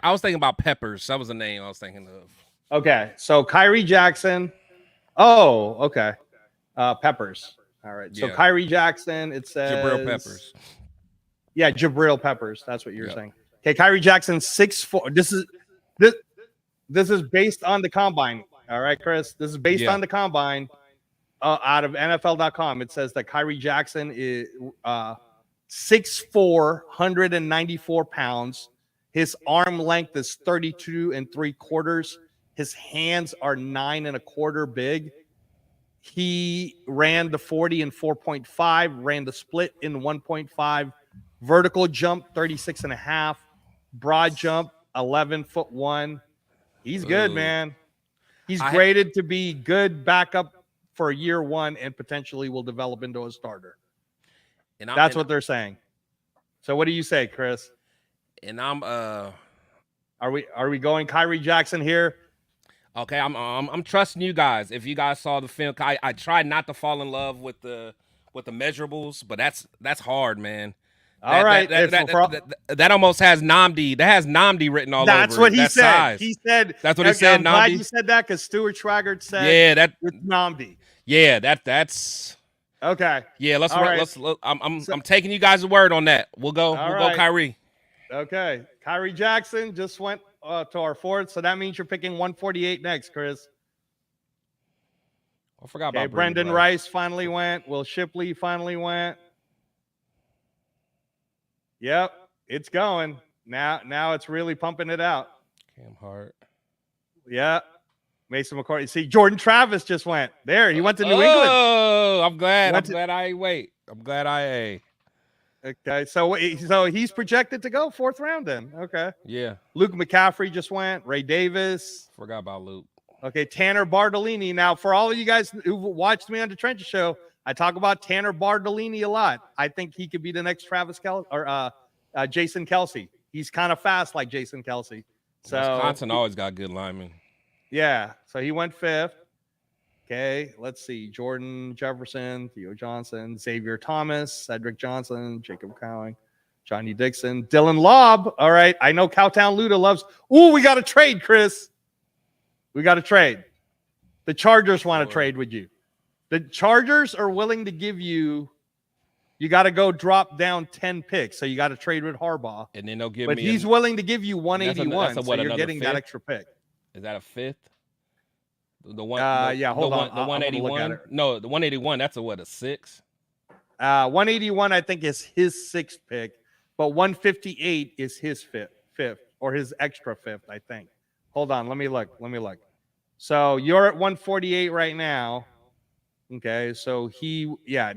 [SPEAKER 2] I was thinking about Peppers. That was the name I was thinking of.
[SPEAKER 1] Okay, so Kyrie Jackson. Oh, okay. Peppers. All right. So
[SPEAKER 2] Yeah.
[SPEAKER 1] Kyrie Jackson, it says
[SPEAKER 2] Jabril Peppers.
[SPEAKER 1] Yeah, Jabril Peppers. That's what you're saying. Okay, Kyrie Jackson 6'4". This is based on the combine. All right, Chris. This is based on the combine out of NFL.com. It says that Kyrie Jackson is 6'4", 194 pounds. His arm length is 32 3/4. His hands are 9 1/4 big. He ran the 40 in 4.5, ran the split in 1.5, vertical jump 36.5, broad jump 11'1". He's good, man. He's graded to be good backup for year one and potentially will develop into a starter. That's what they're saying. So what do you say, Chris?
[SPEAKER 2] And I'm
[SPEAKER 1] are we going Kyrie Jackson here?
[SPEAKER 2] Okay, I'm trusting you guys. If you guys saw the film, I tried not to fall in love with the measurables, but that's hard, man.
[SPEAKER 1] All right,
[SPEAKER 2] that almost has Namdi. That has Namdi written all over.
[SPEAKER 1] That's what he said.
[SPEAKER 2] Size.
[SPEAKER 1] He said
[SPEAKER 2] that's what he said.
[SPEAKER 1] I'm glad you said that because Stuart Schwaggart said it's Namdi.
[SPEAKER 2] Yeah, that's
[SPEAKER 1] okay.
[SPEAKER 2] Yeah, let's. I'm taking you guys' word on that. We'll go Kyrie.
[SPEAKER 1] Okay, Kyrie Jackson just went to our fourth, so that means you're picking 148 next, Chris.
[SPEAKER 2] I forgot about
[SPEAKER 1] Brendan Rice finally went. Will Shipley finally went. Yep, it's going. Now it's really pumping it out.
[SPEAKER 2] Cam Hart.
[SPEAKER 1] Yeah. Mason McCoy. See, Jordan Travis just went. There, he went to New England.
[SPEAKER 2] Oh, I'm glad. I'm glad I wait. I'm glad I
[SPEAKER 1] Okay, so he's projected to go 4th round then. Okay.
[SPEAKER 2] Yeah.
[SPEAKER 1] Luke McCaffrey just went. Ray Davis.
[SPEAKER 2] Forgot about Luke.
[SPEAKER 1] Okay, Tanner Bartolini. Now, for all of you guys who watched me on the Trenches Show, I talk about Tanner Bartolini a lot. I think he could be the next Travis Kelce or Jason Kelce. He's kind of fast like Jason Kelce. So
[SPEAKER 2] Wisconsin always got good linemen.
[SPEAKER 1] Yeah, so he went 5th. Okay, let's see. Jordan Jefferson, Theo Johnson, Xavier Thomas, Cedric Johnson, Jacob Cowing, Johnny Dixon, Dylan Lobb. All right, I know Cowtown Luda loves. Ooh, we got to trade, Chris. We got to trade. The Chargers want to trade with you. The Chargers are willing to give you. You got to go drop down 10 picks, so you got to trade with Harbaugh.
[SPEAKER 2] And then they'll give
[SPEAKER 1] me. But he's willing to give you 181, so you're getting
[SPEAKER 2] 5th?
[SPEAKER 1] that extra pick.
[SPEAKER 2] Is that a 5th? The one,
[SPEAKER 1] hold on.
[SPEAKER 2] The 181. No, the 181. That's a 6.
[SPEAKER 1] 181, I think, is his 6th pick, but 158 is his fifth or his extra 5th, I think. Hold on, let me look. So you're at 148 right now. Okay, so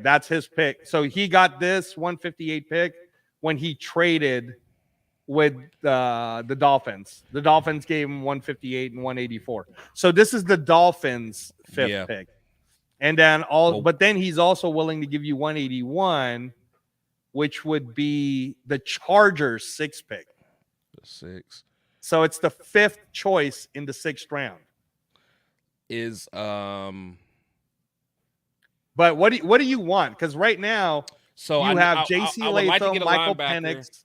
[SPEAKER 1] that's his pick. So he got this 158 pick when he traded with the Dolphins. The Dolphins gave him 158 and 184. So this is the Dolphins' 5th pick. And then but then he's also willing to give you 181, which would be the Chargers' 6th pick.
[SPEAKER 2] The 6th.
[SPEAKER 1] So it's the 5th choice in the 6th round. But what do you want? Because right now you have J.C. Latham, Michael Penix,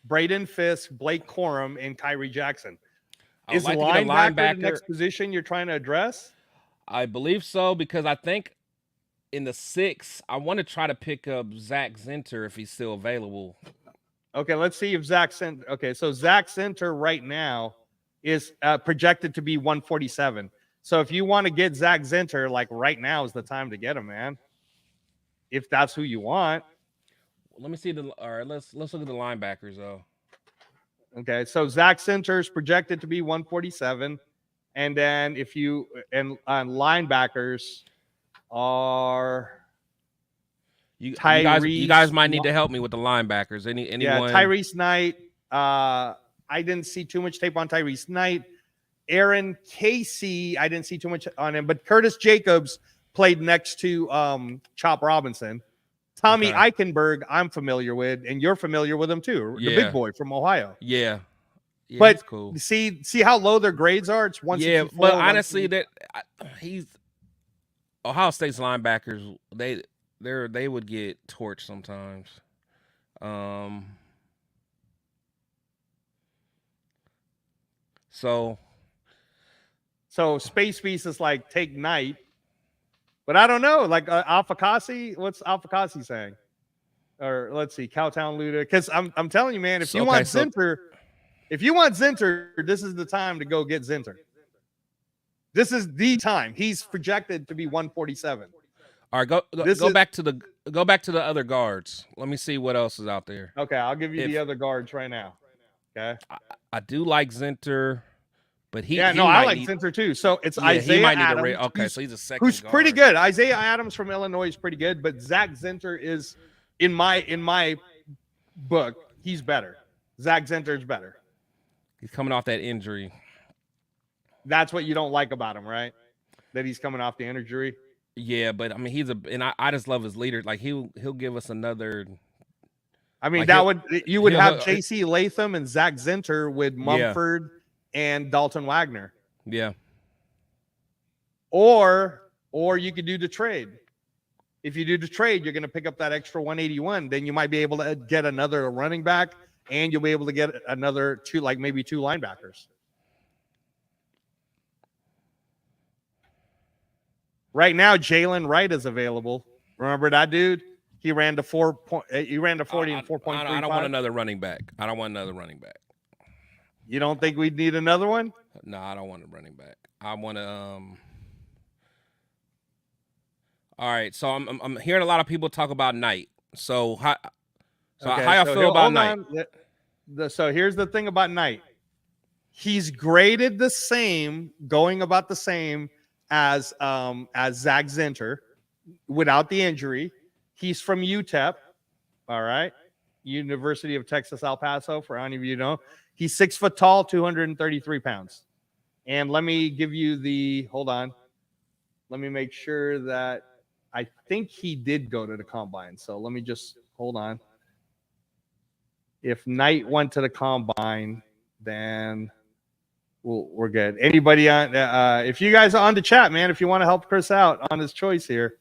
[SPEAKER 1] Braden Fisk, Blake Corum, and Kyrie Jackson. Is linebacker the next position you're trying to address?
[SPEAKER 2] I believe so, because I think in the 6th, I want to try to pick up Zach Zinter if he's still available.
[SPEAKER 1] Okay, let's see if Zach Zinter. Okay, so Zach Zinter right now is projected to be 147. So if you want to get Zach Zinter, like right now is the time to get him, man. If that's who you want.
[SPEAKER 2] Let me see all right, let's look at the linebackers though.
[SPEAKER 1] Okay, so Zach Zinter is projected to be 147, and then linebackers are
[SPEAKER 2] you guys might need to help me with the linebackers. Anyone?
[SPEAKER 1] Yeah, Tyrese Knight. I didn't see too much tape on Tyrese Knight. Aaron Casey, I didn't see too much on him, but Curtis Jacobs played next to Chop Robinson. Tommy Eichenberg, I'm familiar with, and you're familiar with him too. The big boy from Ohio.
[SPEAKER 2] Yeah. Yeah,
[SPEAKER 1] but
[SPEAKER 2] he's cool.
[SPEAKER 1] see how low their grades are. It's 164.
[SPEAKER 2] Yeah, but honestly, he's Ohio State's linebackers. They would get torched sometimes. So
[SPEAKER 1] Space Beast is like take Knight, but I don't know. Like Alpha Kasi, what's Alpha Kasi saying? Or let's see, Cowtown Luda. Because I'm telling you, man, if you want Zinter, this is the time to go get Zinter. This is the time. He's projected to be 147.
[SPEAKER 2] All right, go back to the other guards. Let me see what else is out there.
[SPEAKER 1] Okay, I'll give you the other guards right now. Okay,
[SPEAKER 2] I do like Zinter, but
[SPEAKER 1] I like Zinter too. So it's Isaiah
[SPEAKER 2] he might
[SPEAKER 1] Adams.
[SPEAKER 2] Need okay, so he's a second.
[SPEAKER 1] Who's
[SPEAKER 2] guard.
[SPEAKER 1] Pretty good. Isaiah Adams from Illinois is pretty good, but Zach Zinter is in my book. He's better. Zach Zinter is better.
[SPEAKER 2] He's coming off that injury.
[SPEAKER 1] That's what you don't like about him, right? That he's coming off the injury.
[SPEAKER 2] Yeah, but I mean, I just love his leader. Like he'll give us another.
[SPEAKER 1] I mean, like you would have J.C. Latham and Zach Zinter with Mumford and Dalton Wagner.
[SPEAKER 2] Yeah.
[SPEAKER 1] Or you could do the trade. If you do the trade, you're going to pick up that extra 181. Then you might be able to get another running back, and you'll be able to get another maybe two linebackers. Right now, Jalen Wright is available. Remember that dude? He ran to 40 and 4.35.
[SPEAKER 2] I don't want another running back.
[SPEAKER 1] You don't think we'd need another one?
[SPEAKER 2] No, I don't want a running back. I want to. All right, so I'm hearing a lot of people talk about Knight. So how y'all feel about Knight?
[SPEAKER 1] So here's the thing about Knight. He's graded the same, going about the same as Zach Zinter without the injury. He's from UTEP, all right, University of Texas El Paso. For any of you who know, he's 6 foot tall, 233 pounds. And let me give you hold on. Let me make sure that I think he did go to the combine. So let me just hold on. If Knight went to the combine, then we're good. Anybody on? If you guys are on the chat, man, if you want to help Chris out on his choice here,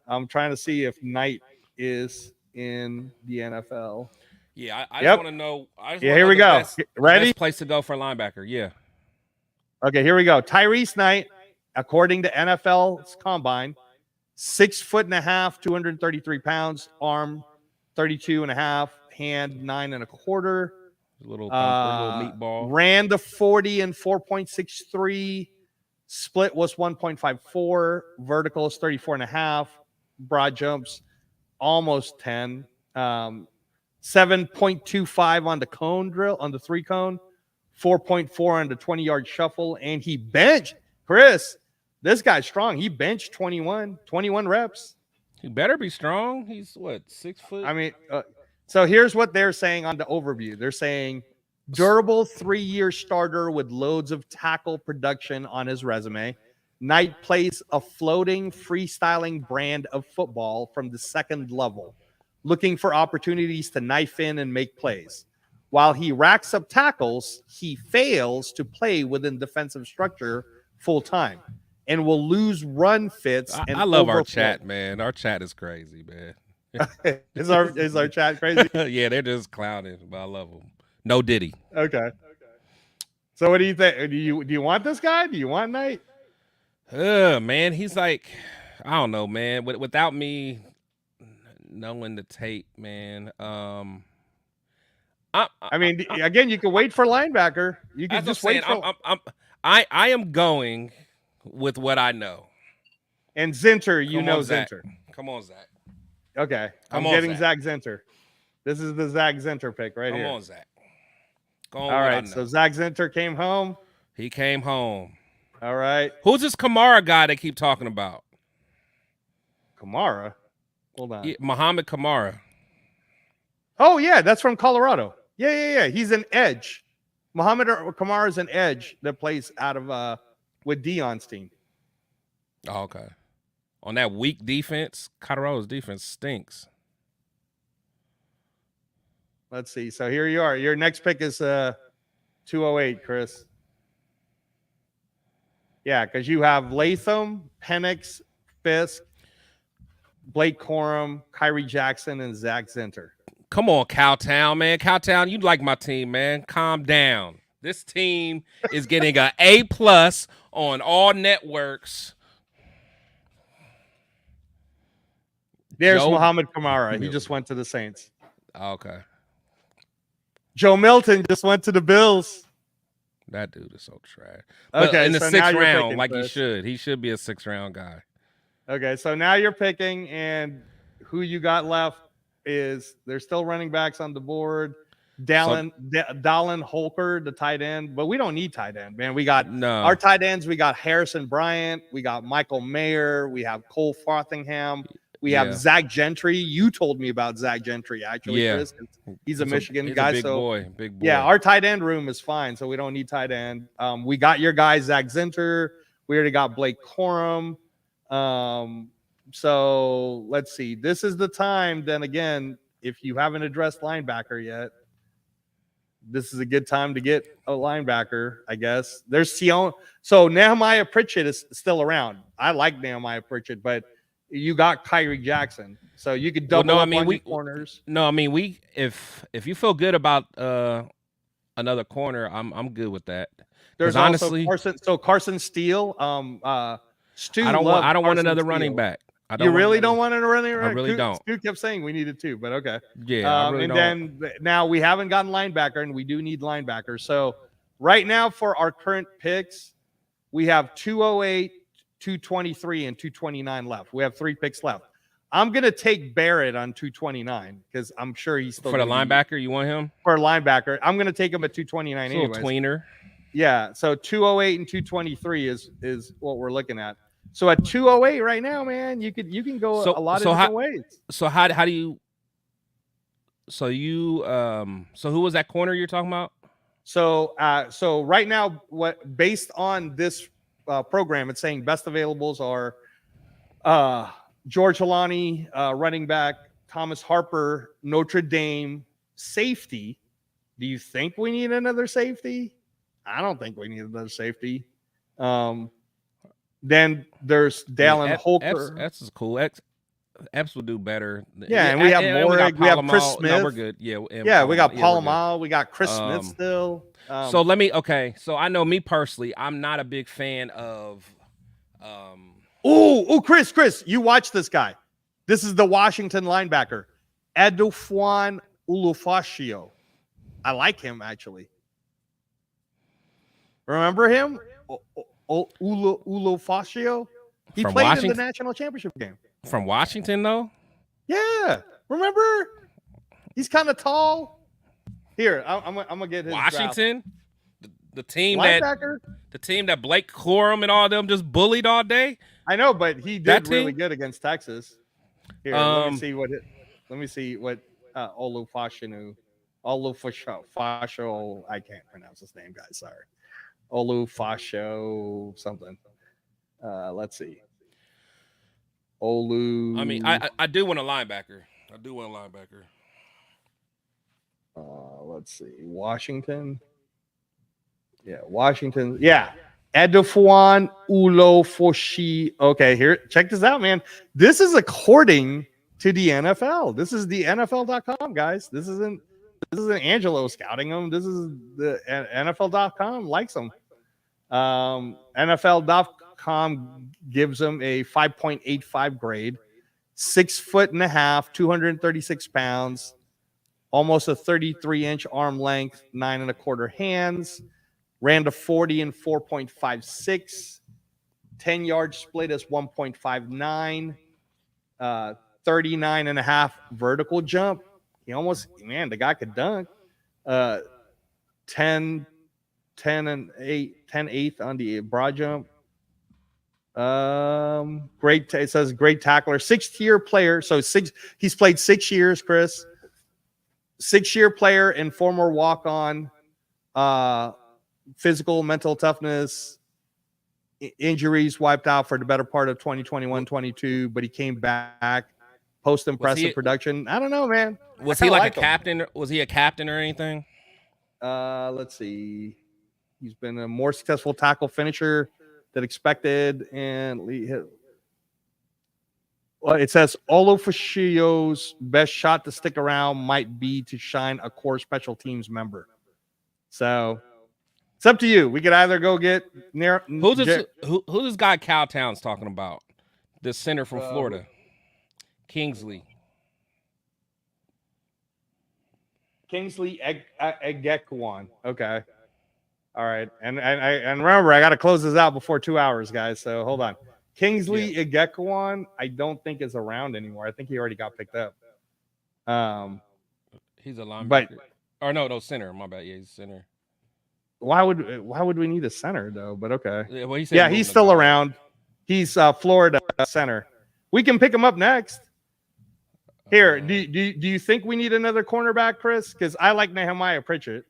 [SPEAKER 1] I'm trying to see if Knight is in the NFL.
[SPEAKER 2] Yeah, I just want to know.
[SPEAKER 1] Here we go. Ready?
[SPEAKER 2] Best place to go for a linebacker. Yeah.
[SPEAKER 1] Okay, here we go. Tyrese Knight, according to NFL's combine, 6'1.5", 233 pounds, arm 32.5, hand 9.25.
[SPEAKER 2] Little meatball.
[SPEAKER 1] Ran the 40 in 4.63. Split was 1.54. Vertical is 34.5. Broad jumps almost 10. 7.25 on the cone drill, on the 3-cone. 4.4 on the 20-yard shuffle. And he benched. Chris, this guy's strong. He benched 21 reps.
[SPEAKER 2] He better be strong. He's what, 6 foot?
[SPEAKER 1] I mean, so here's what they're saying on the overview. They're saying durable 3-year starter with loads of tackle production on his resume. Knight plays a floating, freestyling brand of football from the second level, looking for opportunities to knife in and make plays. While he racks up tackles, he fails to play within defensive structure full time and will lose run fits.
[SPEAKER 2] I love our chat, man. Our chat is crazy, man.
[SPEAKER 1] Is our chat crazy?
[SPEAKER 2] Yeah, they're just clowning, but I love them. No Diddy.
[SPEAKER 1] Okay. So what do you think? Do you want this guy? Do you want Knight?
[SPEAKER 2] Man, he's like, I don't know, man. Without me knowing the tape, man. I
[SPEAKER 1] mean, again, you can wait for linebacker. You can just wait for.
[SPEAKER 2] I am going with what I know.
[SPEAKER 1] And Zinter, Zinter.
[SPEAKER 2] Come on, Zach.
[SPEAKER 1] Okay, I'm getting Zach Zinter. This is the Zach Zinter pick right here.
[SPEAKER 2] Come on, Zach.
[SPEAKER 1] All right, so Zach Zinter came home.
[SPEAKER 2] He came home.
[SPEAKER 1] All right.
[SPEAKER 2] Who's this Kamara guy they keep talking about?
[SPEAKER 1] Kamara? Hold on.
[SPEAKER 2] Yeah, Muhammad Kamara.
[SPEAKER 1] Oh, yeah, that's from Colorado. Yeah. He's an edge. Muhammad Kamara is an edge that plays out of with Deion's team.
[SPEAKER 2] Oh, okay. On that weak defense, Colorado's defense stinks.
[SPEAKER 1] Let's see. So here you are. Your next pick is 208, Chris. Yeah, because you have Latham, Penix, Fisk, Blake Corum, Kyrie Jackson, and Zach Zinter.
[SPEAKER 2] Come on, Cowtown, man. Cowtown, you like my team, man. Calm down. This team is getting an A+ on all networks.
[SPEAKER 1] There's
[SPEAKER 2] Joe-
[SPEAKER 1] Muhammad Kamara. He just went to the Saints.
[SPEAKER 2] Okay.
[SPEAKER 1] Joe Milton just went to the Bills.
[SPEAKER 2] That dude is so trash. But
[SPEAKER 1] Okay,
[SPEAKER 2] in the
[SPEAKER 1] so now
[SPEAKER 2] sixth
[SPEAKER 1] you're
[SPEAKER 2] round,
[SPEAKER 1] picking,
[SPEAKER 2] like
[SPEAKER 1] Chris.
[SPEAKER 2] he should. He should be a 6th-round guy.
[SPEAKER 1] Okay, so now you're picking, and who you got left is there's still running backs on the board. Dallin Holker, the tight end, but we don't need tight end, man. We got our tight ends. We got Harrison Bryant. We got Michael Mayer. We have Cole Frothingham. We have Zach Gentry. You told me about Zach Gentry, actually, Chris. He's a Michigan guy.
[SPEAKER 2] Big boy.
[SPEAKER 1] Yeah, our tight end room is fine, so we don't need tight end. We got your guy, Zach Zinter. We already got Blake Corum. So let's see. This is the time, then again, if you haven't addressed linebacker yet, this is a good time to get a linebacker, I guess. There's Sion. So Nehemiah Pritchett is still around. I like Nehemiah Pritchett, but you got Kyrie Jackson, so you could double up on your corners.
[SPEAKER 2] No, I mean if you feel good about another corner, I'm good with that.
[SPEAKER 1] There's honestly Carson Steele. Stu,
[SPEAKER 2] I don't want another running back.
[SPEAKER 1] You really don't want another running back?
[SPEAKER 2] I really don't.
[SPEAKER 1] Stu kept saying we needed 2, but okay.
[SPEAKER 2] Yeah, I really don't.
[SPEAKER 1] Then now we haven't gotten linebacker, and we do need linebacker. So right now for our current picks, we have 208, 223, and 229 left. We have 3 picks left. I'm gonna take Barrett on 229 because I'm sure he's still
[SPEAKER 2] for the linebacker. You want him
[SPEAKER 1] for a linebacker? I'm gonna take him at 229 anyway.
[SPEAKER 2] Little tweener.
[SPEAKER 1] Yeah, so 208 and 223 is what we're looking at. So at 208 right now, man, you can go a lot of different ways.
[SPEAKER 2] So how do you? So who was that corner you're talking about?
[SPEAKER 1] So right now, what based on this program, it's saying best availables are George Halani, running back, Thomas Harper, Notre Dame, safety. Do you think we need another safety? I don't think we need another safety. Then there's Dallin Holker.
[SPEAKER 2] Epps is cool. Epps will do better.
[SPEAKER 1] Yeah, and we have Morrig. We have Chris Smith.
[SPEAKER 2] No, we're good. Yeah,
[SPEAKER 1] we got Palomal. We got Chris Smith still.
[SPEAKER 2] So let me. Okay, so I know me personally, I'm not a big fan of.
[SPEAKER 1] Chris, you watch this guy. This is the Washington linebacker, Edufwan Ulufashio. I like him actually. Remember him? Ulufashio? He
[SPEAKER 2] From
[SPEAKER 1] played
[SPEAKER 2] Washington?
[SPEAKER 1] in the national championship game.
[SPEAKER 2] From Washington, though?
[SPEAKER 1] Yeah. Remember? He's kind of tall. Here, I'm gonna get his
[SPEAKER 2] Washington? The team
[SPEAKER 1] linebacker?
[SPEAKER 2] The team that Blake Corum and all them just bullied all day?
[SPEAKER 1] I know, but he did really good against Texas. Here, let me see what Olufashinu. Olufasho. I can't pronounce his name, guys. Sorry. Olufasho something. Let's see. Olu.
[SPEAKER 2] I mean, I do want a linebacker.
[SPEAKER 1] Let's see. Washington. Yeah, Washington. Yeah. Edufwan Ulofoshi. Okay, here. Check this out, man. This is according to the NFL. This is the NFL.com, guys. This isn't Angelo scouting them. This is the NFL.com likes them. NFL.com gives them a 5.85 grade, 6'1.5", 236 pounds, almost a 33-inch arm length, 9 1/4 hands, ran to 40 in 4.56, 10-yard split is 1.59, 39.5 vertical jump. The guy could dunk. 10 and 8 on the broad jump. It says great tackler, 6th-year player. So he's played 6 years, Chris. 6-year player and former walk-on, physical, mental toughness, injuries wiped out for the better part of 2021-22, but he came back. Post impressive production. I don't know, man.
[SPEAKER 2] Was he like a captain? Was he a captain or anything?
[SPEAKER 1] Let's see. He's been a more successful tackle finisher than expected. And well, it says Olofashio's best shot to stick around might be to shine a core special teams member. So it's up to you. We could either go get
[SPEAKER 2] who's this guy Cowtown's talking about? The center from Florida, Kingsley
[SPEAKER 1] Egekwan. Okay. All right. And remember, I got to close this out before 2 hours, guys. So hold on. Kingsley Egekwan, I don't think is around anymore. I think he already got picked up.
[SPEAKER 2] He's a linebacker. Or no, center. My bad. Yeah, he's center.
[SPEAKER 1] Why would we need a center though? But okay.
[SPEAKER 2] Yeah, well, he's
[SPEAKER 1] still around. He's Florida center. We can pick him up next. Here, do you think we need another cornerback, Chris? Because I like Nehemiah Pritchett.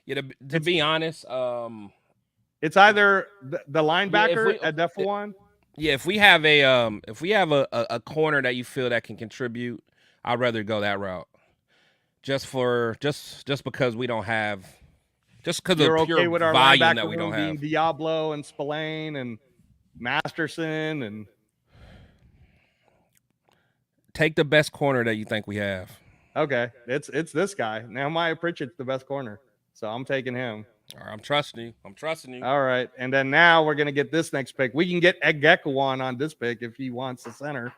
[SPEAKER 2] Yeah, to be honest,
[SPEAKER 1] it's either the linebacker at Def one.
[SPEAKER 2] Yeah, if we have a corner that you feel that can contribute, I'd rather go that route. Just because we don't have, just because of pure
[SPEAKER 1] with our
[SPEAKER 2] volume that we don't have.
[SPEAKER 1] Diablo and Spillane and Masterson and
[SPEAKER 2] take the best corner that you think we have.
[SPEAKER 1] Okay, it's this guy. Nehemiah Pritchett's the best corner, so I'm taking him.
[SPEAKER 2] All right, I'm trusting you.
[SPEAKER 1] All right, and then now we're gonna get this next pick. We can get Egekwan on this pick if he wants a center.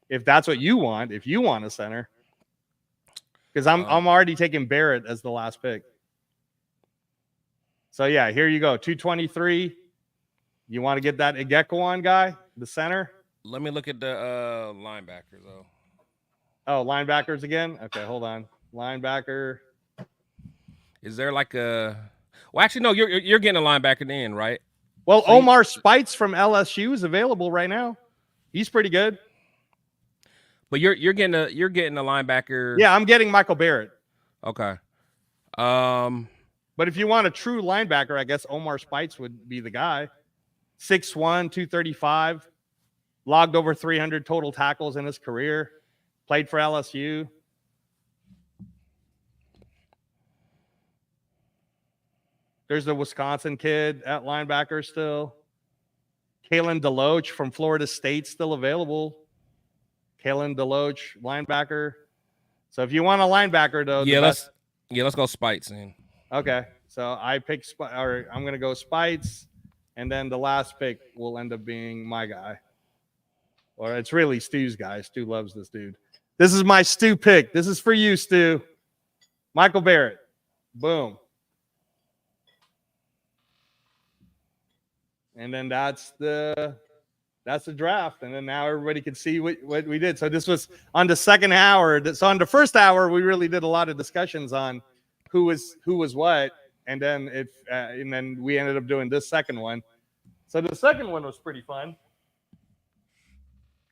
[SPEAKER 1] If that's what you want, if you want a center. Because I'm already taking Barrett as the last pick. So yeah, here you go. 223. You want to get that Egekwan guy, the center?
[SPEAKER 2] Let me look at the linebackers though.
[SPEAKER 1] Oh, linebackers again? Okay, hold on. Linebacker.
[SPEAKER 2] Is there like a? Well, actually, no. You're getting a linebacker in, right?
[SPEAKER 1] Well, so Omar Spites from LSU is available right now. He's pretty good.
[SPEAKER 2] But you're getting a linebacker.
[SPEAKER 1] Yeah, I'm getting Michael Barrett.
[SPEAKER 2] Okay.
[SPEAKER 1] But if you want a true linebacker, I guess Omar Spites would be the guy. 6'1", 235, logged over 300 total tackles in his career, played for LSU. There's the Wisconsin kid at linebacker still. Kalen DeLoach from Florida State still available. Kalen DeLoach, linebacker. So if you want a linebacker, though,
[SPEAKER 2] let's go Spites in.
[SPEAKER 1] Okay, so I picked I'm gonna go Spites, and then the last pick will end up being my guy, or it's really Stu's guy. Stu loves this dude. This is my Stu pick. This is for you, Stu. Michael Barrett. Boom. And then that's the draft. And then now everybody can see what we did. So this was on the second hour. So on the first hour, we really did a lot of discussions on who was what. And then we ended up doing this second one. So the second one was pretty fun.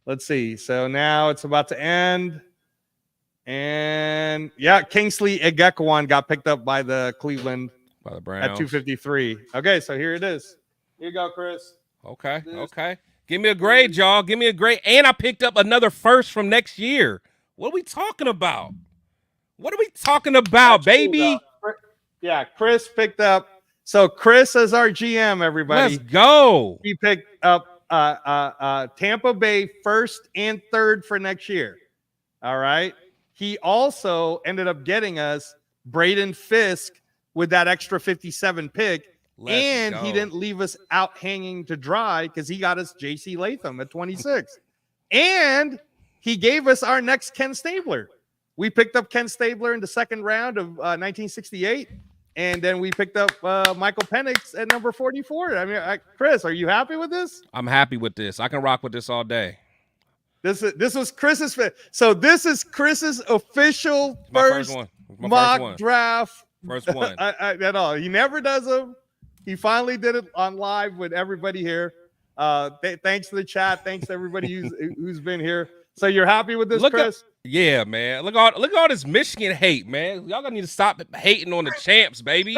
[SPEAKER 1] Let's see. So now it's about to end. And yeah, Kingsley Egekwan got picked up by the Cleveland
[SPEAKER 2] by the Browns
[SPEAKER 1] at 253. Okay, so here it is. Here you go, Chris.
[SPEAKER 2] Okay. Give me a grade, y'all. Give me a grade. And I picked up another first from next year. What are we talking about? Baby?
[SPEAKER 1] Cool, yeah, Chris picked up. So Chris is our GM, everybody.
[SPEAKER 2] Let's go.
[SPEAKER 1] He picked up Tampa Bay first and third for next year. All right. He also ended up getting us Braden Fisk with that extra 57 pick. Let's go. He didn't leave us out hanging to dry because he got us J.C. Latham at 26. And he gave us our next Ken Stabler. We picked up Ken Stabler in the second round of 1968. And then we picked up Michael Penix at number 44. I mean, Chris, are you happy with this?
[SPEAKER 2] I'm happy with this. I can rock with this all day.
[SPEAKER 1] This was Chris's. So this is Chris's official first mock draft.
[SPEAKER 2] First one.
[SPEAKER 1] At all. He never does them. He finally did it on live with everybody here. Thanks to the chat. Thanks to everybody who's been here. So you're happy with this, Chris?
[SPEAKER 2] Yeah, man. Look at all this Michigan hate, man. Y'all gonna need to stop hating on the champs, baby.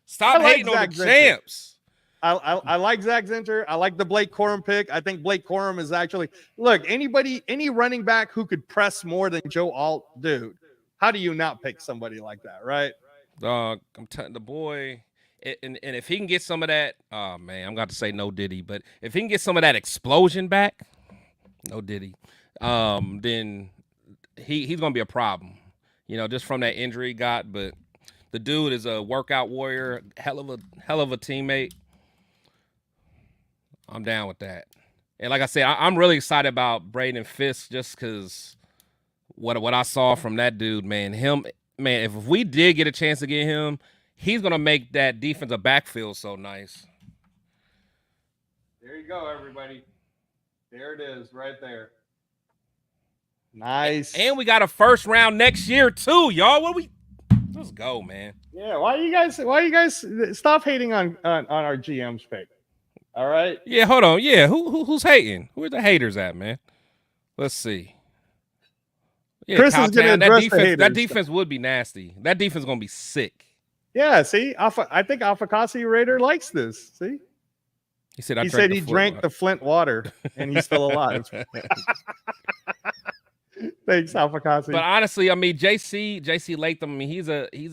[SPEAKER 2] Stop hating on the champs.
[SPEAKER 1] I like Zach Zinter. I like the Blake Corum pick. I think Blake Corum is actually any running back who could press more than Joe Alt, dude. How do you not pick somebody like that, right?
[SPEAKER 2] I'm telling the boy, and if he can get some of that, oh man, I'm going to say no Diddy, but if he can get some of that explosion back, no Diddy, then he's going to be a problem, just from that injury he got. But the dude is a workout warrior, hell of a teammate. I'm down with that. And like I said, I'm really excited about Braden Fisk just because what I saw from that dude, man. If we did get a chance to get him, he's going to make that defensive backfield so nice.
[SPEAKER 1] There you go, everybody. There it is right there. Nice.
[SPEAKER 2] And we got a first round next year too, y'all. Let's go, man.
[SPEAKER 1] Yeah, why you guys stop hating on our GM's pick? All right.
[SPEAKER 2] Yeah, hold on. Yeah, who's hating? Where the haters at, man? Let's see. Yeah,
[SPEAKER 1] Chris is gonna address the haters.
[SPEAKER 2] That defense would be nasty. That defense is gonna be sick.
[SPEAKER 1] Yeah, see, I think Aficionado Raider likes this. See,
[SPEAKER 2] he said
[SPEAKER 1] he drank the Flint water and he's still alive. Thanks, Aficionado.
[SPEAKER 2] But honestly, I mean, JC Latham. I mean, he's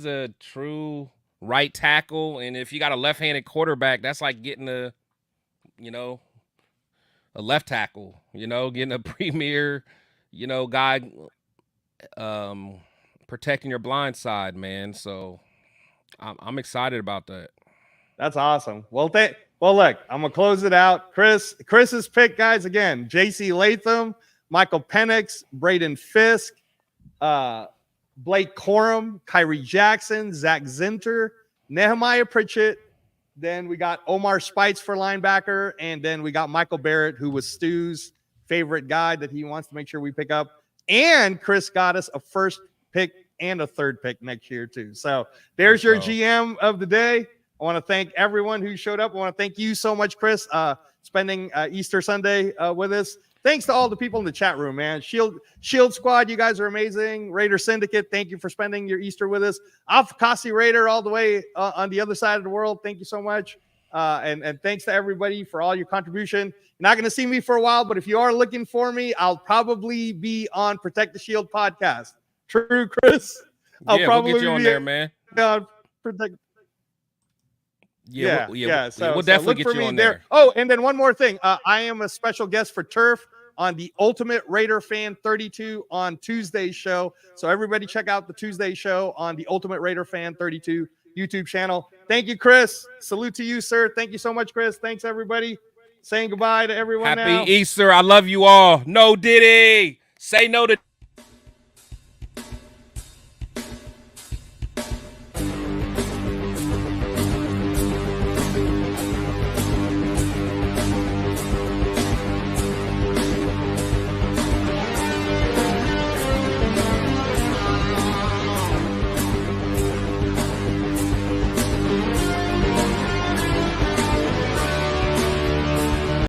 [SPEAKER 2] a true right tackle, and if you got a left-handed quarterback, that's like getting a left tackle. Getting a premier, guy, protecting your blind side, man. So I'm excited about that.
[SPEAKER 1] That's awesome. Well, look, I'm gonna close it out. Chris's pick, guys. Again, JC Latham, Michael Penix, Braden Fisk, Blake Corum, Kyrie Jackson, Zach Zinter, Nehemiah Pritchett. Then we got Omar Spites for linebacker, and then we got Michael Barrett, who was Stu's favorite guy that he wants to make sure we pick up. And Chris got us a first pick and a third pick next year too. So there's your GM of the day. I want to thank everyone who showed up. I want to thank you so much, Chris, spending Easter Sunday with us. Thanks to all the people in the chat room, man. Shield Squad, you guys are amazing. Raider Syndicate, thank you for spending your Easter with us. Aficionado Raider all the way on the other side of the world, thank you so much. And thanks to everybody for all your contribution. You're not going to see me for a while, but if you are looking for me, I'll probably be on Protect the Shield podcast. True, Chris?
[SPEAKER 2] I'll probably we'll get you on there, man.
[SPEAKER 1] Protect.
[SPEAKER 2] Yeah.
[SPEAKER 1] So
[SPEAKER 2] we'll definitely get you on there.
[SPEAKER 1] Oh, and then one more thing. I am a special guest for Turf on the Ultimate Raider Fan 32 on Tuesday's show. So everybody check out the Tuesday show on the Ultimate Raider Fan 32 YouTube channel. Thank you, Chris. Salute to you, sir. Thank you so much, Chris. Thanks, everybody. Saying goodbye to everyone.
[SPEAKER 2] Happy Easter. I love you all. No Diddy. Say no to